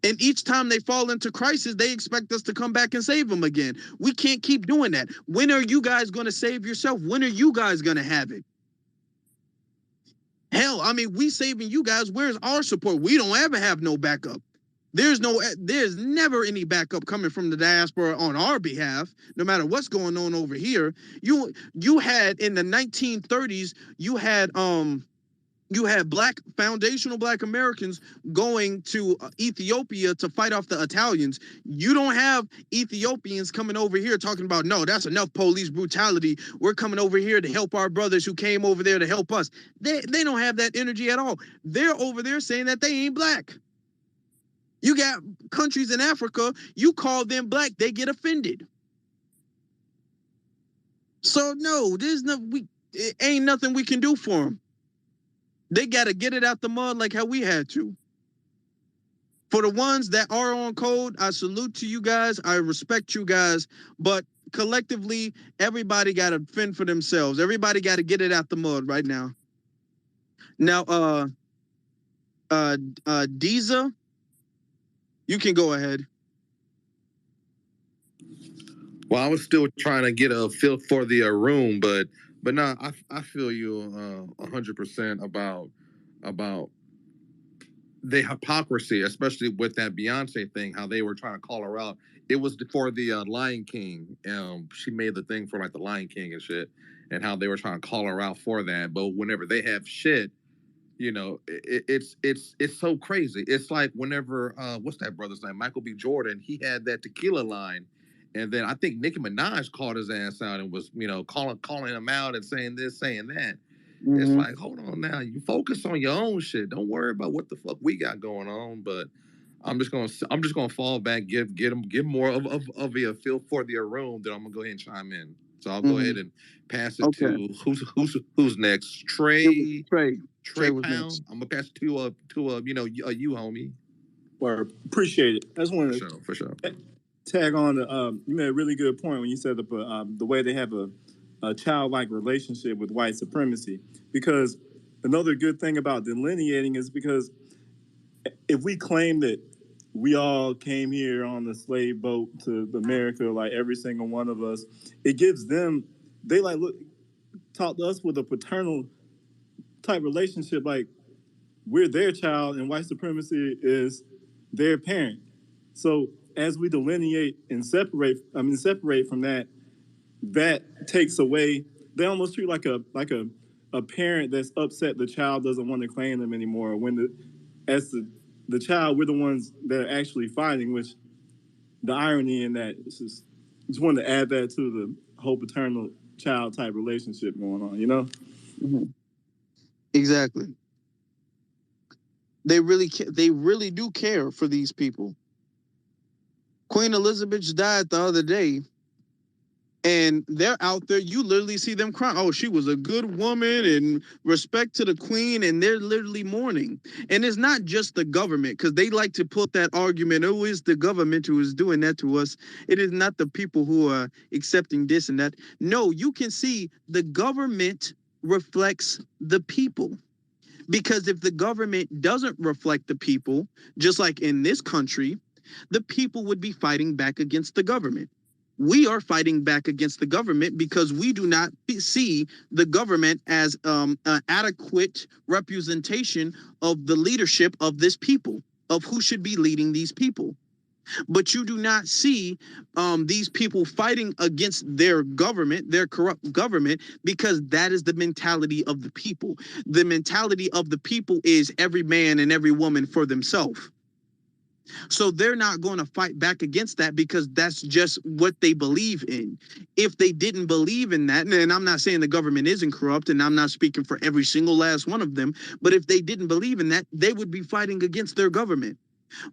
And each time they fall into crisis, they expect us to come back and save them again. We can't keep doing that. When are you guys going to save yourself? When are you guys going to have it? Hell, I mean, we saving you guys. Where's our support? We don't ever have no backup. There's never any backup coming from the diaspora on our behalf, no matter what's going on over here. You had in the 1930s, you had You have foundational black Americans going to Ethiopia to fight off the Italians. You don't have Ethiopians coming over here talking about, no, that's enough police brutality. We're coming over here to help our brothers who came over there to help us. They don't have that energy at all. They're over there saying that they ain't black. You got countries in Africa, you call them black, they get offended. So no, it ain't nothing we can do for them. They got to get it out the mud like how we had to. For the ones that are on code, I salute to you guys. I respect you guys. But collectively, everybody got to fend for themselves. Everybody got to get it out the mud right now. Now, Deeza, you can go ahead. Well, I was still trying to get a feel for the room, but no, I feel you 100% about the hypocrisy, especially with that Beyonce thing, how they were trying to call her out. It was for the Lion King. She made the thing for like the Lion King and shit, and how they were trying to call her out for that. But whenever they have shit, you know, it's so crazy. It's like whenever what's that brother's name? Michael B. Jordan. He had that tequila line, and then I think Nicki Minaj called his ass out and was, you know, calling him out and saying this, saying that. Mm-hmm. It's like, hold on now, you focus on your own shit. Don't worry about what the fuck we got going on. But I'm just gonna fall back, give more of a feel for the room. Then I'm gonna go ahead and chime in. So I'll go ahead and pass it to who's next. Trey Pound. Next. I'm gonna pass it to you homie. Or appreciate it. I just want to for sure. Tag on. You made a really good point when you said the way they have a childlike relationship with white supremacy. Because another good thing about delineating is because if we claim that we all came here on the slave boat to America, like every single one of us, it gives them, they like talk to us with a paternal type relationship, like we're their child and white supremacy is their parent. So as we delineate and separate from that, that takes away, they almost treat like a parent that's upset the child doesn't want to claim them anymore. When the child, we're the ones that are actually fighting, which the irony in that is just wanted to add that to the whole paternal child type relationship going on, you know? Mm-hmm. Exactly. They really do care for these people. Queen Elizabeth died the other day, and they're out there. You literally see them crying. Oh, she was a good woman, and respect to the queen, and they're literally mourning. And it's not just the government, because they like to put that argument, oh, it's the government who is doing that to us. It is not the people who are accepting this and that. No, you can see the government reflects the people. Because if the government doesn't reflect the people, just like in this country, the people would be fighting back against the government. We are fighting back against the government because we do not see the government as an adequate representation of the leadership of this people, of who should be leading these people. But you do not see these people fighting against their government, their corrupt government, because that is the mentality of the people. The mentality of the people is every man and every woman for themselves. So they're not going to fight back against that because that's just what they believe in. If they didn't believe in that, and I'm not saying the government isn't corrupt, and I'm not speaking for every single last one of them, but if they didn't believe in that, they would be fighting against their government.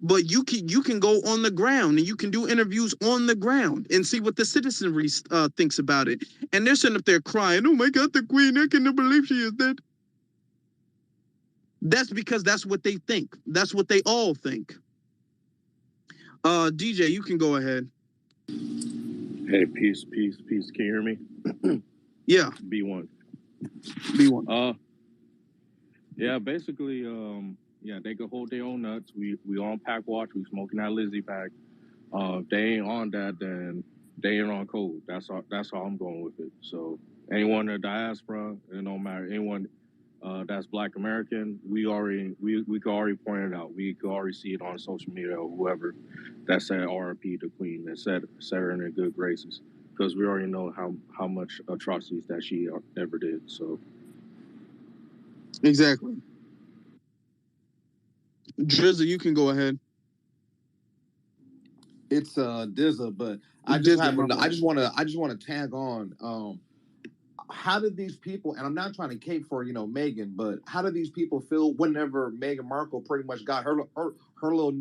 But you can go on the ground and you can do interviews on the ground and see what the citizenry thinks about it. And they're sitting up there crying, oh my God, the queen, I can't believe she is dead. That's because that's what they think. That's what they all think. DJ, you can go ahead. Hey, peace. Can you hear me? Yeah. B1. Yeah, basically, yeah, they could hold their own nuts. We on pack watch. We smoking that Lizzie pack. If they ain't on that, then they ain't on code. That's how I'm going with it. So anyone in the diaspora, it don't matter. Anyone that's Black American, we could already point it out. We could already see it on social media or whoever that said RIP the Queen, that said her in her good graces, because we already know how much atrocities that she ever did. So. Exactly. Drizzy, you can go ahead. It's Dizza, but I just want to tag on. How did these people, and I'm not trying to cape for Meghan, but how did these people feel whenever Meghan Markle pretty much got her little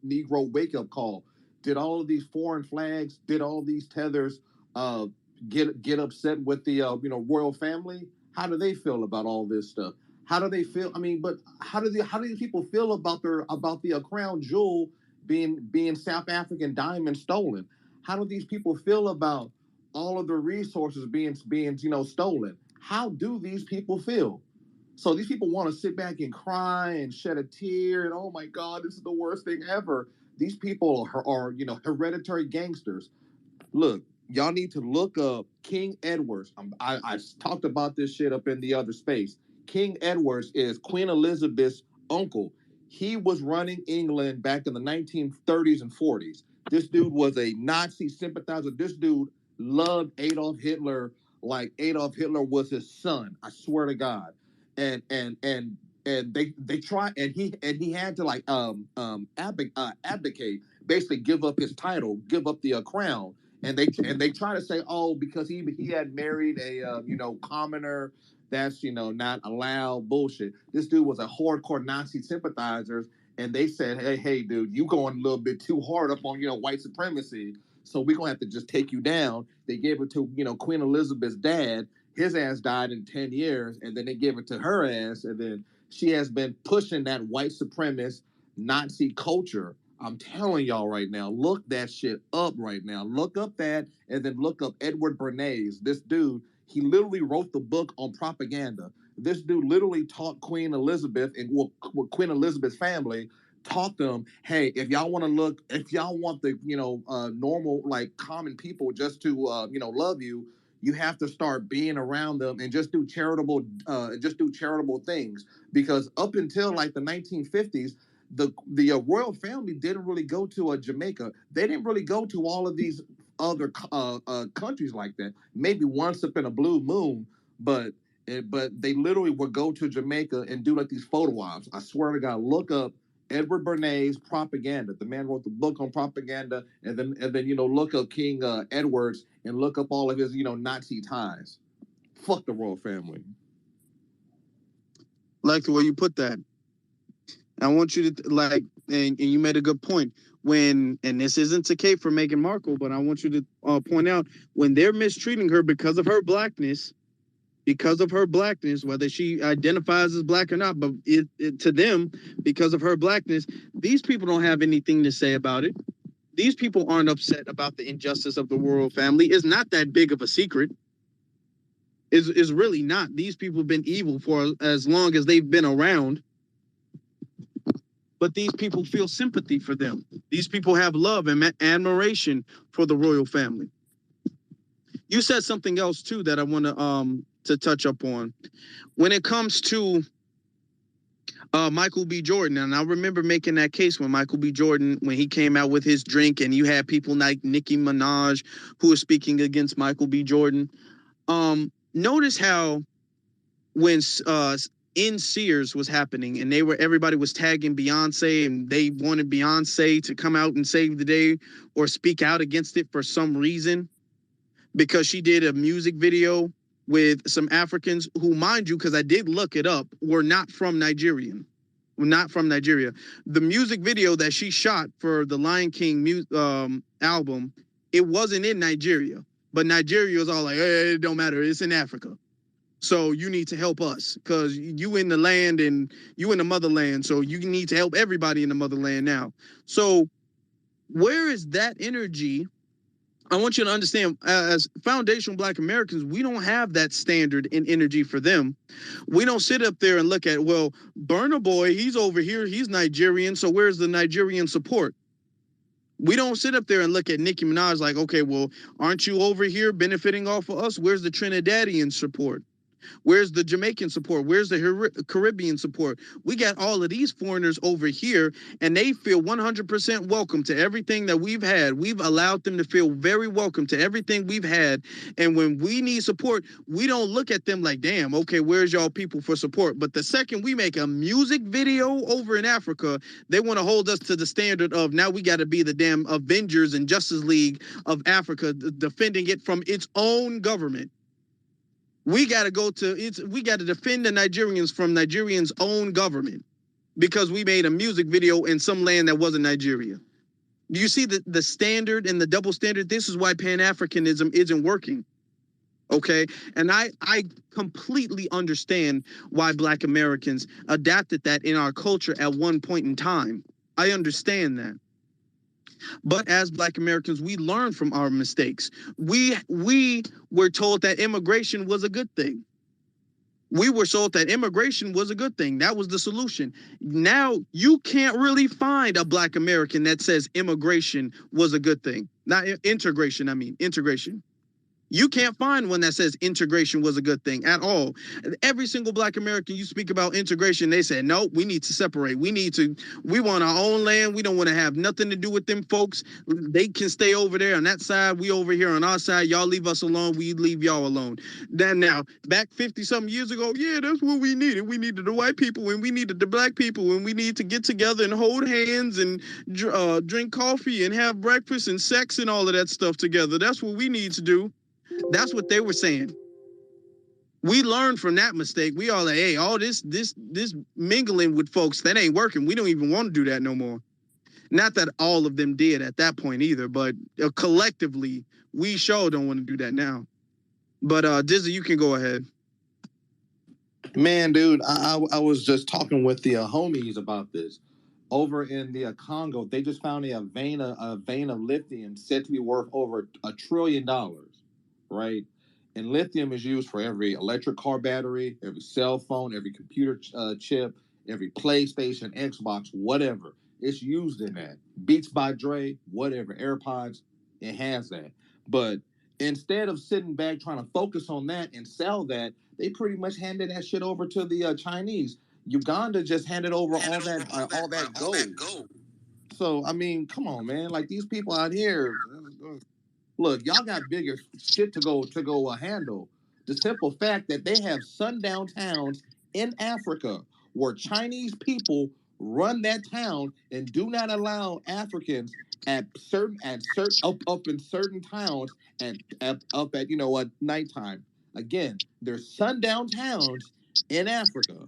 Negro wake up call? Did all of these foreign flags, did all of these tethers get upset with the royal family? How do they feel about all this stuff? How do they feel? I mean, but how do these people feel about the crown jewel being South African diamond stolen? How do these people feel about all of the resources being stolen? How do these people feel? So these people want to sit back and cry and shed a tear and, oh my God, this is the worst thing ever. These people are hereditary gangsters. Look, y'all need to look up King Edward's. I talked about this shit up in the other space. King Edward's is Queen Elizabeth's uncle. He was running England back in the 1930s and 40s. This dude was a Nazi sympathizer. This dude loved Adolf Hitler like Adolf Hitler was his son. I swear to God. And they try, and he had to like abdicate, basically give up his title, give up the crown. And they try to say, oh, because he had married a commoner, that's not allowed. Bullshit. This dude was a hardcore Nazi sympathizer, and they said, hey dude, you going a little bit too hard up on white supremacy, so we're gonna have to just take you down. They gave it to Queen Elizabeth's dad. His ass died in 10 years, and then they gave it to her ass, and then she has been pushing that white supremacist Nazi culture. I'm telling y'all right now, look that shit up right now. Look up that, and then look up Edward Bernays. This dude, he literally wrote the book on propaganda. This dude literally taught Queen Elizabeth and Queen Elizabeth's family, taught them, hey, if y'all want the normal like common people just to love you, you have to start being around them and just do charitable things. Because up until like the 1950s, the royal family didn't really go to Jamaica. They didn't really go to all of these other countries like that. Maybe once up in a blue moon, but they literally would go to Jamaica and do like these photo ops. I swear to God, look up Edward Bernays' propaganda. The man wrote the book on propaganda, and then look up King Edwards and look up all of his Nazi ties. Fuck the royal family. Like the way you put that. I want you to like, and you made a good point. And this isn't to cape for Meghan Markle, but I want you to point out when they're mistreating her because of her blackness, whether she identifies as black or not, but to them, because of her blackness, these people don't have anything to say about it. These people aren't upset about the injustice of the royal family. It's not that big of a secret. It's really not. These people have been evil for as long as they've been around. But these people feel sympathy for them. These people have love and admiration for the royal family. You said something else too that I want to touch up on. When it comes to Michael B. Jordan, and I remember making that case when Michael B. Jordan, when he came out with his drink, and you had people like Nicki Minaj who were speaking against Michael B. Jordan. Notice how when in Sears was happening, and everybody was tagging Beyonce, and they wanted Beyonce to come out and save the day or speak out against it for some reason, because she did a music video with some Africans who, mind you, because I did look it up, were not from Nigeria. The music video that she shot for the Lion King album, it wasn't in Nigeria, but Nigeria was all like, hey, it don't matter, it's in Africa. So you need to help us because you in the land and you in the motherland. So you need to help everybody in the motherland now. So where is that energy? I want you to understand, as foundational Black Americans, we don't have that standard and energy for them. We don't sit up there and look at, well, Burna Boy, he's over here, he's Nigerian, so where's the Nigerian support? We don't sit up there and look at Nicki Minaj like, okay, well, aren't you over here benefiting off of us? Where's the Trinidadian support? Where's the Jamaican support? Where's the Caribbean support? We got all of these foreigners over here, and they feel 100% welcome to everything that we've had. We've allowed them to feel very welcome to everything we've had. And when we need support, we don't look at them like, damn, okay, where's y'all people for support? But the second we make a music video over in Africa, they want to hold us to the standard of now we got to be the damn Avengers and Justice League of Africa, defending it from its own government. We got to go to it's. We got to defend the Nigerians from Nigerians' own government because we made a music video in some land that wasn't Nigeria. Do you see the standard and the double standard? This is why Pan-Africanism isn't working. Okay, and I completely understand why Black Americans adapted that in our culture at one point in time. I understand that. But as Black Americans, we learn from our mistakes. We were told that immigration was a good thing. We were told that immigration was a good thing. That was the solution. Now you can't really find a Black American that says immigration was a good thing. Not integration, I mean integration. You can't find one that says integration was a good thing at all. Every single Black American you speak about integration, they say, no, we need to separate. We want our own land. We don't want to have nothing to do with them folks. They can stay over there on that side. We over here on our side. Y'all leave us alone. We leave y'all alone. Then now, back 50-something years ago, yeah, that's what we needed. We needed the white people and we needed the Black people and we need to get together and hold hands and drink coffee and have breakfast and sex and all of that stuff together. That's what we need to do. That's what they were saying. We learned from that mistake. We all like, hey, all this mingling with folks, that ain't working. We don't even want to do that no more. Not that all of them did at that point either, but collectively, we sure don't want to do that now. But Dizzy, you can go ahead. Man, dude, I was just talking with the homies about this. Over in the Congo, they just found a vein of lithium said to be worth over $1 trillion, right? And lithium is used for every electric car battery, every cell phone, every computer chip, every PlayStation, Xbox, whatever. It's used in that. Beats by Dre, whatever, AirPods, it has that. But instead of sitting back trying to focus on that and sell that, they pretty much handed that shit over to the Chinese. Uganda just handed over all that gold. So I mean, come on, man. Like these people out here, look, y'all got bigger shit to go handle. The simple fact that they have sundown towns in Africa where Chinese people run that town and do not allow Africans up in certain towns and up at at nighttime. Again, there's sundown towns in Africa.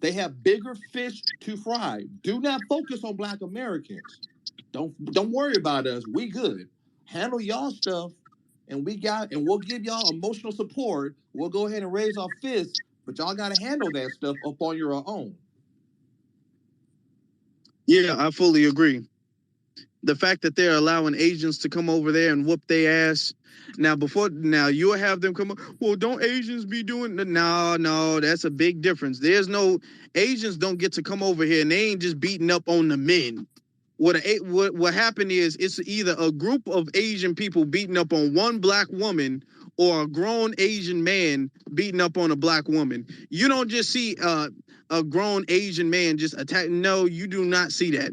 They have bigger fish to fry. Do not focus on Black Americans. Don't worry about us. We good. Handle y'all stuff, and we'll give y'all emotional support. We'll go ahead and raise our fists, but y'all got to handle that stuff up on your own. Yeah, I fully agree. The fact that they're allowing Asians to come over there and whoop their ass. Now you'll have them come up. Well, don't Asians be doing that? No, that's a big difference. Asians don't get to come over here and they ain't just beating up on the men. What happened is it's either a group of Asian people beating up on one Black woman or a grown Asian man beating up on a Black woman. You don't just see a grown Asian man just attack. No, you do not see that.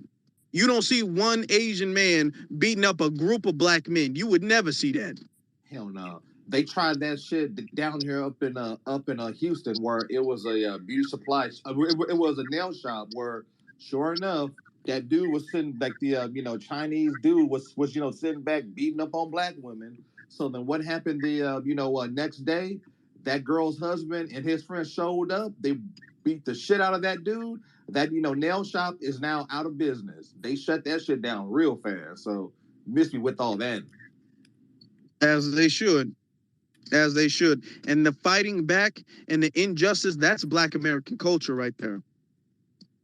You don't see one Asian man beating up a group of Black men. You would never see that. Hell no. They tried that shit down here up in Houston, where it was a beauty supply. It was a nail shop where, sure enough, that dude was sitting like the Chinese dude was sitting back beating up on Black women. So then what happened the next day? That girl's husband and his friends showed up. They beat the shit out of that dude. That nail shop is now out of business. They shut that shit down real fast. So miss me with all that. As they should. And the fighting back and the injustice, that's Black American culture right there.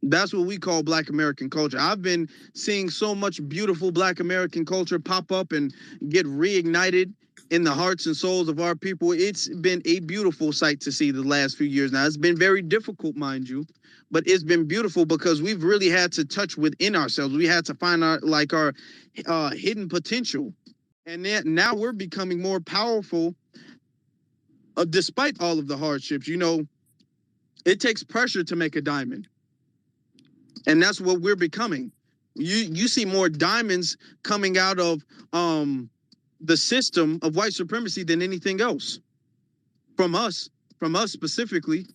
That's what we call Black American culture. I've been seeing so much beautiful Black American culture pop up and get reignited in the hearts and souls of our people. It's been a beautiful sight to see the last few years now. It's been very difficult, mind you, but it's been beautiful because we've really had to touch within ourselves. We had to find our hidden potential. And then now we're becoming more powerful despite all of the hardships, you know, it takes pressure to make a diamond. And that's what we're becoming. You see more diamonds coming out of the system of white supremacy than anything else. From us specifically.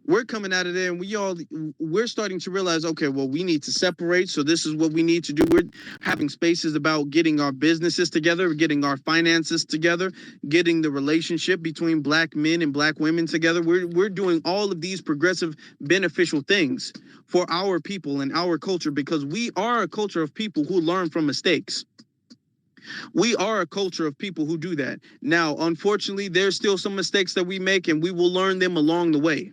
We're coming out of there and we're starting to realize, okay, well, we need to separate. So this is what we need to do. We're having spaces about getting our businesses together, getting our finances together, getting the relationship between black men and black women together. We're doing all of these progressive, beneficial things for our people and our culture, because we are a culture of people who learn from mistakes. We are a culture of people who do that. Now, unfortunately, there's still some mistakes that we make, and we will learn them along the way.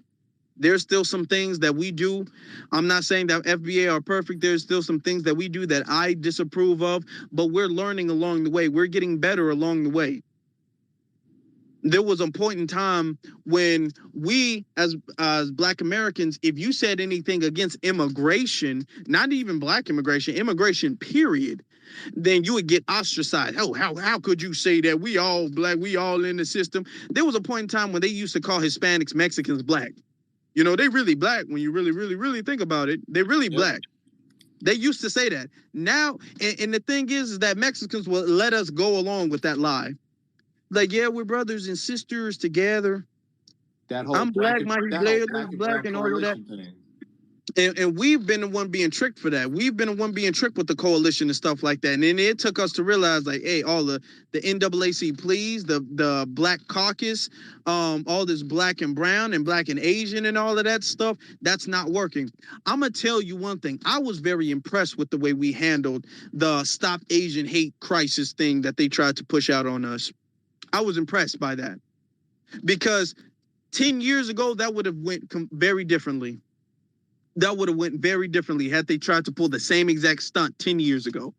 There's still some things that we do. I'm not saying that FBA are perfect. There's still some things that we do that I disapprove of, but we're learning along the way. We're getting better along the way. There was a point in time when we, as black Americans, if you said anything against immigration, not even black immigration, period, then you would get ostracized. Oh, how could you say that? We all black, we all in the system. There was a point in time when they used to call Hispanics, Mexicans black. You know, they really black when you really think about it. They're really black. They used to say that. Now, and the thing is that Mexicans will let us go along with that lie. Like, yeah, we're brothers and sisters together. That whole I'm black, my Blair is black, and all of that. Thing. And we've been the one being tricked for that. We've been the one being tricked with the coalition and stuff like that. And then it took us to realize, like, hey, all the NAAC, please, the Black Caucus, all this black and brown and black and Asian and all of that stuff, that's not working. I'm going to tell you one thing. I was very impressed with the way we handled the Stop Asian Hate Crisis thing that they tried to push out on us. I was impressed by that. Because 10 years ago, that would have went very differently. That would have went very differently had they tried to pull the same exact stunt 10 years ago.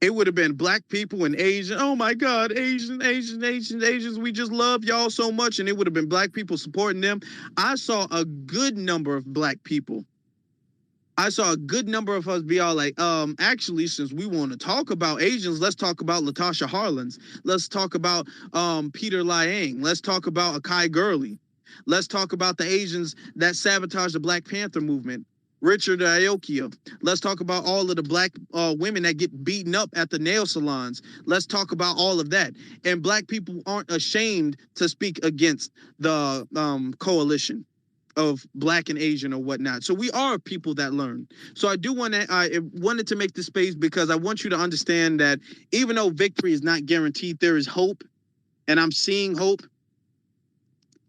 It would have been black people and Asian. Oh my God, Asians. We just love y'all so much. And it would have been black people supporting them. I saw a good number of black people. I saw a good number of us be all like, actually, since we want to talk about Asians, let's talk about Latasha Harlins. Let's talk about Peter Liang. Let's talk about Akai Gurley. Let's talk about the Asians that sabotage the Black Panther movement. Richard Aokia. Let's talk about all of the black women that get beaten up at the nail salons. Let's talk about all of that. And black people aren't ashamed to speak against the coalition of black and Asian or whatnot. So we are people that learn. So I wanted to make this space because I want you to understand that even though victory is not guaranteed, there is hope. And I'm seeing hope.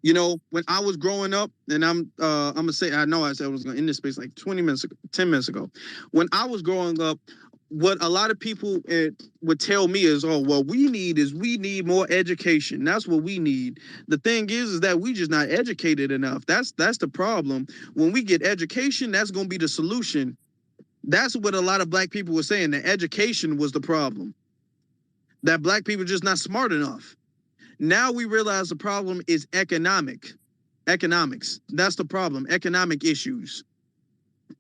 You know, when I was growing up, and I'm gonna say, I know I said I was gonna end this space like 10 minutes ago. When I was growing up, what a lot of people would tell me is, oh, well, we need more education. That's what we need. The thing is that we just not educated enough. That's the problem. When we get education, that's gonna be the solution. That's what a lot of black people were saying, that education was the problem. That black people are just not smart enough. Now we realize the problem is economics. That's the problem. Economic issues.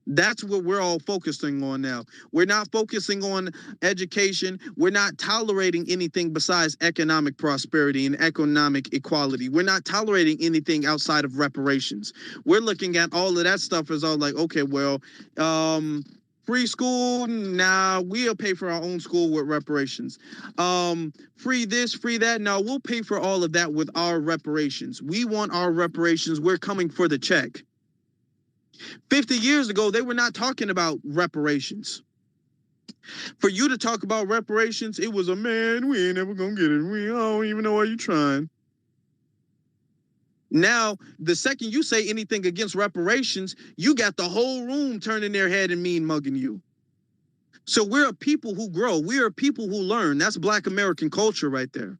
That's what we're all focusing on now. We're not focusing on education. We're not tolerating anything besides economic prosperity and economic equality. We're not tolerating anything outside of reparations. We're looking at all of that stuff as all like, okay, well, free school, nah, we'll pay for our own school with reparations. Free this, free that, no, we'll pay for all of that with our reparations. We want our reparations. We're coming for the check. 50 years ago, they were not talking about reparations. For you to talk about reparations, it was a man, we ain't never gonna get it. We don't even know why you trying. Now, the second you say anything against reparations, you got the whole room turning their head and mean mugging you. So we're a people who grow. We're a people who learn. That's Black American culture right there.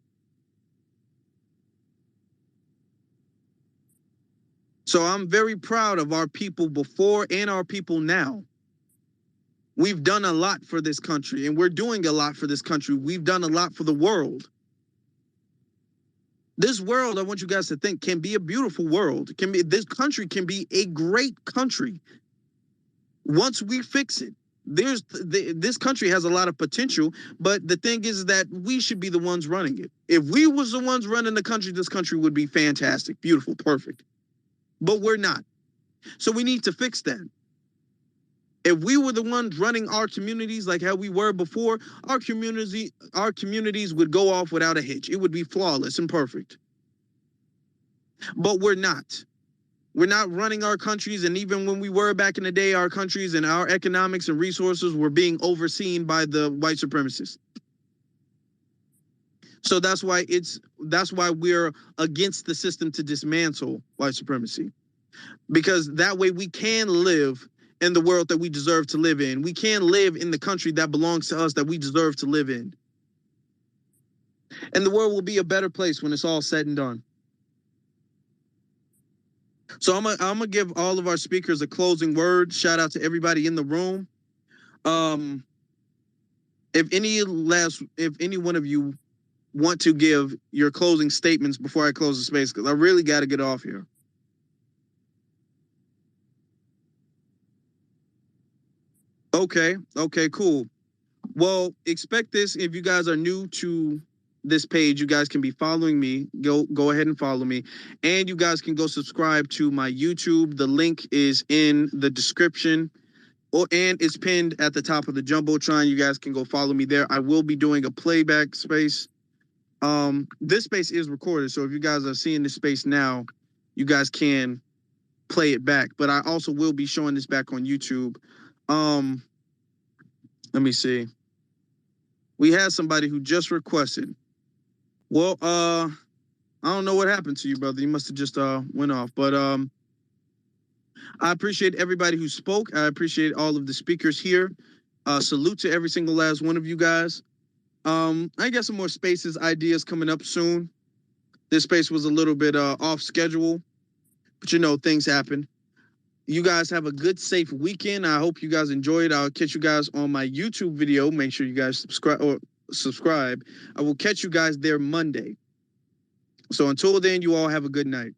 So I'm very proud of our people before and our people now. We've done a lot for this country, and we're doing a lot for this country. We've done a lot for the world. This world, I want you guys to think, can be a beautiful world. This country can be a great country once we fix it. this country has a lot of potential, but the thing is that we should be the ones running it. If we was the ones running the country, this country would be fantastic, beautiful, perfect. But we're not. So we need to fix that. If we were the ones running our communities like how we were before, our communities would go off without a hitch. It would be flawless and perfect. But we're not. We're not running our countries, and even when we were back in the day, our countries and our economics and resources were being overseen by the white supremacists. So that's why we're against the system to dismantle white supremacy. Because that way we can live in the world that we deserve to live in. We can live in the country that belongs to us that we deserve to live in. And the world will be a better place when it's all said and done. So I'm gonna give all of our speakers a closing word. Shout out to everybody in the room. If any one of you want to give your closing statements before I close the space, because I really got to get off here. Okay, cool. Well, expect this. If you guys are new to this page, you guys can be following me. Go ahead and follow me, and you guys can go subscribe to my YouTube. The link is in the description, and it's pinned at the top of the jumbotron. You guys can go follow me there. I will be doing a playback space. This space is recorded, so if you guys are seeing this space now, you guys can play it back. But I also will be showing this back on YouTube. Let me see. We had somebody who just requested. Well, I don't know what happened to you, brother. You must have just went off. But I appreciate everybody who spoke. I appreciate all of the speakers here. Salute to every single last one of you guys. I got some more spaces ideas coming up soon. This space was a little bit off schedule, but you know, things happen. You guys have a good, safe weekend. I hope you guys enjoyed. I'll catch you guys on my YouTube video. Make sure you guys subscribe. I will catch you guys there Monday. So until then, you all have a good night.